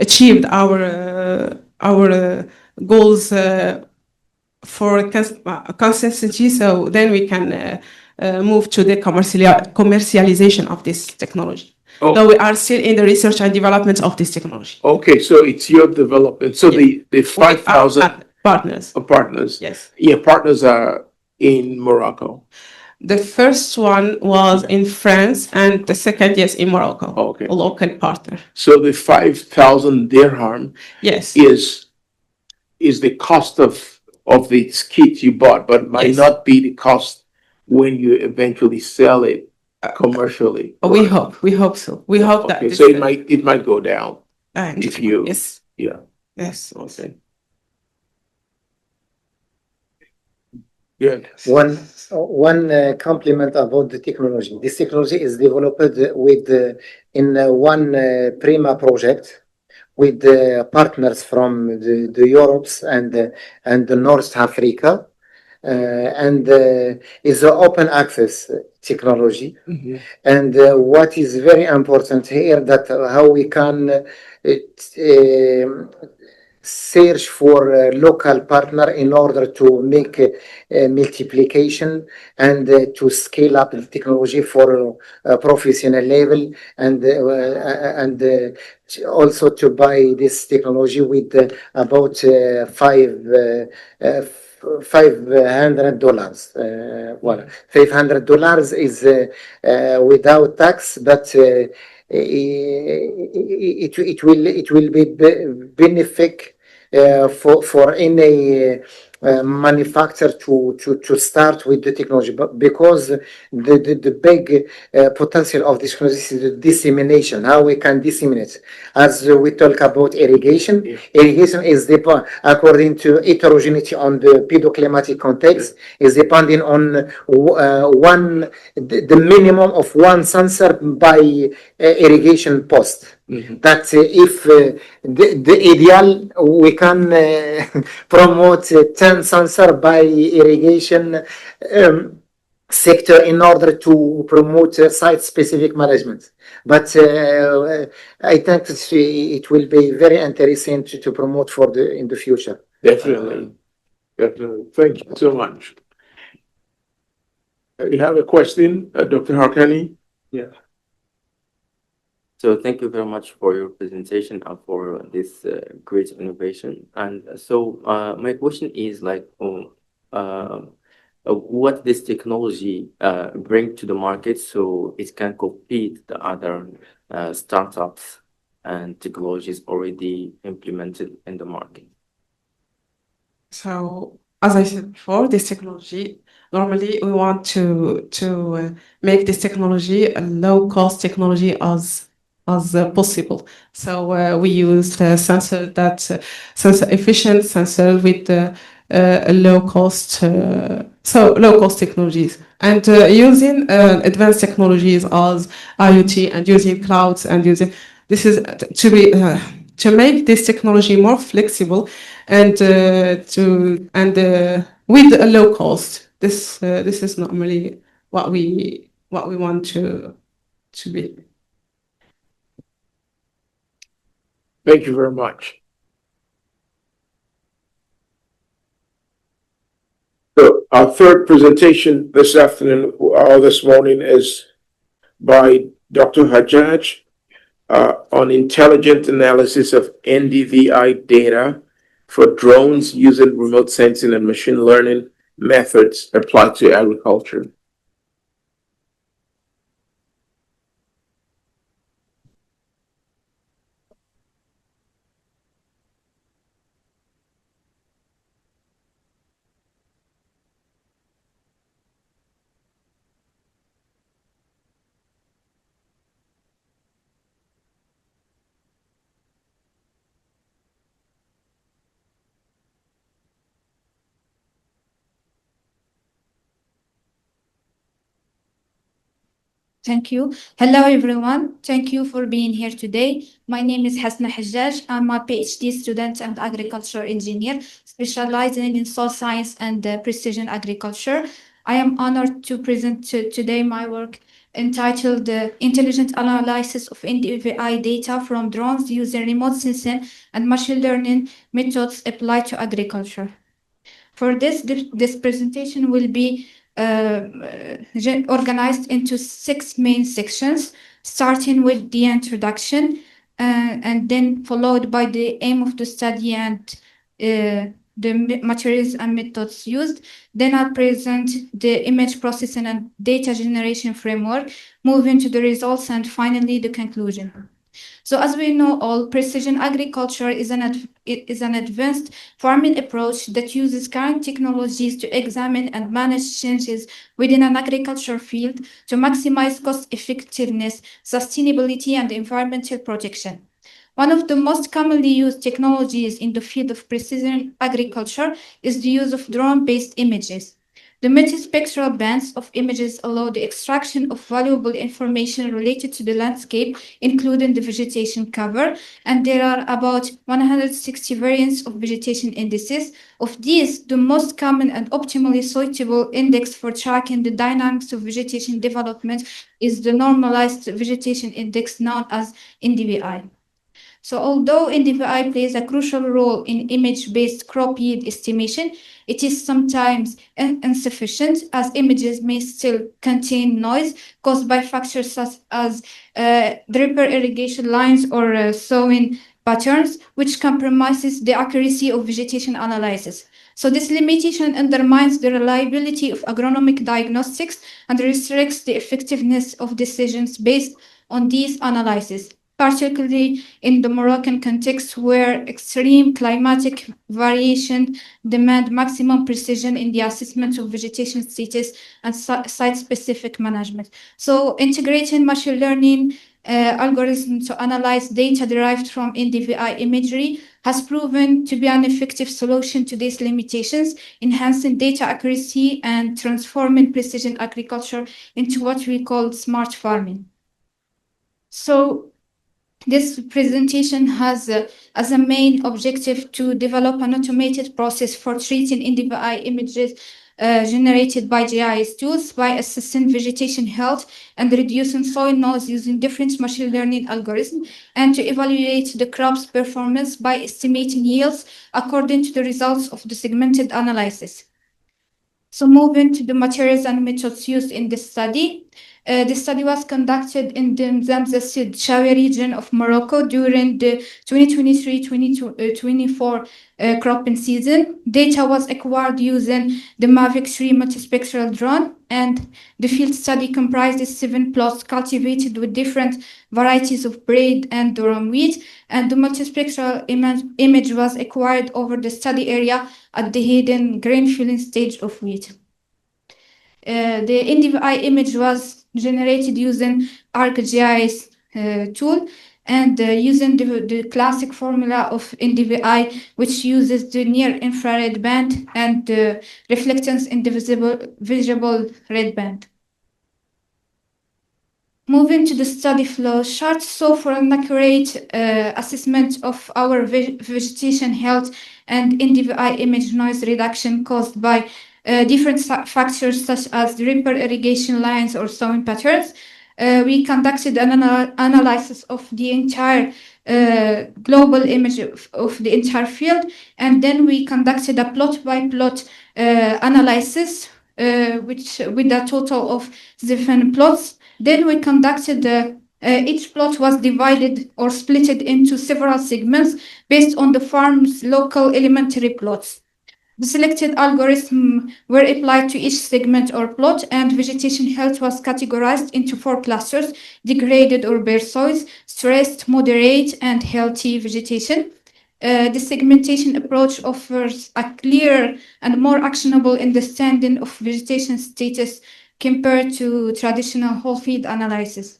achieved our goals for consistency, so then we can move to the commercialization of this technology. Oh. So we are still in the research and development of this technology. Okay, so it's your development. So Yes. the 5,000 Partners. partners. Yes. Your partners are in Morocco. The first one was in France, and the second, yes, in Morocco. Okay. A local partner. So the 5,000 dirham Yes. is the cost of the kit you bought, but might Yes. not be the cost when you eventually sell it commercially. We hope so. We hope that. Okay, this, so it might go down and if you. yes, Yeah. yes. Okay. Good. One compliment about the technology. This technology is developed with in one Prima project with partners from the Europes and the North Africa, and is an open access technology. And what is very important here that how we can search for a local partner in order to make multiplication and to scale up the technology for a professional level, and also to buy this technology with about $500. Well, $500 is without tax, but it will be benefit for any manufacturer to start with the technology, but because the big potential of this technology is the dissemination, how we can disseminate. As we talk about irrigation, irrigation is according to heterogeneity on the pedoclimatic context, is depending on the minimum of one sensor by irrigation post. That if the ideal, we can promote 10 sensor by irrigation sector in order to promote site-specific management. But I think it will be very interesting to promote in the future. Definitely. Definitely. Thank you so much. You have a question, Dr. Harkani? Yeah. So thank you very much for your presentation and for this great innovation. And so my question is like, what this technology bring to the market so it can compete the other startups and technologies already implemented in the market? So, as I said before, this technology, normally we want to make this technology a low-cost technology as possible. So we use the sensor sensor efficient sensor with a low-cost technologies, and using advanced technologies as IoT and using clouds and using this is to make this technology more flexible and with a low cost. This is normally what we want to be. Thank you very much. So our third presentation this afternoon or this morning is by Dr. Hajjaj on intelligent analysis of NDVI data for drones using remote sensing and machine learning methods applied to agriculture? Thank you. Hello, everyone. Thank you for being here today. My name is Hasna Hajjaj. I'm a PhD student and agriculture engineer specializing in soil science and precision agriculture. I am honored to present today my work entitled Intelligent Analysis of NDVI Data from Drones Using Remote Sensing and Machine Learning Methods Applied to Agriculture. For this presentation will be organized into 6 main sections, starting with the introduction, and then followed by the aim of the study and the materials and methods used. Then I'll present the image processing and data generation framework, moving to the results, and finally the conclusion. So as we know all, precision agriculture is an advanced farming approach that uses current technologies to examine and manage changes within an agriculture field to maximize cost effectiveness, sustainability, and environmental protection. One of the most commonly used technologies in the field of precision agriculture is the use of drone-based images. The multispectral bands of images allow the extraction of valuable information related to the landscape, including the vegetation cover, and there are about 160 variants of vegetation indices. Of these, the most common and optimally suitable index for tracking the dynamics of vegetation development is the normalized vegetation index known as NDVI. So although NDVI plays a crucial role in image-based crop yield estimation, it is sometimes insufficient as images may still contain noise caused by factors such as dripper irrigation lines or sowing patterns, which compromises the accuracy of vegetation analysis. So this limitation undermines the reliability of agronomic diagnostics and restricts the effectiveness of decisions based on these analyses, particularly in the Moroccan context where extreme climatic variation demand maximum precision in the assessment of vegetation status and site-specific management. So integrating machine learning algorithms to analyze data derived from NDVI imagery has proven to be an effective solution to these limitations, enhancing data accuracy and transforming precision agriculture into what we call smart farming. So this presentation has as a main objective to develop an automated process for treating NDVI images generated by GIS tools by assessing vegetation health and reducing soil noise using different machine learning algorithms, and to evaluate the crop's performance by estimating yields according to the results of the segmented analysis. So moving to the materials and methods used in this study. The study was conducted in the Zamzassid Shawi region of Morocco during the 2023-2024 cropping season. Data was acquired using the Mavic 3 multispectral drone, and the field study comprises 7 plots cultivated with different varieties of braid and durum wheat, and the multispectral image was acquired over the study area at the hidden grain filling stage of wheat. The NDVI image was generated using ArcGIS tool and using the classic formula of NDVI, which uses the near-infrared band and the reflectance in the visible red band. Moving to the study flow chart, so for an accurate assessment of our vegetation health and NDVI image noise reduction caused by different factors such as dripper irrigation lines or sowing patterns, we conducted an analysis of the entire global image of the entire field, and then we conducted a plot-by-plot analysis which with a total of 7 plots. Then we conducted each plot was divided or splitted into several segments based on the farm's local elementary plots. The selected algorithm were applied to each segment or plot, and vegetation health was categorized into 4 clusters: degraded or bare soils, stressed, moderate, and healthy vegetation. The segmentation approach offers a clear and more actionable understanding of vegetation status compared to traditional whole field analysis,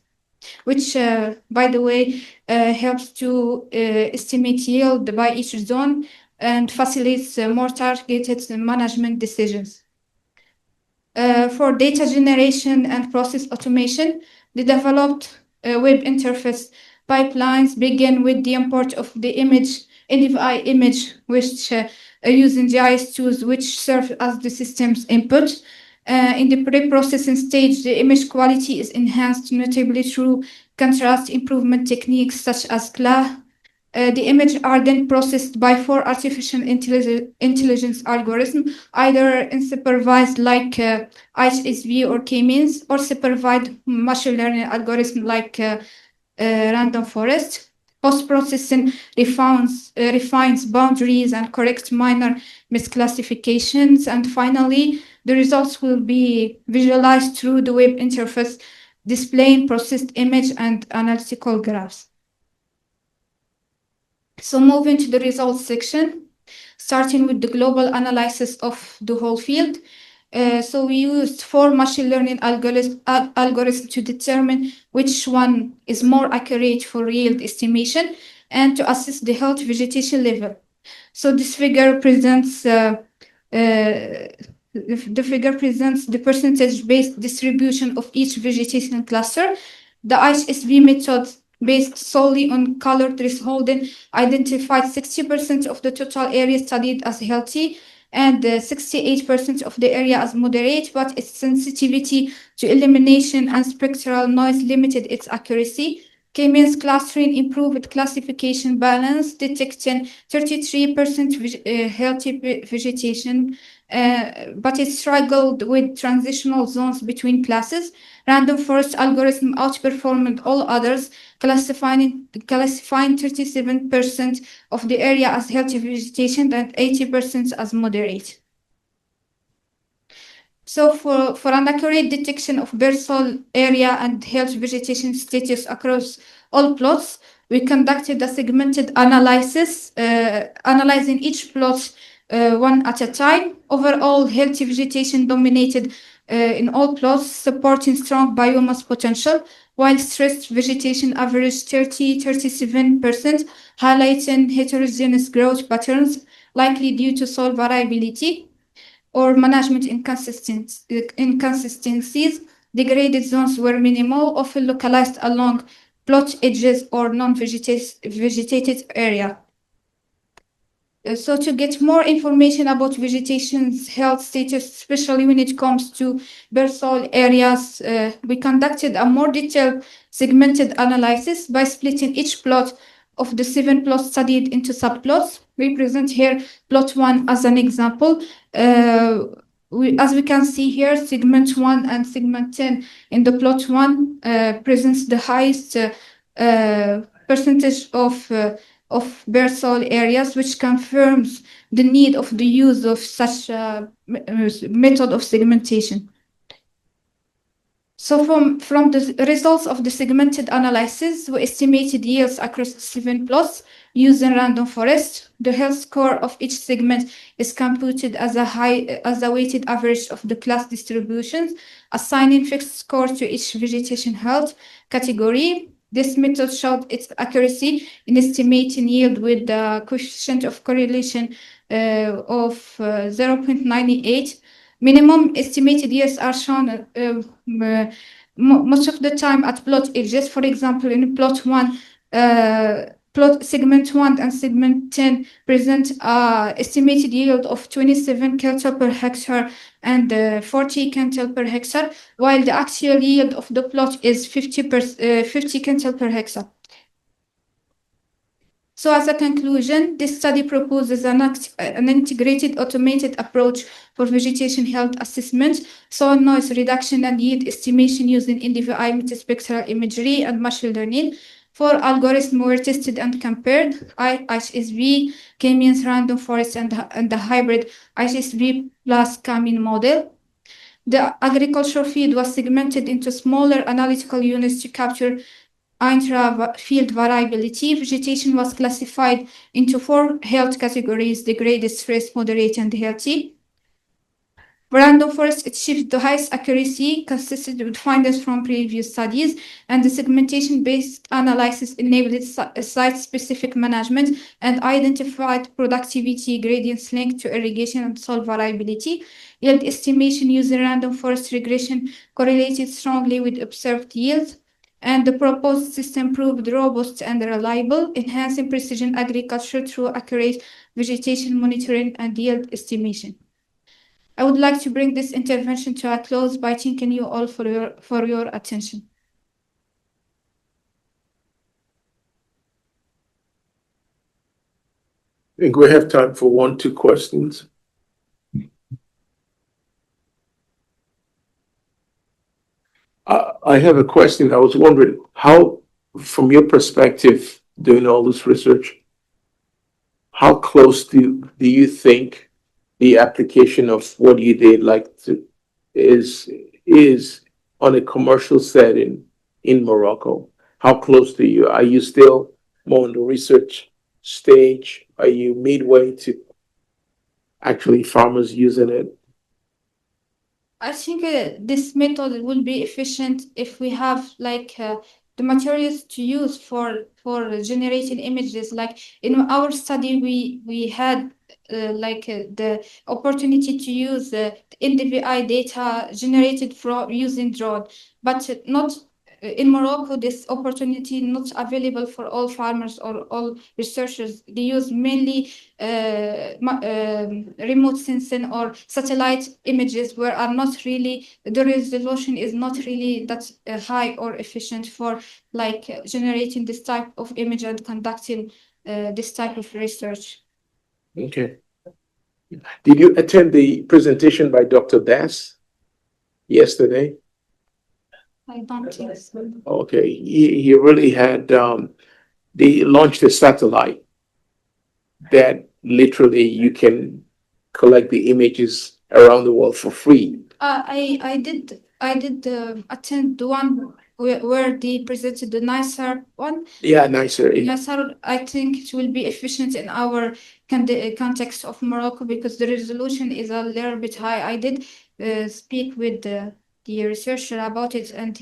which, by the way, helps to estimate yield by each zone and facilitates more targeted management decisions. For data generation and process automation, the developed web interface pipelines begin with the import of the NFI image, which using GIS tools which serve as the system's input. In the pre-processing stage, the image quality is enhanced notably through contrast improvement techniques such as CLA. The images are then processed by 4 artificial intelligence algorithms, either unsupervised like IHSV or K-means, or supervised machine learning algorithm like random forest. Post-processing refines boundaries and corrects minor misclassifications. And finally, the results will be visualized through the web interface, displaying processed image and analytical graphs. So moving to the results section, starting with the global analysis of the whole field. So we used 4 machine learning algorithms to determine which one is more accurate for yield estimation and to assess the health vegetation level. So this figure presents the percentage-based distribution of each vegetation cluster. The IHSV method, based solely on color thresholding, identified 60% of the total area studied as healthy and 68% of the area as moderate, but its sensitivity to illumination and spectral noise limited its accuracy. K-means clustering improved classification balance, detecting 33% healthy vegetation, but it struggled with transitional zones between classes. Random forest algorithm outperformed all others, classifying 37% of the area as healthy vegetation and 80% as moderate. So for an accurate detection of bare soil area and health vegetation status across all plots, we conducted a segmented analysis, analyzing each plot one at a time. Overall, healthy vegetation dominated in all plots, supporting strong biomass potential, while stressed vegetation averaged 37%, highlighting heterogeneous growth patterns likely due to soil variability or management inconsistencies. Degraded zones were minimal, often localized along plot edges or non-vegetated area. So to get more information about vegetation's health status, especially when it comes to bare soil areas, we conducted a more detailed segmented analysis by splitting each plot of the 7 plots studied into subplots. We present here plot 1 as an example. As we can see here, segment 1 and segment 10 in the plot 1 presents the highest percentage of bare soil areas, which confirms the need of the use of such method of segmentation. So from the results of the segmented analysis, we estimated yields across 7 plots using random forest. The health score of each segment is computed as a weighted average of the class distributions, assigning fixed score to each vegetation health category. This method showed its accuracy in estimating yield with the coefficient of correlation of 0.98. Minimum estimated yields are shown most of the time at plot edges. For example, in plot 1, plot segment 1 and segment 10 present estimated yield of 27 quintal per hectare and 40 quintal per hectare, while the actual yield of the plot is 50 quintal per hectare. So as a conclusion, this study proposes an integrated automated approach for vegetation health assessment, soil noise reduction and yield estimation using NDVI multispectral imagery and machine learning. Four algorithms were tested and compared: IHSV, K-means random forest, and the hybrid IHSV plus K-mean model. The agricultural field was segmented into smaller analytical units to capture intra-field variability. Vegetation was classified into four health categories: degraded, stress, moderate, and healthy. Random forest achieved the highest accuracy consistent with findings from previous studies, and the segmentation-based analysis enabled site-specific management and identified productivity gradients linked to irrigation and soil variability. Yield estimation using random forest regression correlated strongly with observed yield, and the proposed system proved robust and reliable, enhancing precision agriculture through accurate vegetation monitoring and yield estimation. I would like to bring this intervention to a close by thanking you all for your attention. I think we have time for 1-2 questions. I have a question. I was wondering how, from your perspective, doing all this research, how close do you think the application of what you did is on a commercial setting in Morocco? How close to you? Are you still more on the research stage? Are you midway to actually farmers using it? I think this method will be efficient if we have the materials to use for generating images. Like in our study, we had the opportunity to use NDVI data generated from using drone, but not in Morocco. This opportunity not available for all farmers or all researchers. They use mainly remote sensing or satellite images, where are not really, the resolution is not really that high or efficient for generating this type of image and conducting this type of research. Okay. Did you attend the presentation by Dr. Das yesterday? I don't think so. Okay, he really had, they launched a satellite that literally you can collect the images around the world for free. I did attend the one where they presented the nicer one. Yeah, nicer. Nicer, I think it will be efficient in our context of Morocco because the resolution is a little bit high. I did speak with the researcher about it, and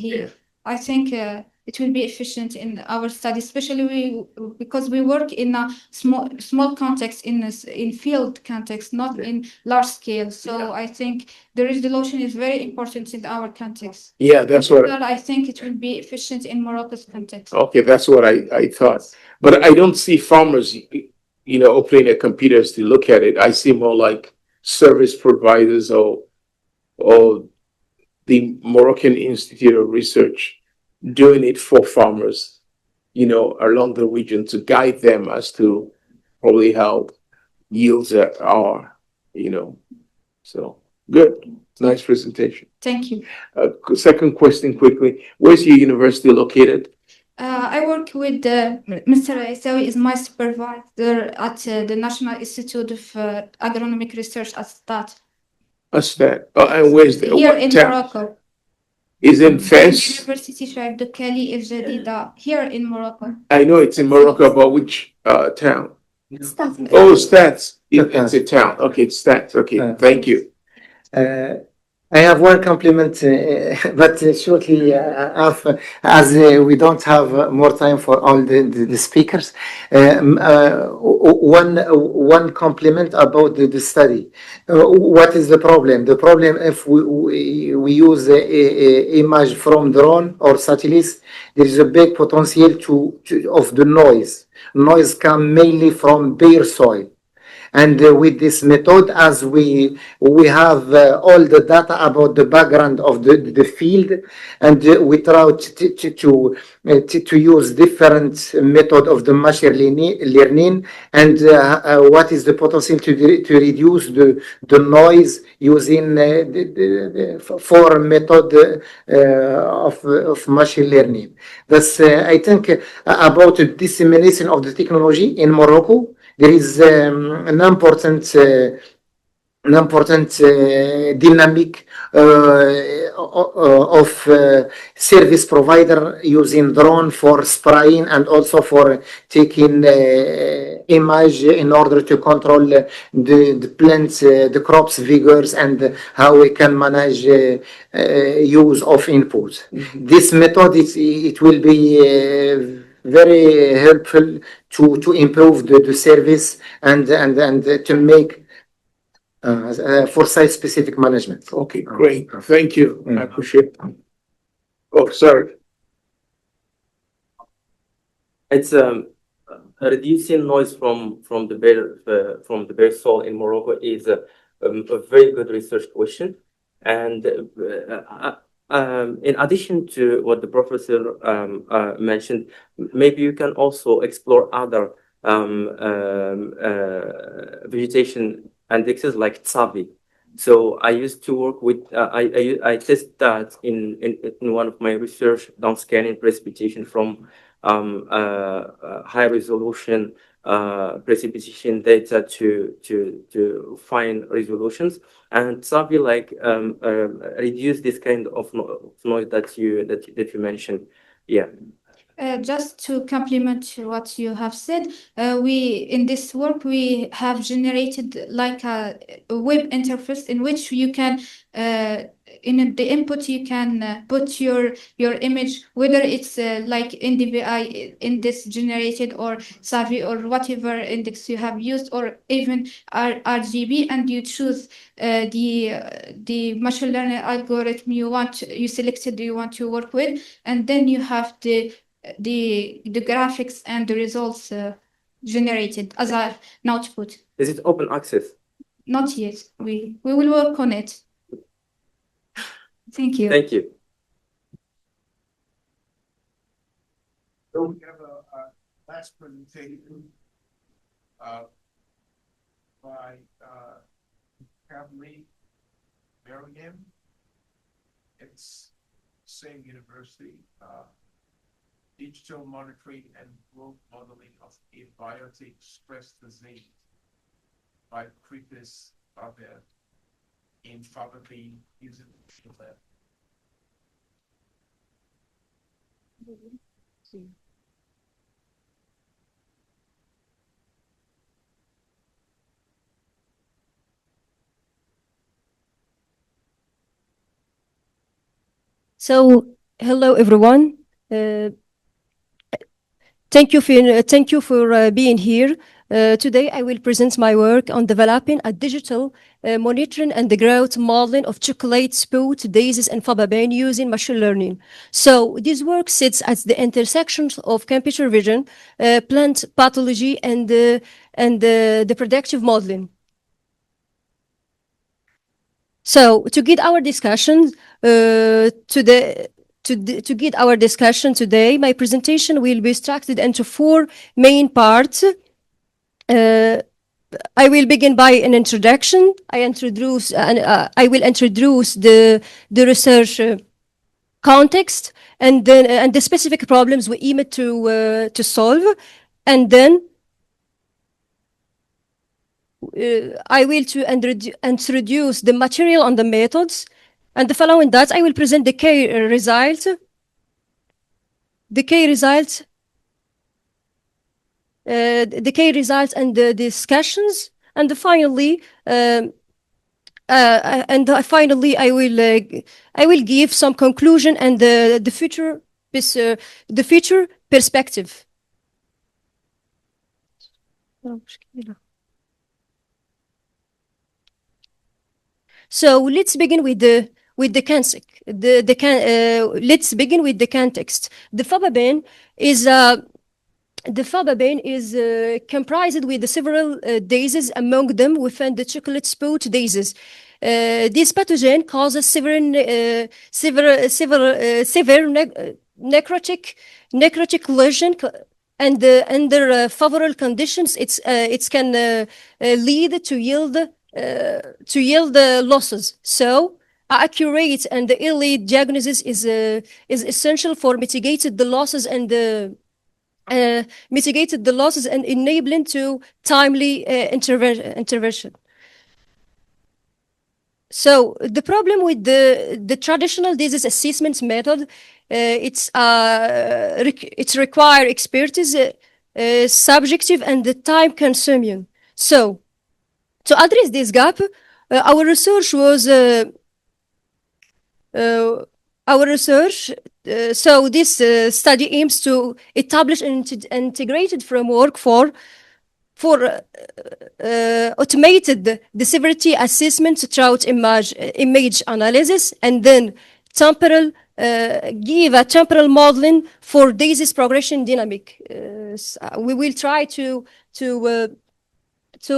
I think it will be efficient in our study, especially because we work in a small context, in field context, not in large scale. So I think the resolution is very important in our context. Yeah, that's what I think it will be efficient in Morocco's context. Okay, that's what I thought. But I don't see farmers, opening their computers to look at it. I see more like service providers or the Moroccan Institute of Research doing it for farmers, along the region to guide them as to probably how yields are. So good. Nice presentation. Thank you. Second question quickly. Where's your university located? I work with Mr. Isawi is my supervisor at the National Institute of Agronomic Research at STAT. And where's the Here in Morocco. Is in Fes? University Shaib Dokali is Jadida, here in Morocco. I know it's in Morocco, but which town? Stats. Oh, Stats. It's a town. Okay, it's Stats. Okay, thank you. I have one compliment, but shortly after, as we don't have more time for all the speakers. One compliment about the study. What is the problem? The problem, if we use a image from drone or satellites, there is a big potential of the noise. Noise comes mainly from bare soil. And with this method, as we have all the data about the background of the field, and we try to use different method of the machine learning, and what is the potential to reduce the noise using the four method of machine learning. That's I think about the dissemination of the technology in Morocco. There is an important dynamic of service provider using drone for spraying and also for taking image in order to control the plants, the crops vigors, and how we can manage use of inputs. This method it will be very helpful to improve the service and to make for site-specific management. Okay, great. Thank you. I appreciate it. Oh, sorry. It's reducing noise from the bear soul in Morocco is a very good research question. And in addition to what the professor mentioned, maybe you can also explore other vegetation indexes like Tsavi. So I used to work with I test that in one of my research down scanning precipitation from high resolution precipitation data to fine resolutions, and Tsavi reduce this kind of noise that you mentioned. Yeah. Just to complement what you have said, we in this work we have generated like a web interface in which you can in the input you can put your image, whether it's like NDVI in this generated or Savi or whatever index you have used, or even RGB, and you choose the machine learning algorithm you selected you want to work with, and then you have the graphics and the results generated as an output. Is it open access? Not yet. We will work on it. Thank you. Thank you. So we have a last presentation by Kathleen Merriam. It's same university. Digital monitoring and growth modeling of abiotic stress disease by Kritis Babel in Faberbean using the lab. So, hello everyone. Thank you for being here. Today I will present my work on developing a digital monitoring and the growth modeling of chocolate spot daisies and faba bean using machine learning. So this work sits at the intersections of computer vision, plant pathology, and the predictive modeling. So to get our discussion to get our discussion today, my presentation will be structured into four main parts. I will begin by an introduction. I will introduce the research context and then and the specific problems we aim to solve, and then I will introduce the material and the methods. And following that, I will present the key results. The key results and the discussions, and finally, I will give some conclusion and the future perspective. So let's begin with the context. Let's begin with the context. The faba bean is the fababane is comprised with the several daisies, among them within the chocolate spot daisies. This pathogen causes severe necrotic lesion, and under favorable conditions, it can lead to yield losses. So, accurate and early diagnosis is essential for mitigating the losses and enabling to timely intervention. So the problem with the traditional disease assessment method, it's require expertise, subjective and time consuming. So to address this gap, our research was so this study aims to establish an integrated framework for automated the severity assessment throughout image analysis, and then give a temporal modeling for disease progression dynamic. We will try to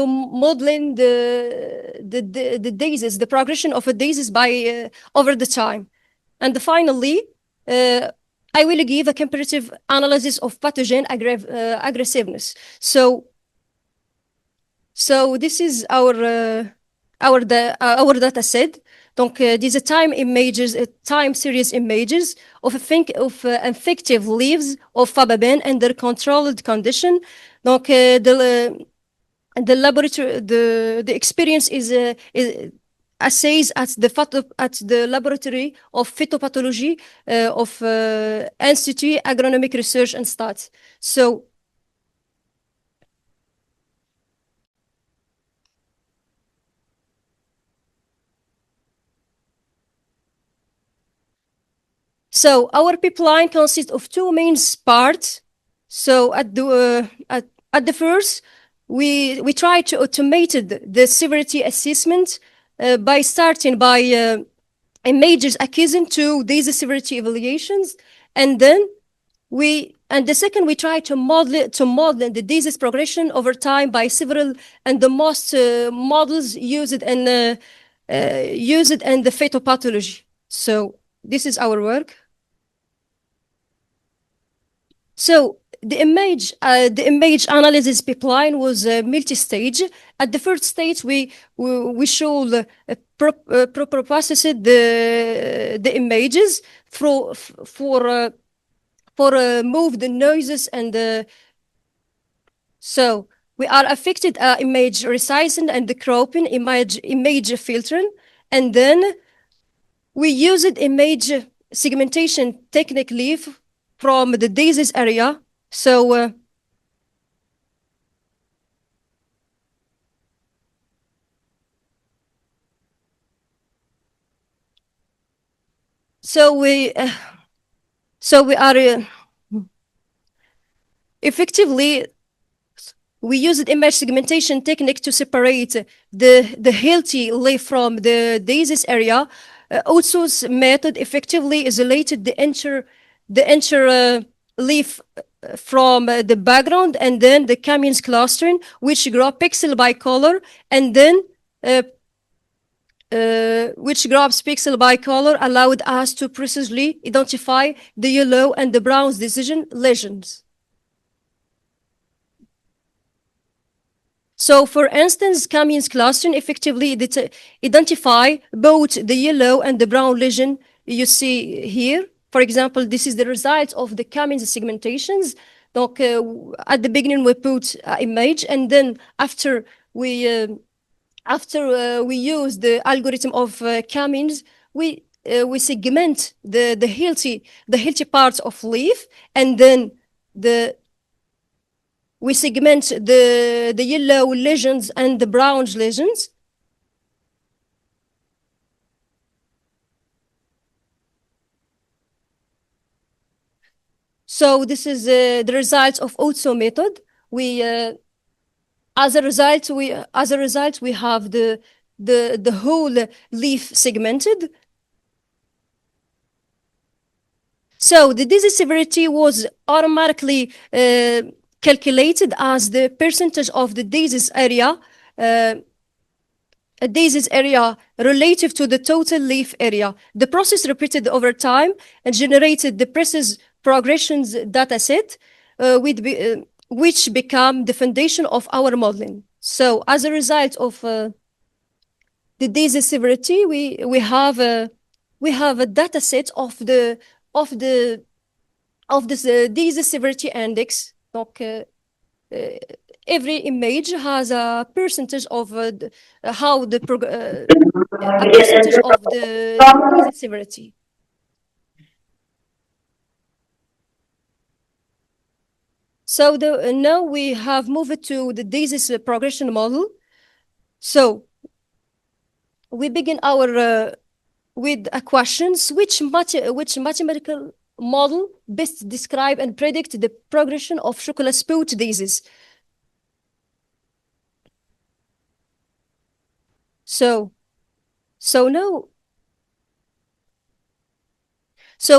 modeling the disease, the progression of a disease by over the time. And finally, I will give a comparative analysis of pathogen aggressiveness. So this is our data set. Donc, these are time series images of infective leaves of fababane under controlled condition. Donc, the laboratory, the experience is assays at the laboratory of phytopathology of Institute Agronomic Research and Stats. So our pipeline consists of two main parts. So at the first, we try to automate the severity assessment by starting by images akin to these severity evaluations, and then the second, we try to model the disease progression over time by several and the most models used in the phytopathology. So this is our work. So the image analysis pipeline was multi-stage. At the first stage, we should process the images for move the noises and so we are affected image resizing and the cropping, image filtering, and then we used image segmentation technique leaf from the disease area. So we are effectively we used image segmentation technique to separate the healthy leaf from the disease area. Also, method effectively isolated the entire leaf from the background, and then the Cummins clustering, which grow pixel by color, and then which grabs pixel by color allowed us to precisely identify the yellow and the brown decision lesions. So, for instance, Cummins clustering effectively identify both the yellow and the brown lesion you see here. For example, this is the result of the Cummins segmentations. Donc, at the beginning, we put image, and then after we use the algorithm of Cummins, we segment the healthy parts of leaf, and then we segment the yellow lesions and the brown lesions. So this is the result of Otso method. As a result, we have the whole leaf segmented. So the disease severity was automatically calculated as the percentage of the disease area, a disease area relative to the total leaf area. The process repeated over time and generated the precise progressions data set, which become the foundation of our modeling. So as a result of the disease severity, we have a data set of this disease severity index. Every image has a percentage of a percentage of the disease severity. So now we have moved to the disease progression model. So we begin our with a questions: which mathematical model best describe and predict the progression of chocolate spot disease? So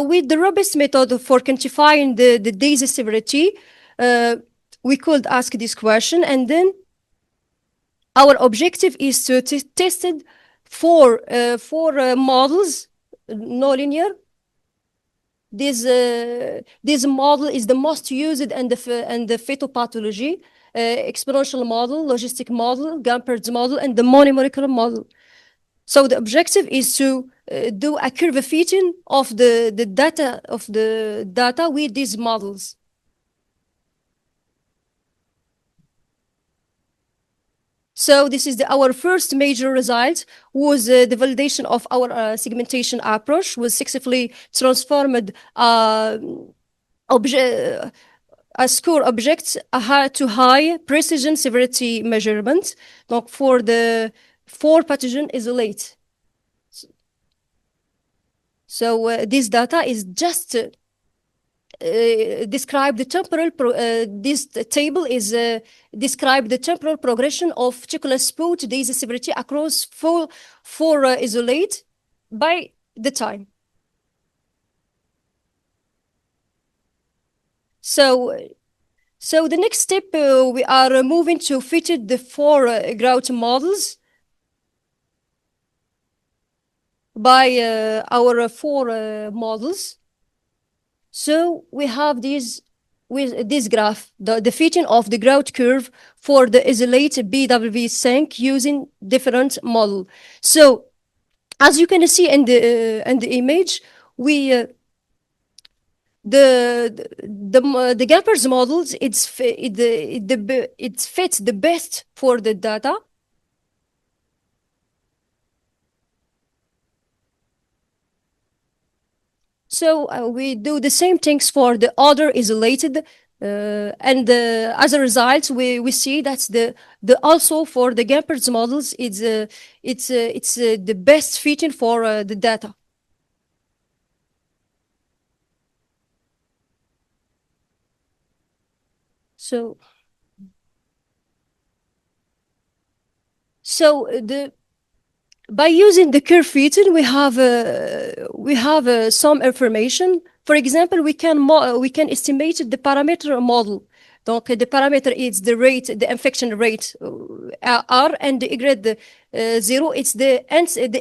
with the robust method for quantifying the disease severity, we could ask this question, and then our objective is to test it for models, no linear. This model is the most used and the phytopathology, exponential model, logistic model, Gampert's model, and the monomolecular model. So the objective is to do a curve fitting of the data with these models. So this is our first major result was the validation of our segmentation approach, was successfully transformed a score objects to high precision severity measurement, donc for the 4 pathogen isolate. So this data is just describe the temporal this table is describe the temporal progression of chocolate spot disease severity across four isolate by the time. So the next step, we are moving to fit the 4 grout models by our 4 models. So we have these with this graph, the fitting of the grout curve for the isolated BWV sink using different model. So as you can see in the image, we the Gampert's models it fits the best for the data. So we do the same things for the other isolated, and as a result, we see that's the also for the Gampert's models, it's the best fitting for the data. So by using the curve fitting, we have some information. For example, we can estimate the parameter model. Donc the parameter is the rate, the infection rate R, and the Y 0. It's the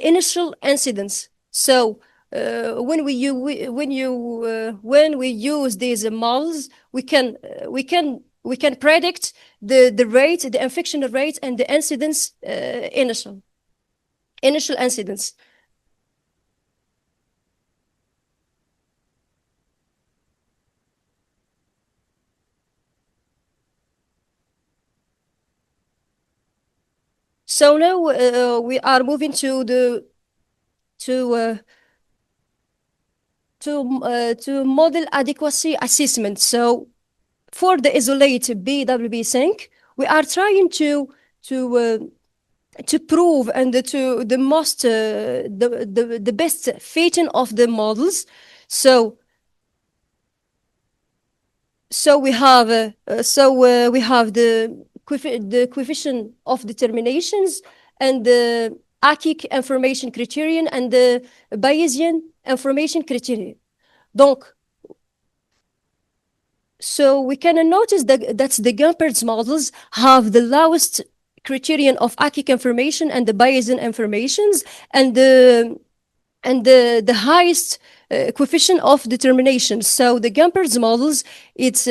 initial incidence. So when we use these models, we can predict the rate, the infection rate, and the incidence initial incidence. So now we are moving to model adequacy assessment. So for the isolated BWB sink, we are trying to prove and to the most the best fitting of the models. So we have the coefficient of determinations and the Akic information criterion and the Bayesian information criterion. Donc So we can notice that the Gumperz models have the lowest criterion of Aki confirmation and the Bayesian informations, and the highest coefficient of determination. So the Gumperz models, it's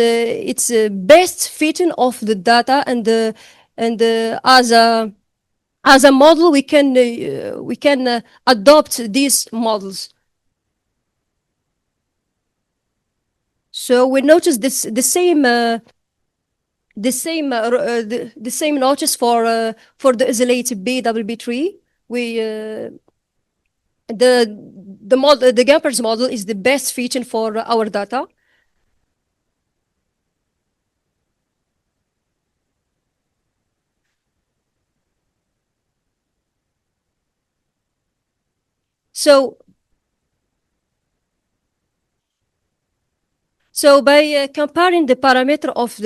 best fitting of the data, and as a model we can adopt these models. So we notice the same notice for the isolated BWB3. We the Gumperz model is the best fitting for our data. So by comparing the parameter of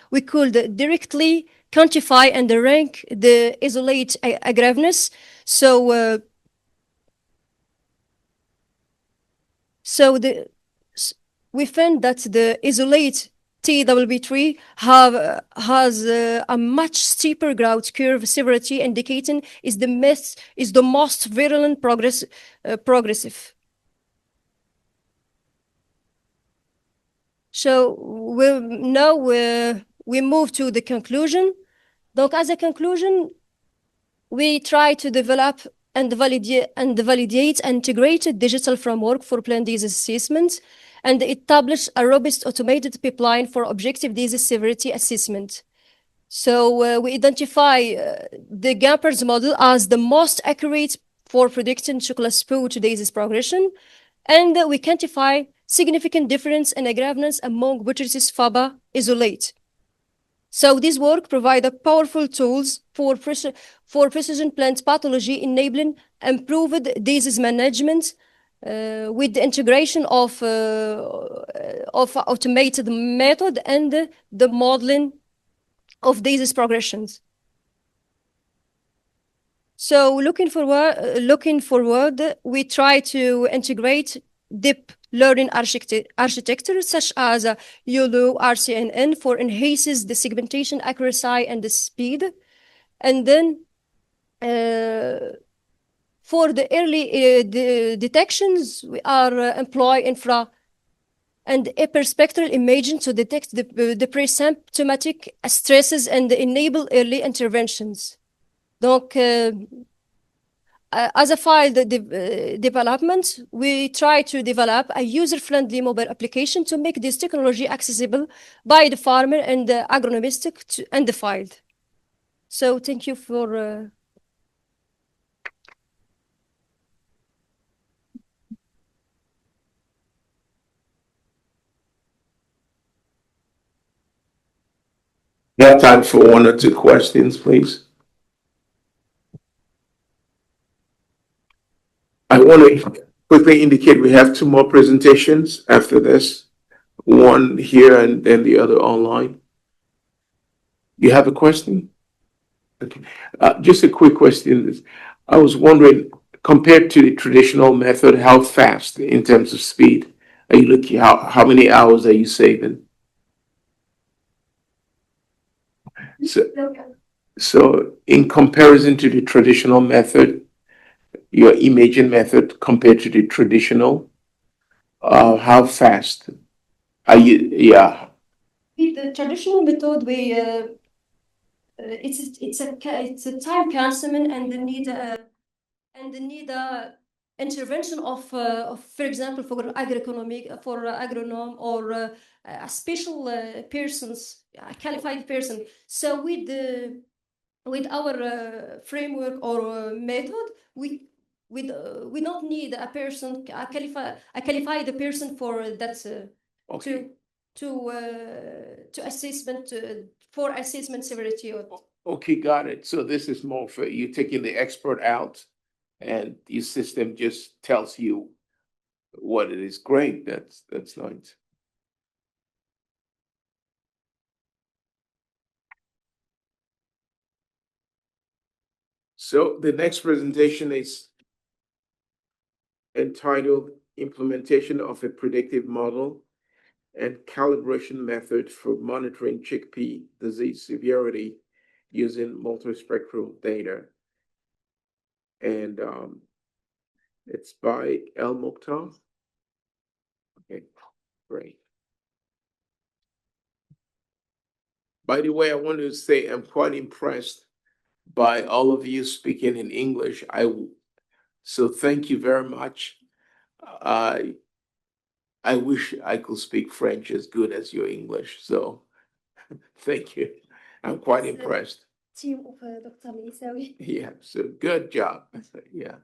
we could directly quantify and rank the isolate aggressiveness. We found that the isolate TWB3 has a much steeper growth curve severity, indicating is the most virulent progressive. So we move to the conclusion. Donc, as a conclusion, we try to develop and validate integrated digital framework for planned disease assessment, and establish a robust automated pipeline for objective disease severity assessment. So we identify the Gumperz model as the most accurate for predicting chocolate disease progression, and we quantify significant difference in aggressiveness among Butter's Faba isolate. So this work provides powerful tools for precision plant pathology, enabling improved disease management with the integration of automated method and the modeling of disease progressions. So looking forward, we try to integrate deep learning architecture such as YOLO RCNN for enhances the segmentation accuracy and the speed. And then for the early detections, we are employ infra and hyperspectral imaging to detect the pre-symptomatic stresses and enable early interventions. Donc, as a file development, we try to develop a user-friendly mobile application to make this technology accessible by the farmer and the agronomist and the field. So thank you for... We have time for one or two questions, please. I want to quickly indicate we have two more presentations after this, one here and then the other online. You have a question? Okay. Just a quick question. I was wondering, compared to the traditional method, how fast in terms of speed are you looking? How many hours are you saving? So in comparison to the traditional method, your imaging method compared to the traditional, how fast are you? Yeah. With the traditional method, it's a time consuming and the need intervention of for example for agronome or a special persons, a qualified person. So with our framework or method, we don't need a person, a qualified person for that Okay. to assessment for assessment severity. Okay, got it. So this is more for you taking the expert out and your system just tells you what it is. Great. That's nice. So the next presentation is entitled Implementation of a Predictive Model and calibration method for monitoring chickpea disease severity using multispectral data. And it's by El Mokhtar. Okay, great. By the way, I want to say I'm quite impressed by all of you speaking in English. So thank you very much. I I wish I could speak French as good as your English. So thank you. I'm quite impressed. Team of Dr. Misawi. Yeah, so good job. Yeah.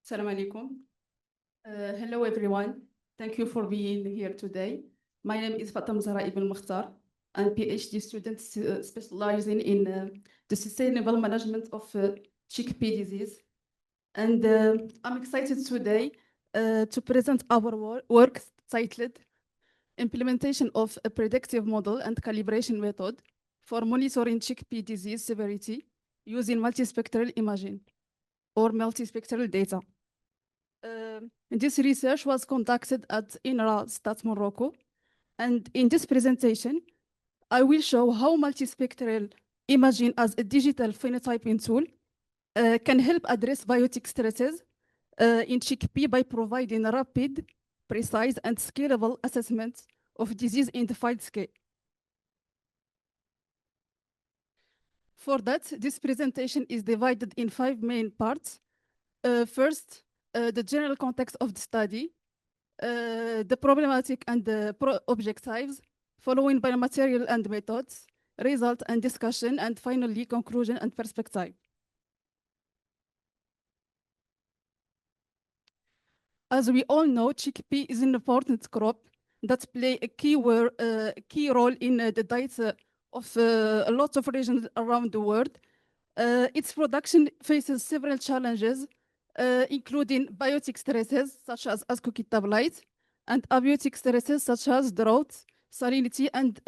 Assalamu alaikum. Hello, everyone. Thank you for being here today. My name is Fatam Zahra Ibn Mukhtar. I'm PhD student specializing in the sustainable management of chickpea disease. And I'm excited today to present our work titled Implementation of a Predictive Model and Calibration Method for Monitoring Chickpea Disease Severity using Multispectral Imaging or Multispectral Data. This research was conducted at INRA Stat Morocco. And in this presentation, I will show how multispectral imaging as a digital phenotyping tool can help address biotic stresses in chickpea by providing rapid, precise, and scalable assessments of disease in the field scale. For that, this presentation is divided in 5 main parts. First, the general context of the study, the problematic and the objectives, following by material and methods, result and discussion, and finally conclusion and perspective. As we all know, chickpea is an important crop that play a key role in the diet of a lot of regions around the world. Its production faces several challenges, including biotic stresses such as ascoquetablite and abiotic stresses such as drought, salinity, and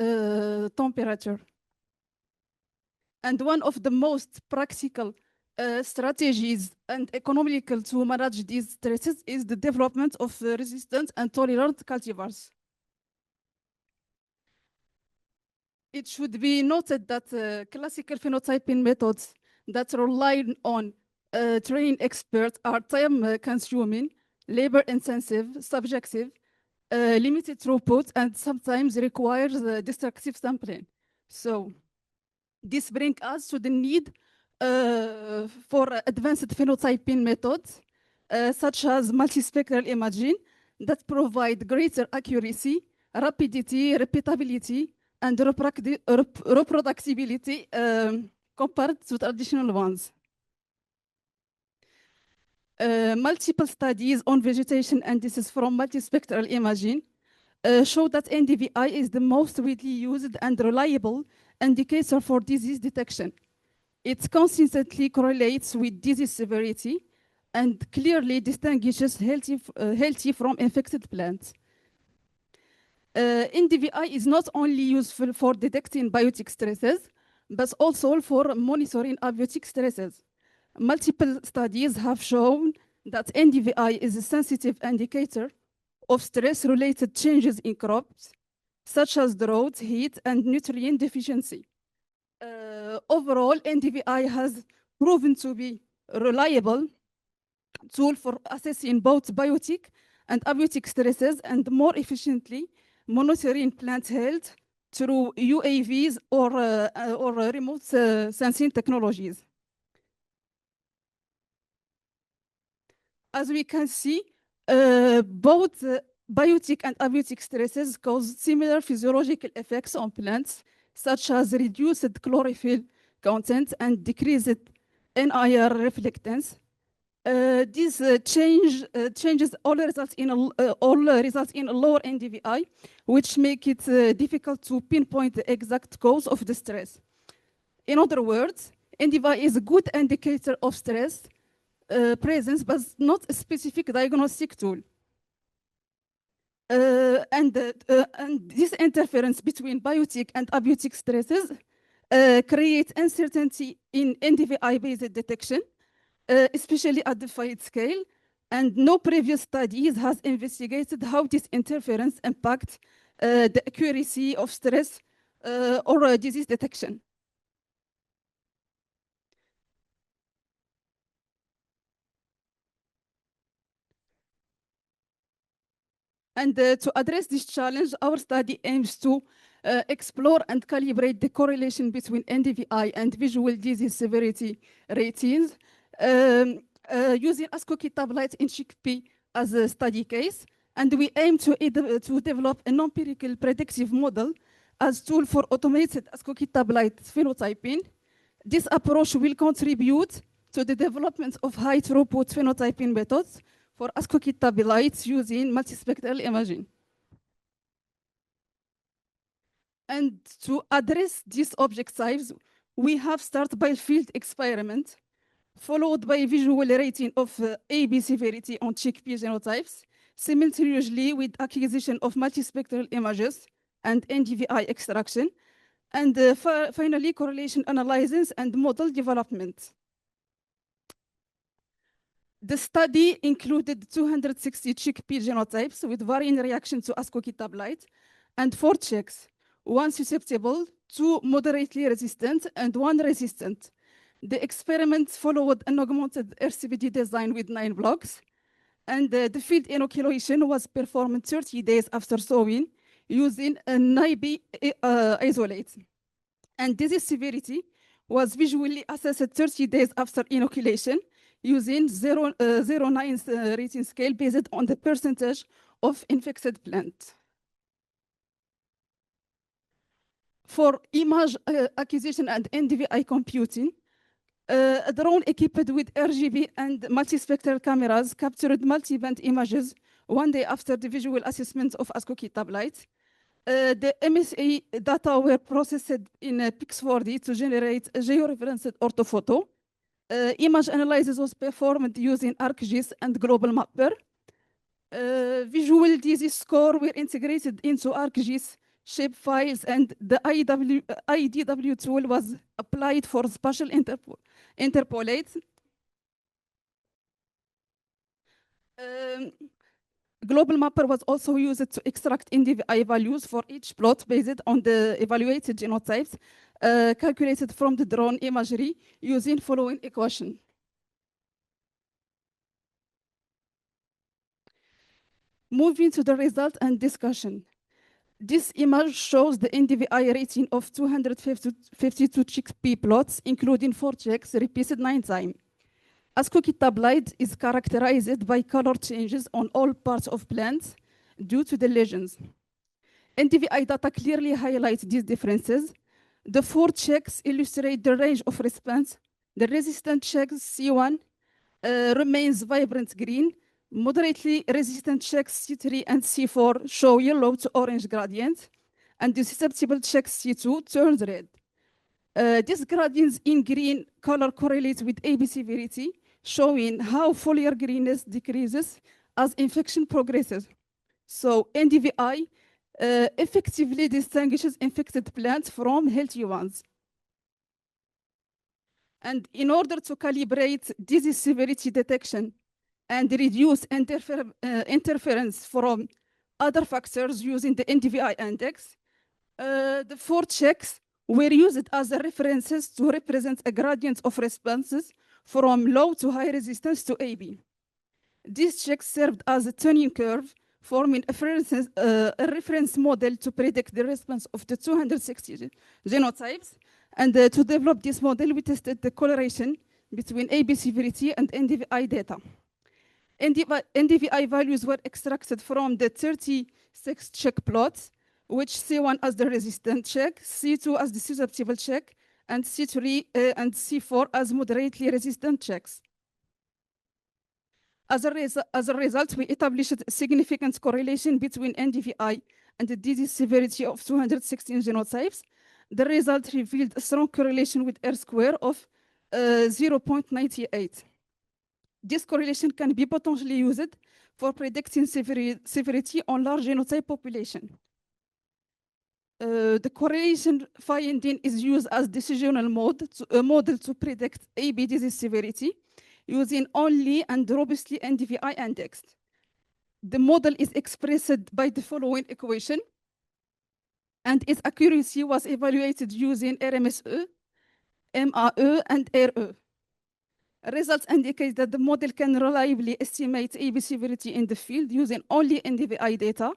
temperature. And one of the most practical strategies and economical to manage these stresses is the development of resistant and tolerant cultivars. It should be noted that classical phenotyping methods that rely on trained experts are time-consuming, labor-intensive, subjective, limited throughput, and sometimes requires destructive sampling. So this brings us to the need for advanced phenotyping methods, such as multispectral imaging, that provide greater accuracy, rapidity, repeatability, and reproducibility compared to traditional ones. Multiple studies on vegetation and this is from multispectral imaging show that NDVI is the most widely used and reliable indicator for disease detection. It consistently correlates with disease severity and clearly distinguishes healthy from infected plants. NDVI is not only useful for detecting biotic stresses, but also for monitoring abiotic stresses. Multiple studies have shown that NDVI is a sensitive indicator of stress-related changes in crops, such as drought, heat, and nutrient deficiency. Overall, NDVI has proven to be a reliable tool for assessing both biotic and abiotic stresses and more efficiently monitoring plant health through UAVs or remote sensing technologies. As we can see, both biotic and abiotic stresses cause similar physiological effects on plants, such as reduced chlorophyll content and decreased NIR reflectance. These changes all result in a lower NDVI, which make it difficult to pinpoint the exact cause of the stress. In other words, NDVI is a good indicator of stress presence, but not a specific diagnostic tool. And this interference between biotic and abiotic stresses create uncertainty in NDVI-based detection, especially at the field scale, and no previous studies has investigated how this interference impacts the accuracy of stress or disease detection. And to address this challenge, our study aims to explore and calibrate the correlation between NDVI and visual disease severity ratings using ASCO tablet in chickpea as a study case. And we aim to develop an empirical predictive model as tool for automated ASCO tablet phenotyping. This approach will contribute to the development of high throughput phenotyping methods for ASCO tabloids using multispectral imaging. And to address these objectives, we have started by field experiment, followed by visual rating of AB severity on chickpea genotypes, simultaneously with acquisition of multispectral images and NDVI extraction, and finally correlation analysis and model development. The study included 260 chickpea genotypes with varying reaction to ASCO tablet and 4 chicks, 1 susceptible, 2 moderately resistant, and 1 resistant. The experiment followed an augmented RCBD design with 9 blocks, and the field inoculation was performed 30 days after sowing using a NIB isolate. And disease severity was visually assessed 30 days after inoculation using 0.9 rating scale based on the percentage of infected plant. For image acquisition and NDVI computing, a drone equipped with RGB and multispectral cameras captured multi-band images 1 day after the visual assessment of ASCO tablet. The MSA data were processed in Pix4D to generate a georeferenced orthophoto. Image analysis was performed using ArcGIS and Global Mapper. Visual disease score were integrated into ArcGIS shape files, and the IDW tool was applied for spatial interpolate. Global Mapper was also used to extract NDVI values for each plot based on the evaluated genotypes calculated from the drone imagery using following equation. Moving to the result and discussion. This image shows the NDVI rating of 252 chickpea plots, including 4 checks repeated 9 times. ASCO tabloid is characterized by color changes on all parts of plants due to the lesions. NDVI data clearly highlight these differences. The 4 checks illustrate the range of response. The resistant checks C1 remains vibrant green. Moderately resistant checks C3 and C4 show yellow to orange gradient, and the susceptible checks C2 turns red. These gradients in green color correlate with AB severity, showing how foliar greenness decreases as infection progresses. So NDVI effectively distinguishes infected plants from healthy ones. And in order to calibrate disease severity detection and reduce interference from other factors using the NDVI index, the 4 checks were used as references to represent a gradient of responses from low to high resistance to AB. These checks served as a tuning curve, forming a reference model to predict the response of the 260 genotypes. And to develop this model, we tested the correlation between AB severity and NDVI data. NDVI values were extracted from the 36 check plots, which C1 as the resistant check, C2 as the susceptible check, and C3 and C4 as moderately resistant checks. As a result, we established a significant correlation between NDVI and the disease severity of 216 genotypes. The result revealed a strong correlation with R-square of 0.98. This correlation can be potentially used for predicting severity on large genotype population. The correlation finding is used as decisional model to predict AB disease severity using only and robustly NDVI indexed. The model is expressed by the following equation, and its accuracy was evaluated using RMSE, MAE, and RE. Results indicate that the model can reliably estimate AB severity in the field using only NDVI data,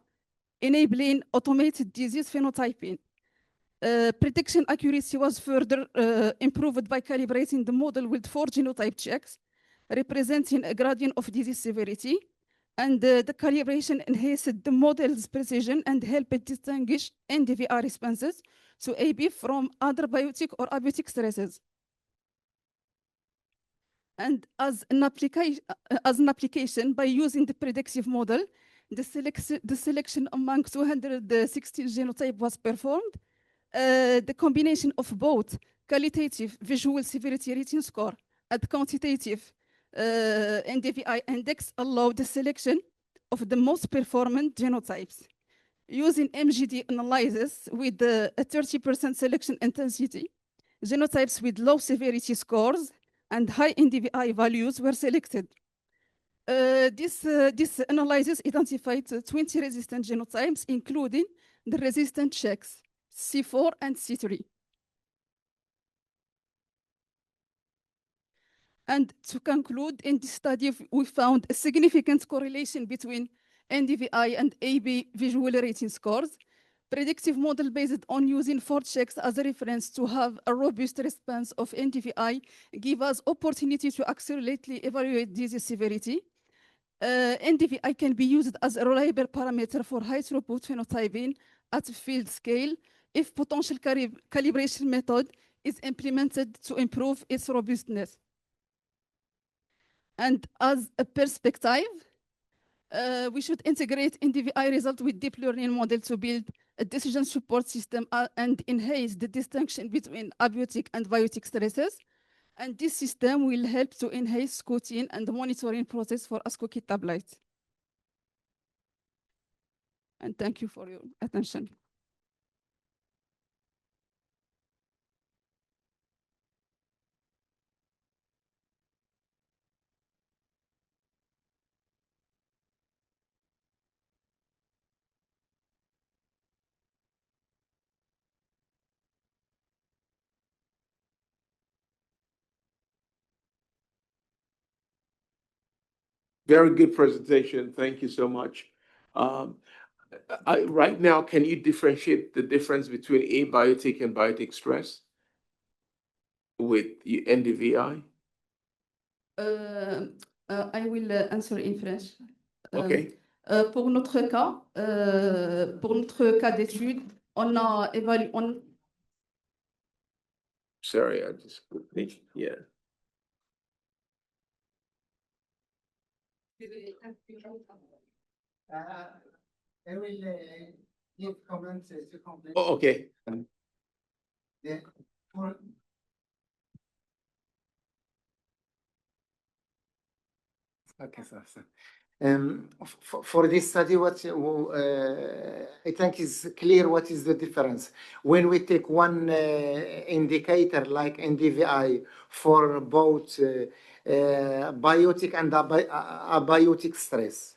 enabling automated disease phenotyping. Prediction accuracy was further improved by calibrating the model with 4 genotype checks, representing a gradient of disease severity. And the calibration enhanced the model's precision and helped distinguish NDVI responses to AB from other biotic or abiotic stresses. And as an application, by using the predictive model, the selection among 216 genotype was performed. The combination of both qualitative visual severity rating score and quantitative NDVI index allowed the selection of the most performant genotypes. Using MGD analysis with a 30% selection intensity, genotypes with low severity scores and high NDVI values were selected. This analysis identified 20 resistant genotypes, including the resistant checks, C4 and C3. And to conclude, in this study, we found a significant correlation between NDVI and AB visual rating scores. Predictive model based on using 4 checks as a reference to have a robust response of NDVI give us opportunity to accurately evaluate disease severity. NDVI can be used as a reliable parameter for high throughput phenotyping at field scale if potential calibration method is implemented to improve its robustness. And as a perspective, we should integrate NDVI result with deep learning model to build a decision support system and enhance the distinction between abiotic and biotic stresses. And this system will help to enhance scrutiny and the monitoring process for ASCO kit tablets. And thank you for your attention. Very good presentation. Thank you so much. Right now, can you differentiate the difference between abiotic and biotic stress with NDVI? I will answer in French. Okay. Pour notre cas d'étude, on a évalué. Sorry, I just yeah. I will give comments to complete. Oh, okay. Yeah. Okay, so. For this study, what I think is clear what is the difference. When we take one indicator like NDVI for both biotic and abiotic stress,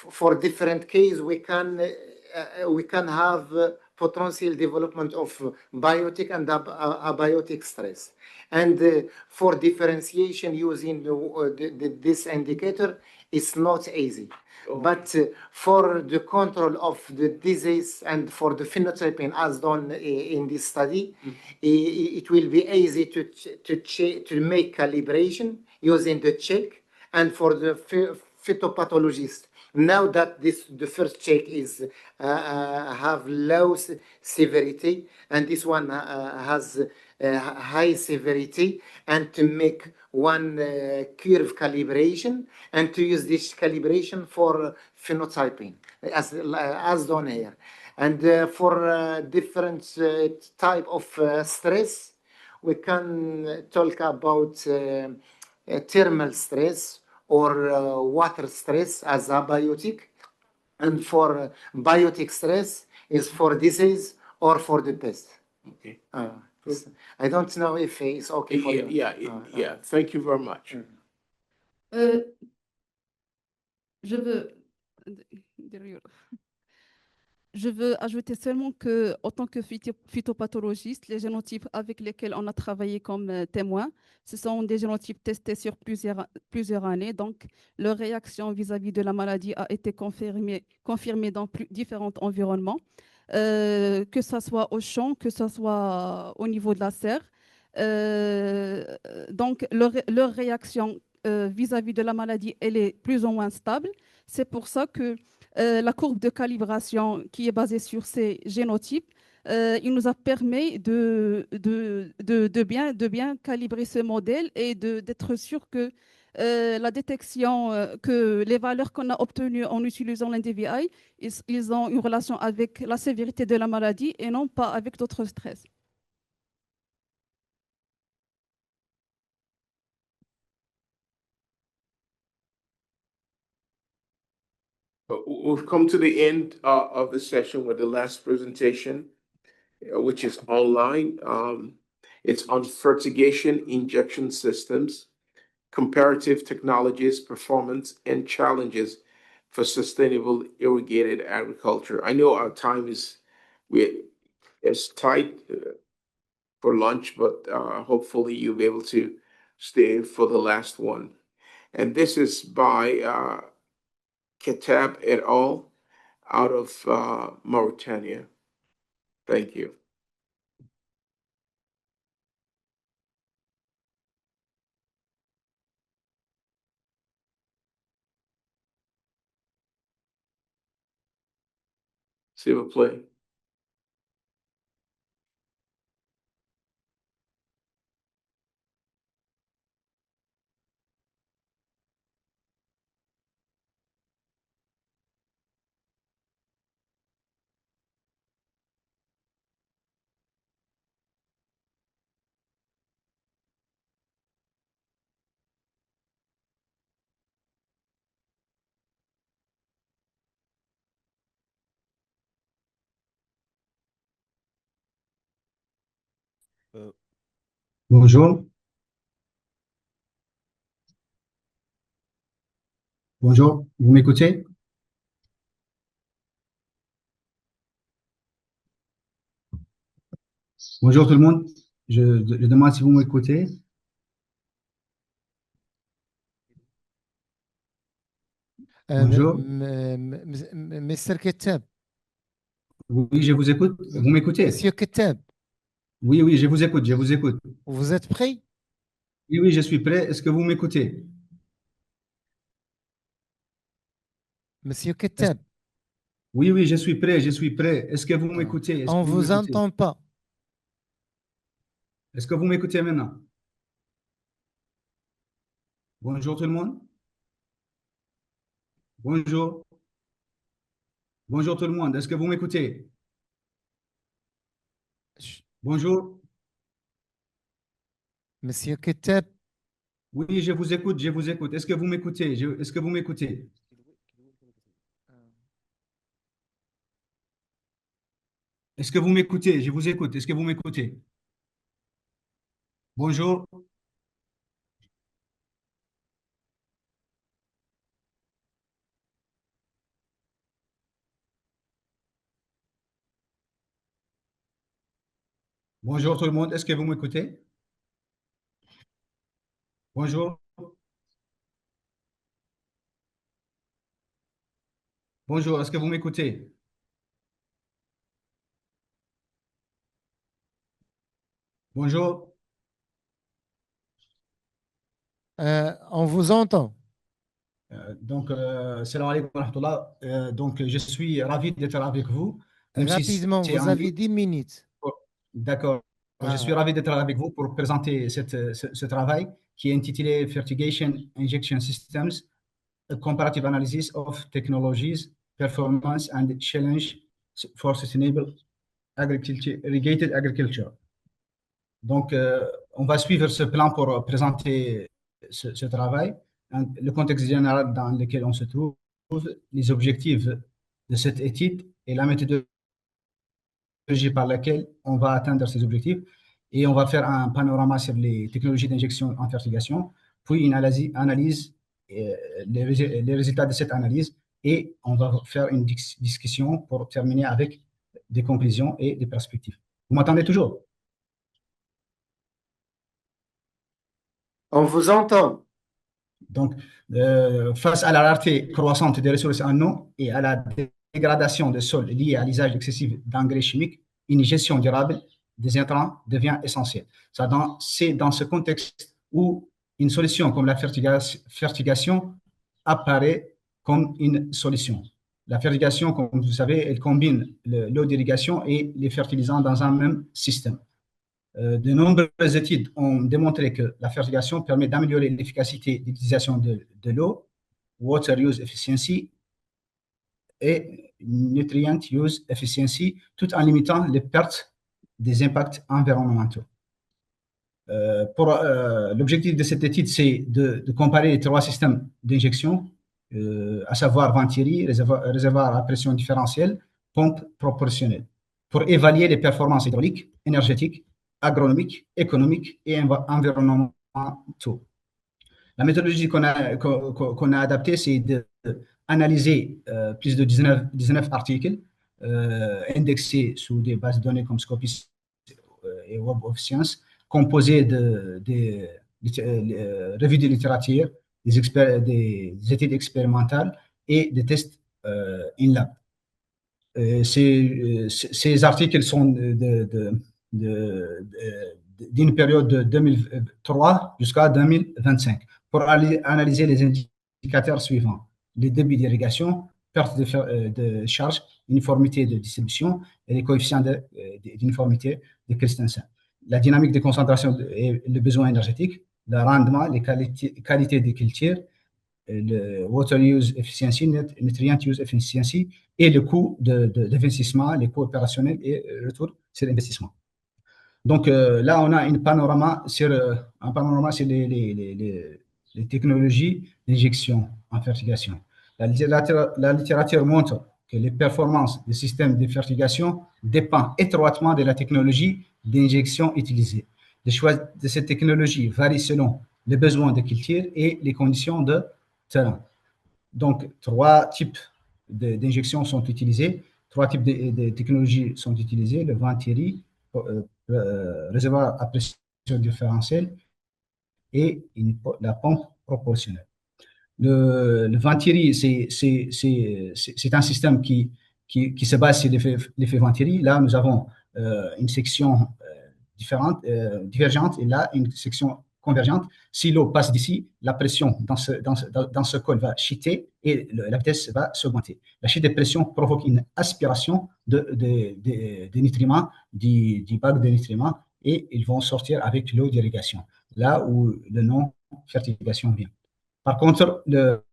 for different cases we can have potential development of biotic and abiotic stress. And for differentiation using this indicator, it's not easy. Oh. But for the control of the disease and for the phenotyping as done in this study, it will be easy to make calibration using the check. And for the phytopathologist, now that the first check is have low severity and this one has high severity, and to make one curve calibration and to use this calibration for phenotyping as done here. And for different type of stress, we can talk about thermal stress or water stress as abiotic. And for biotic stress is for disease or for the pest. Okay. I don't know if it's okay for you. Yeah. Thank you very much. Euh, je veux. Derrière. Je veux ajouter seulement que, en tant que phytopathologiste, les génotypes avec lesquels on a travaillé comme témoins, ce sont des génotypes testés sur plusieurs années. Donc, leur réaction vis-à-vis de la maladie a été confirmée dans différents environnements, que ce soit au champ, que ce soit au niveau de la serre. Donc, leur réaction vis-à-vis de la maladie, elle est plus ou moins stable. C'est pour ça que la courbe de calibration qui est basée sur ces génotypes, il nous a permis de bien calibrer ce modèle et d'être sûr que la détection, que les valeurs qu'on a obtenues en utilisant l'NDVI, ils ont une relation avec la sévérité de la maladie et non pas avec d'autres stress. We've come to the end of the session with the last presentation, which is online. It's on fertigation injection systems, comparative technologies, performance, and challenges for sustainable irrigated agriculture. I know our time is tight for lunch, but hopefully you'll be able to stay for the last one. And this is by Ketab et al. Out of Mauritania. Thank you. S'il vous plaît. Bonjour. Bonjour, vous m'écoutez? Bonjour tout le monde. Je demande si vous m'écoutez. Bonjour. Mr. Kettab. Oui, je vous écoute. Vous m'écoutez? Monsieur Kettab. Oui, oui, je vous écoute, je vous écoute. Vous êtes prêt? Oui, oui, je suis prêt. Est-ce que vous m'écoutez? Monsieur Kettab. Oui, oui, je suis prêt, je suis prêt. Est-ce que vous m'écoutez? Est-ce On que vous vous m'écoutez? entend pas. Est-ce que vous m'écoutez maintenant? Bonjour tout le monde. Bonjour. Bonjour tout le monde. Est-ce que vous m'écoutez? Bonjour. Monsieur Kettab. Oui, je vous écoute, je vous écoute. Est-ce que vous m'écoutez? Est-ce que vous m'écoutez? Est-ce que vous m'écoutez? Je vous écoute. Est-ce que vous m'écoutez? Bonjour. Bonjour tout le monde. Est-ce que vous m'écoutez? Bonjour. Bonjour. Est-ce que vous m'écoutez? Bonjour. On vous entend. Donc, salam alaikum wa rahmatullah. Donc, je suis ravi d'être avec vous. Même si Rapidement, c'est vous en avez ligne. 10 minutes. D'accord. Je suis ravi d'être avec vous pour présenter ce travail qui est intitulé Fertigation Injection Systems, a Comparative Analysis of Technologies, Performance and Challenge for Sustainable Agriculture, Irrigated Agriculture. Donc, on va suivre ce plan pour présenter ce travail, le contexte général dans lequel on se trouve, les objectifs de cette étude et la méthodologie par laquelle on va atteindre ces objectifs. Et on va faire un panorama sur les technologies d'injection en fertigation, puis une analyse les résultats de cette analyse, et on va faire une discussion pour terminer avec des conclusions et des perspectives. Vous m'entendez toujours? On vous entend. Donc, face à la rareté croissante des ressources en eau et à la dégradation des sols liée à l'usage excessif d'engrais chimiques, une gestion durable des intrants devient essentielle. C'est dans ce contexte où une solution comme la fertigation apparaît comme une solution. La fertigation, comme vous savez, elle combine l'eau d'irrigation et les fertilisants dans un même système. De nombreuses études ont démontré que la fertigation permet d'améliorer l'efficacité d'utilisation de l'eau, water use efficiency et nutrient use efficiency, tout en limitant les pertes des impacts environnementaux. L'objectif de cette étude, c'est de comparer les trois systèmes d'injection, à savoir venturi, réservoir à pression différentielle, pompe proportionnelle, pour évaluer les performances hydrauliques, énergétiques, agronomiques, économiques et environnementaux. La méthodologie qu'on a adaptée, c'est d'analyser plus de 19 articles indexés sous des bases de données comme Scopus et Web of Science, composés de revues de littérature, des études expérimentales et des tests in lab. Ces articles sont d'une période de 2003 jusqu'à 2025 pour analyser les indicateurs suivants: les débits d'irrigation, perte de charge, uniformité de distribution et les coefficients d'uniformité de Christensen, la dynamique de concentration et le besoin énergétique, le rendement, les qualités des cultures, le water use efficiency, nutrient use efficiency et le coût d'investissement, les coûts opérationnels et retour sur l'investissement. Donc là, on a un panorama sur les technologies d'injection en fertigation. La littérature montre que les performances des systèmes de fertigation dépendent étroitement de la technologie d'injection utilisée. Le choix de cette technologie varie selon les besoins de culture et les conditions de terrain. Donc, trois types d'injections sont utilisés, trois types de technologies sont utilisées: le venturi, réservoir à pression différentielle et la pompe proportionnelle. Le venturi, c'est un système qui se base sur l'effet venturi. Là, nous avons une section divergente et là, une section convergente. Si l'eau passe d'ici, la pression dans ce col va chuter et la vitesse va s'augmenter. La chute de pression provoque une aspiration des nutriments, du bac de nutriments, et ils vont sortir avec l'eau d'irrigation, là où le nom fertigation vient. Par contre, le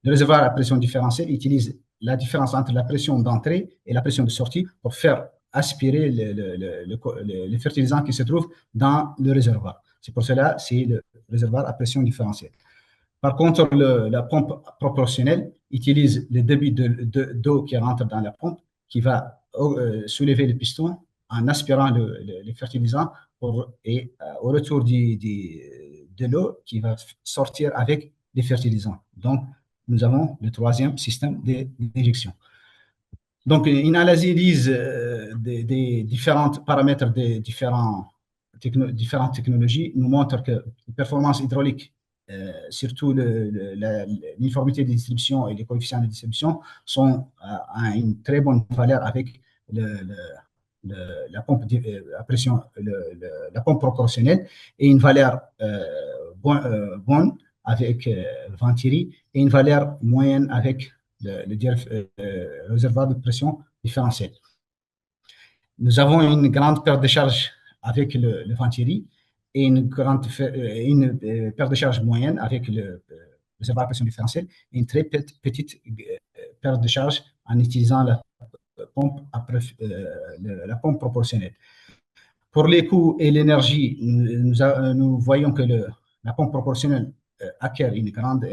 réservoir à pression différentielle utilise la différence entre la pression d'entrée et la pression de sortie pour faire aspirer les fertilisants qui se trouvent dans le réservoir. C'est pour cela que c'est le réservoir à pression différentielle. Par contre, la pompe proportionnelle utilise le débit d'eau qui rentre dans la pompe, qui va soulever le piston en aspirant les fertilisants et au retour de l'eau qui va sortir avec les fertilisants. Donc, nous avons le troisième système d'injection. Donc, une analyse des différents paramètres des différentes technologies nous montre que les performances hydrauliques, surtout l'uniformité de distribution et les coefficients de distribution, sont à une très bonne valeur avec la pompe à pression, la pompe proportionnelle, et une valeur bonne avec venturi et une valeur moyenne avec le réservoir de pression différentielle. Nous avons une grande perte de charge avec le venturi et une perte de charge moyenne avec le réservoir de pression différentielle et une très petite perte de charge en utilisant la pompe proportionnelle. Pour les coûts et l'énergie, nous voyons que la pompe proportionnelle acquiert une grande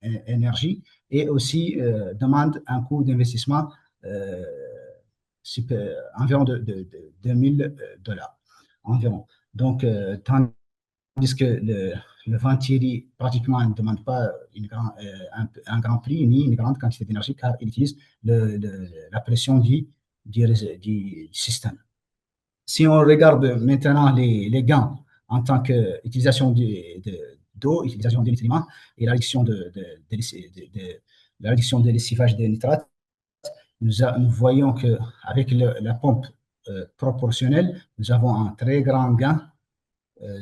énergie et aussi demande un coût d'investissement environ de $2 000 environ. Donc, tandis que le vent Thierry pratiquement ne demande pas un grand prix ni une grande quantité d'énergie car il utilise la pression du système. Si on regarde maintenant les gains en tant qu'utilisation d'eau, utilisation de nutriments et la réduction la réduction de lessivage des nitrates, nous voyons qu'avec la pompe proportionnelle, nous avons un très grand gain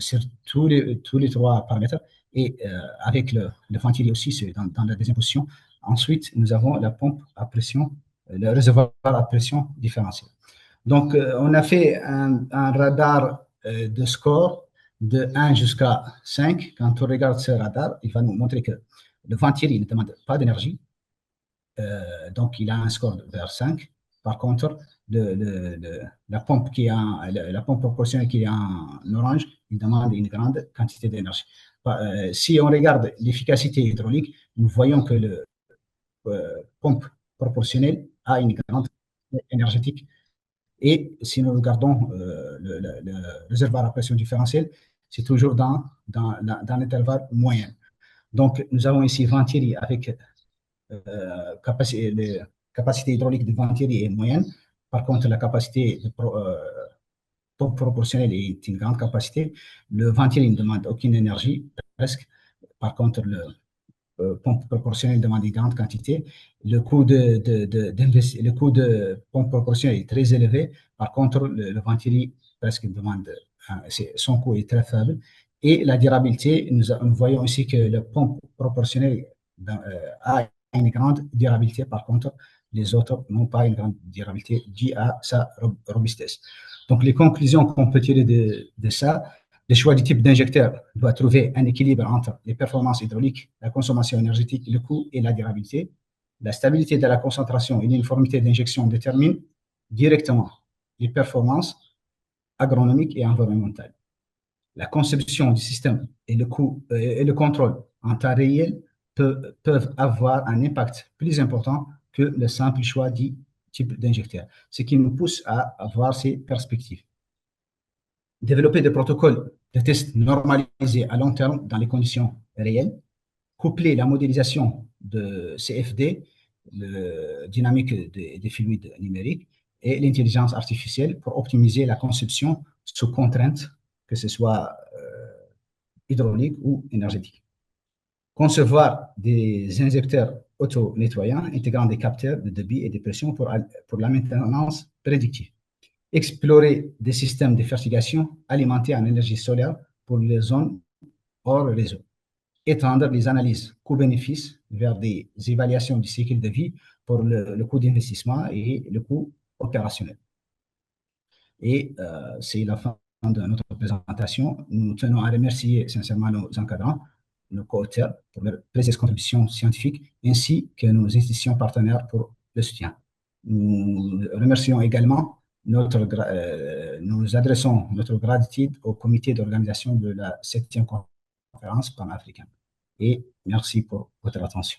sur tous les trois paramètres. Et avec le ventilier aussi, c'est dans la deuxième position. Ensuite, nous avons la pompe à pression, le réservoir à pression différentielle. Donc, on a fait un radar de score de 1 jusqu'à 5. Quand on regarde ce radar, il va nous montrer que le ventilier ne demande pas d'énergie. Donc, il a un score vers 5. Par contre, la pompe la pompe proportionnelle qui est en orange, il demande une grande quantité d'énergie. Si on regarde l'efficacité hydraulique, nous voyons que le pompe proportionnelle a une grande énergétique. Et si nous regardons le réservoir à pression différentielle, c'est toujours dans l'intervalle moyen. Donc, nous avons ici ventilier avec capacité hydraulique de ventilier est moyenne. Par contre, la capacité de pompe proportionnelle est une grande capacité. Le ventilier ne demande aucune énergie, presque. Par contre, le pompe proportionnelle demande une grande quantité. Le coût le coût de pompe proportionnelle est très élevé. Par contre, le ventilier presque demande, son coût est très faible. Et la durabilité, nous voyons aussi que le pompe proportionnelle a une grande durabilité. Par contre, les autres n'ont pas une grande durabilité due à sa robustesse. Donc, les conclusions qu'on peut tirer de ça, le choix du type d'injecteur doit trouver un équilibre entre les performances hydrauliques, la consommation énergétique, le coût et la durabilité. La stabilité de la concentration et l'uniformité d'injection déterminent directement les performances agronomiques et environnementales. La conception du système et le contrôle en temps réel peuvent avoir un impact plus important que le simple choix du type d'injecteur, ce qui nous pousse à avoir ces perspectives. Développer des protocoles de tests normalisés à long terme dans les conditions réelles, coupler la modélisation de CFD, le dynamique des fluides numériques, et l'intelligence artificielle pour optimiser la conception sous contrainte, que ce soit hydraulique ou énergétique. Concevoir des injecteurs auto-nettoyants intégrant des capteurs de débit et de pression pour la maintenance prédictive. Explorer des systèmes de fertigation alimentés en énergie solaire pour les zones hors réseau. Étendre les analyses coût-bénéfice vers des évaluations du cycle de vie pour le coût d'investissement et le coût opérationnel. Et c'est la fin de notre présentation. Nous tenons à remercier sincèrement nos encadrants, nos co-auteurs pour leur précieuse contribution scientifique, ainsi que nos institutions partenaires pour le soutien. Nous remercions également nous adressons notre gratitude au comité d'organisation de la 7e conférence panafricaine. Et merci pour votre attention.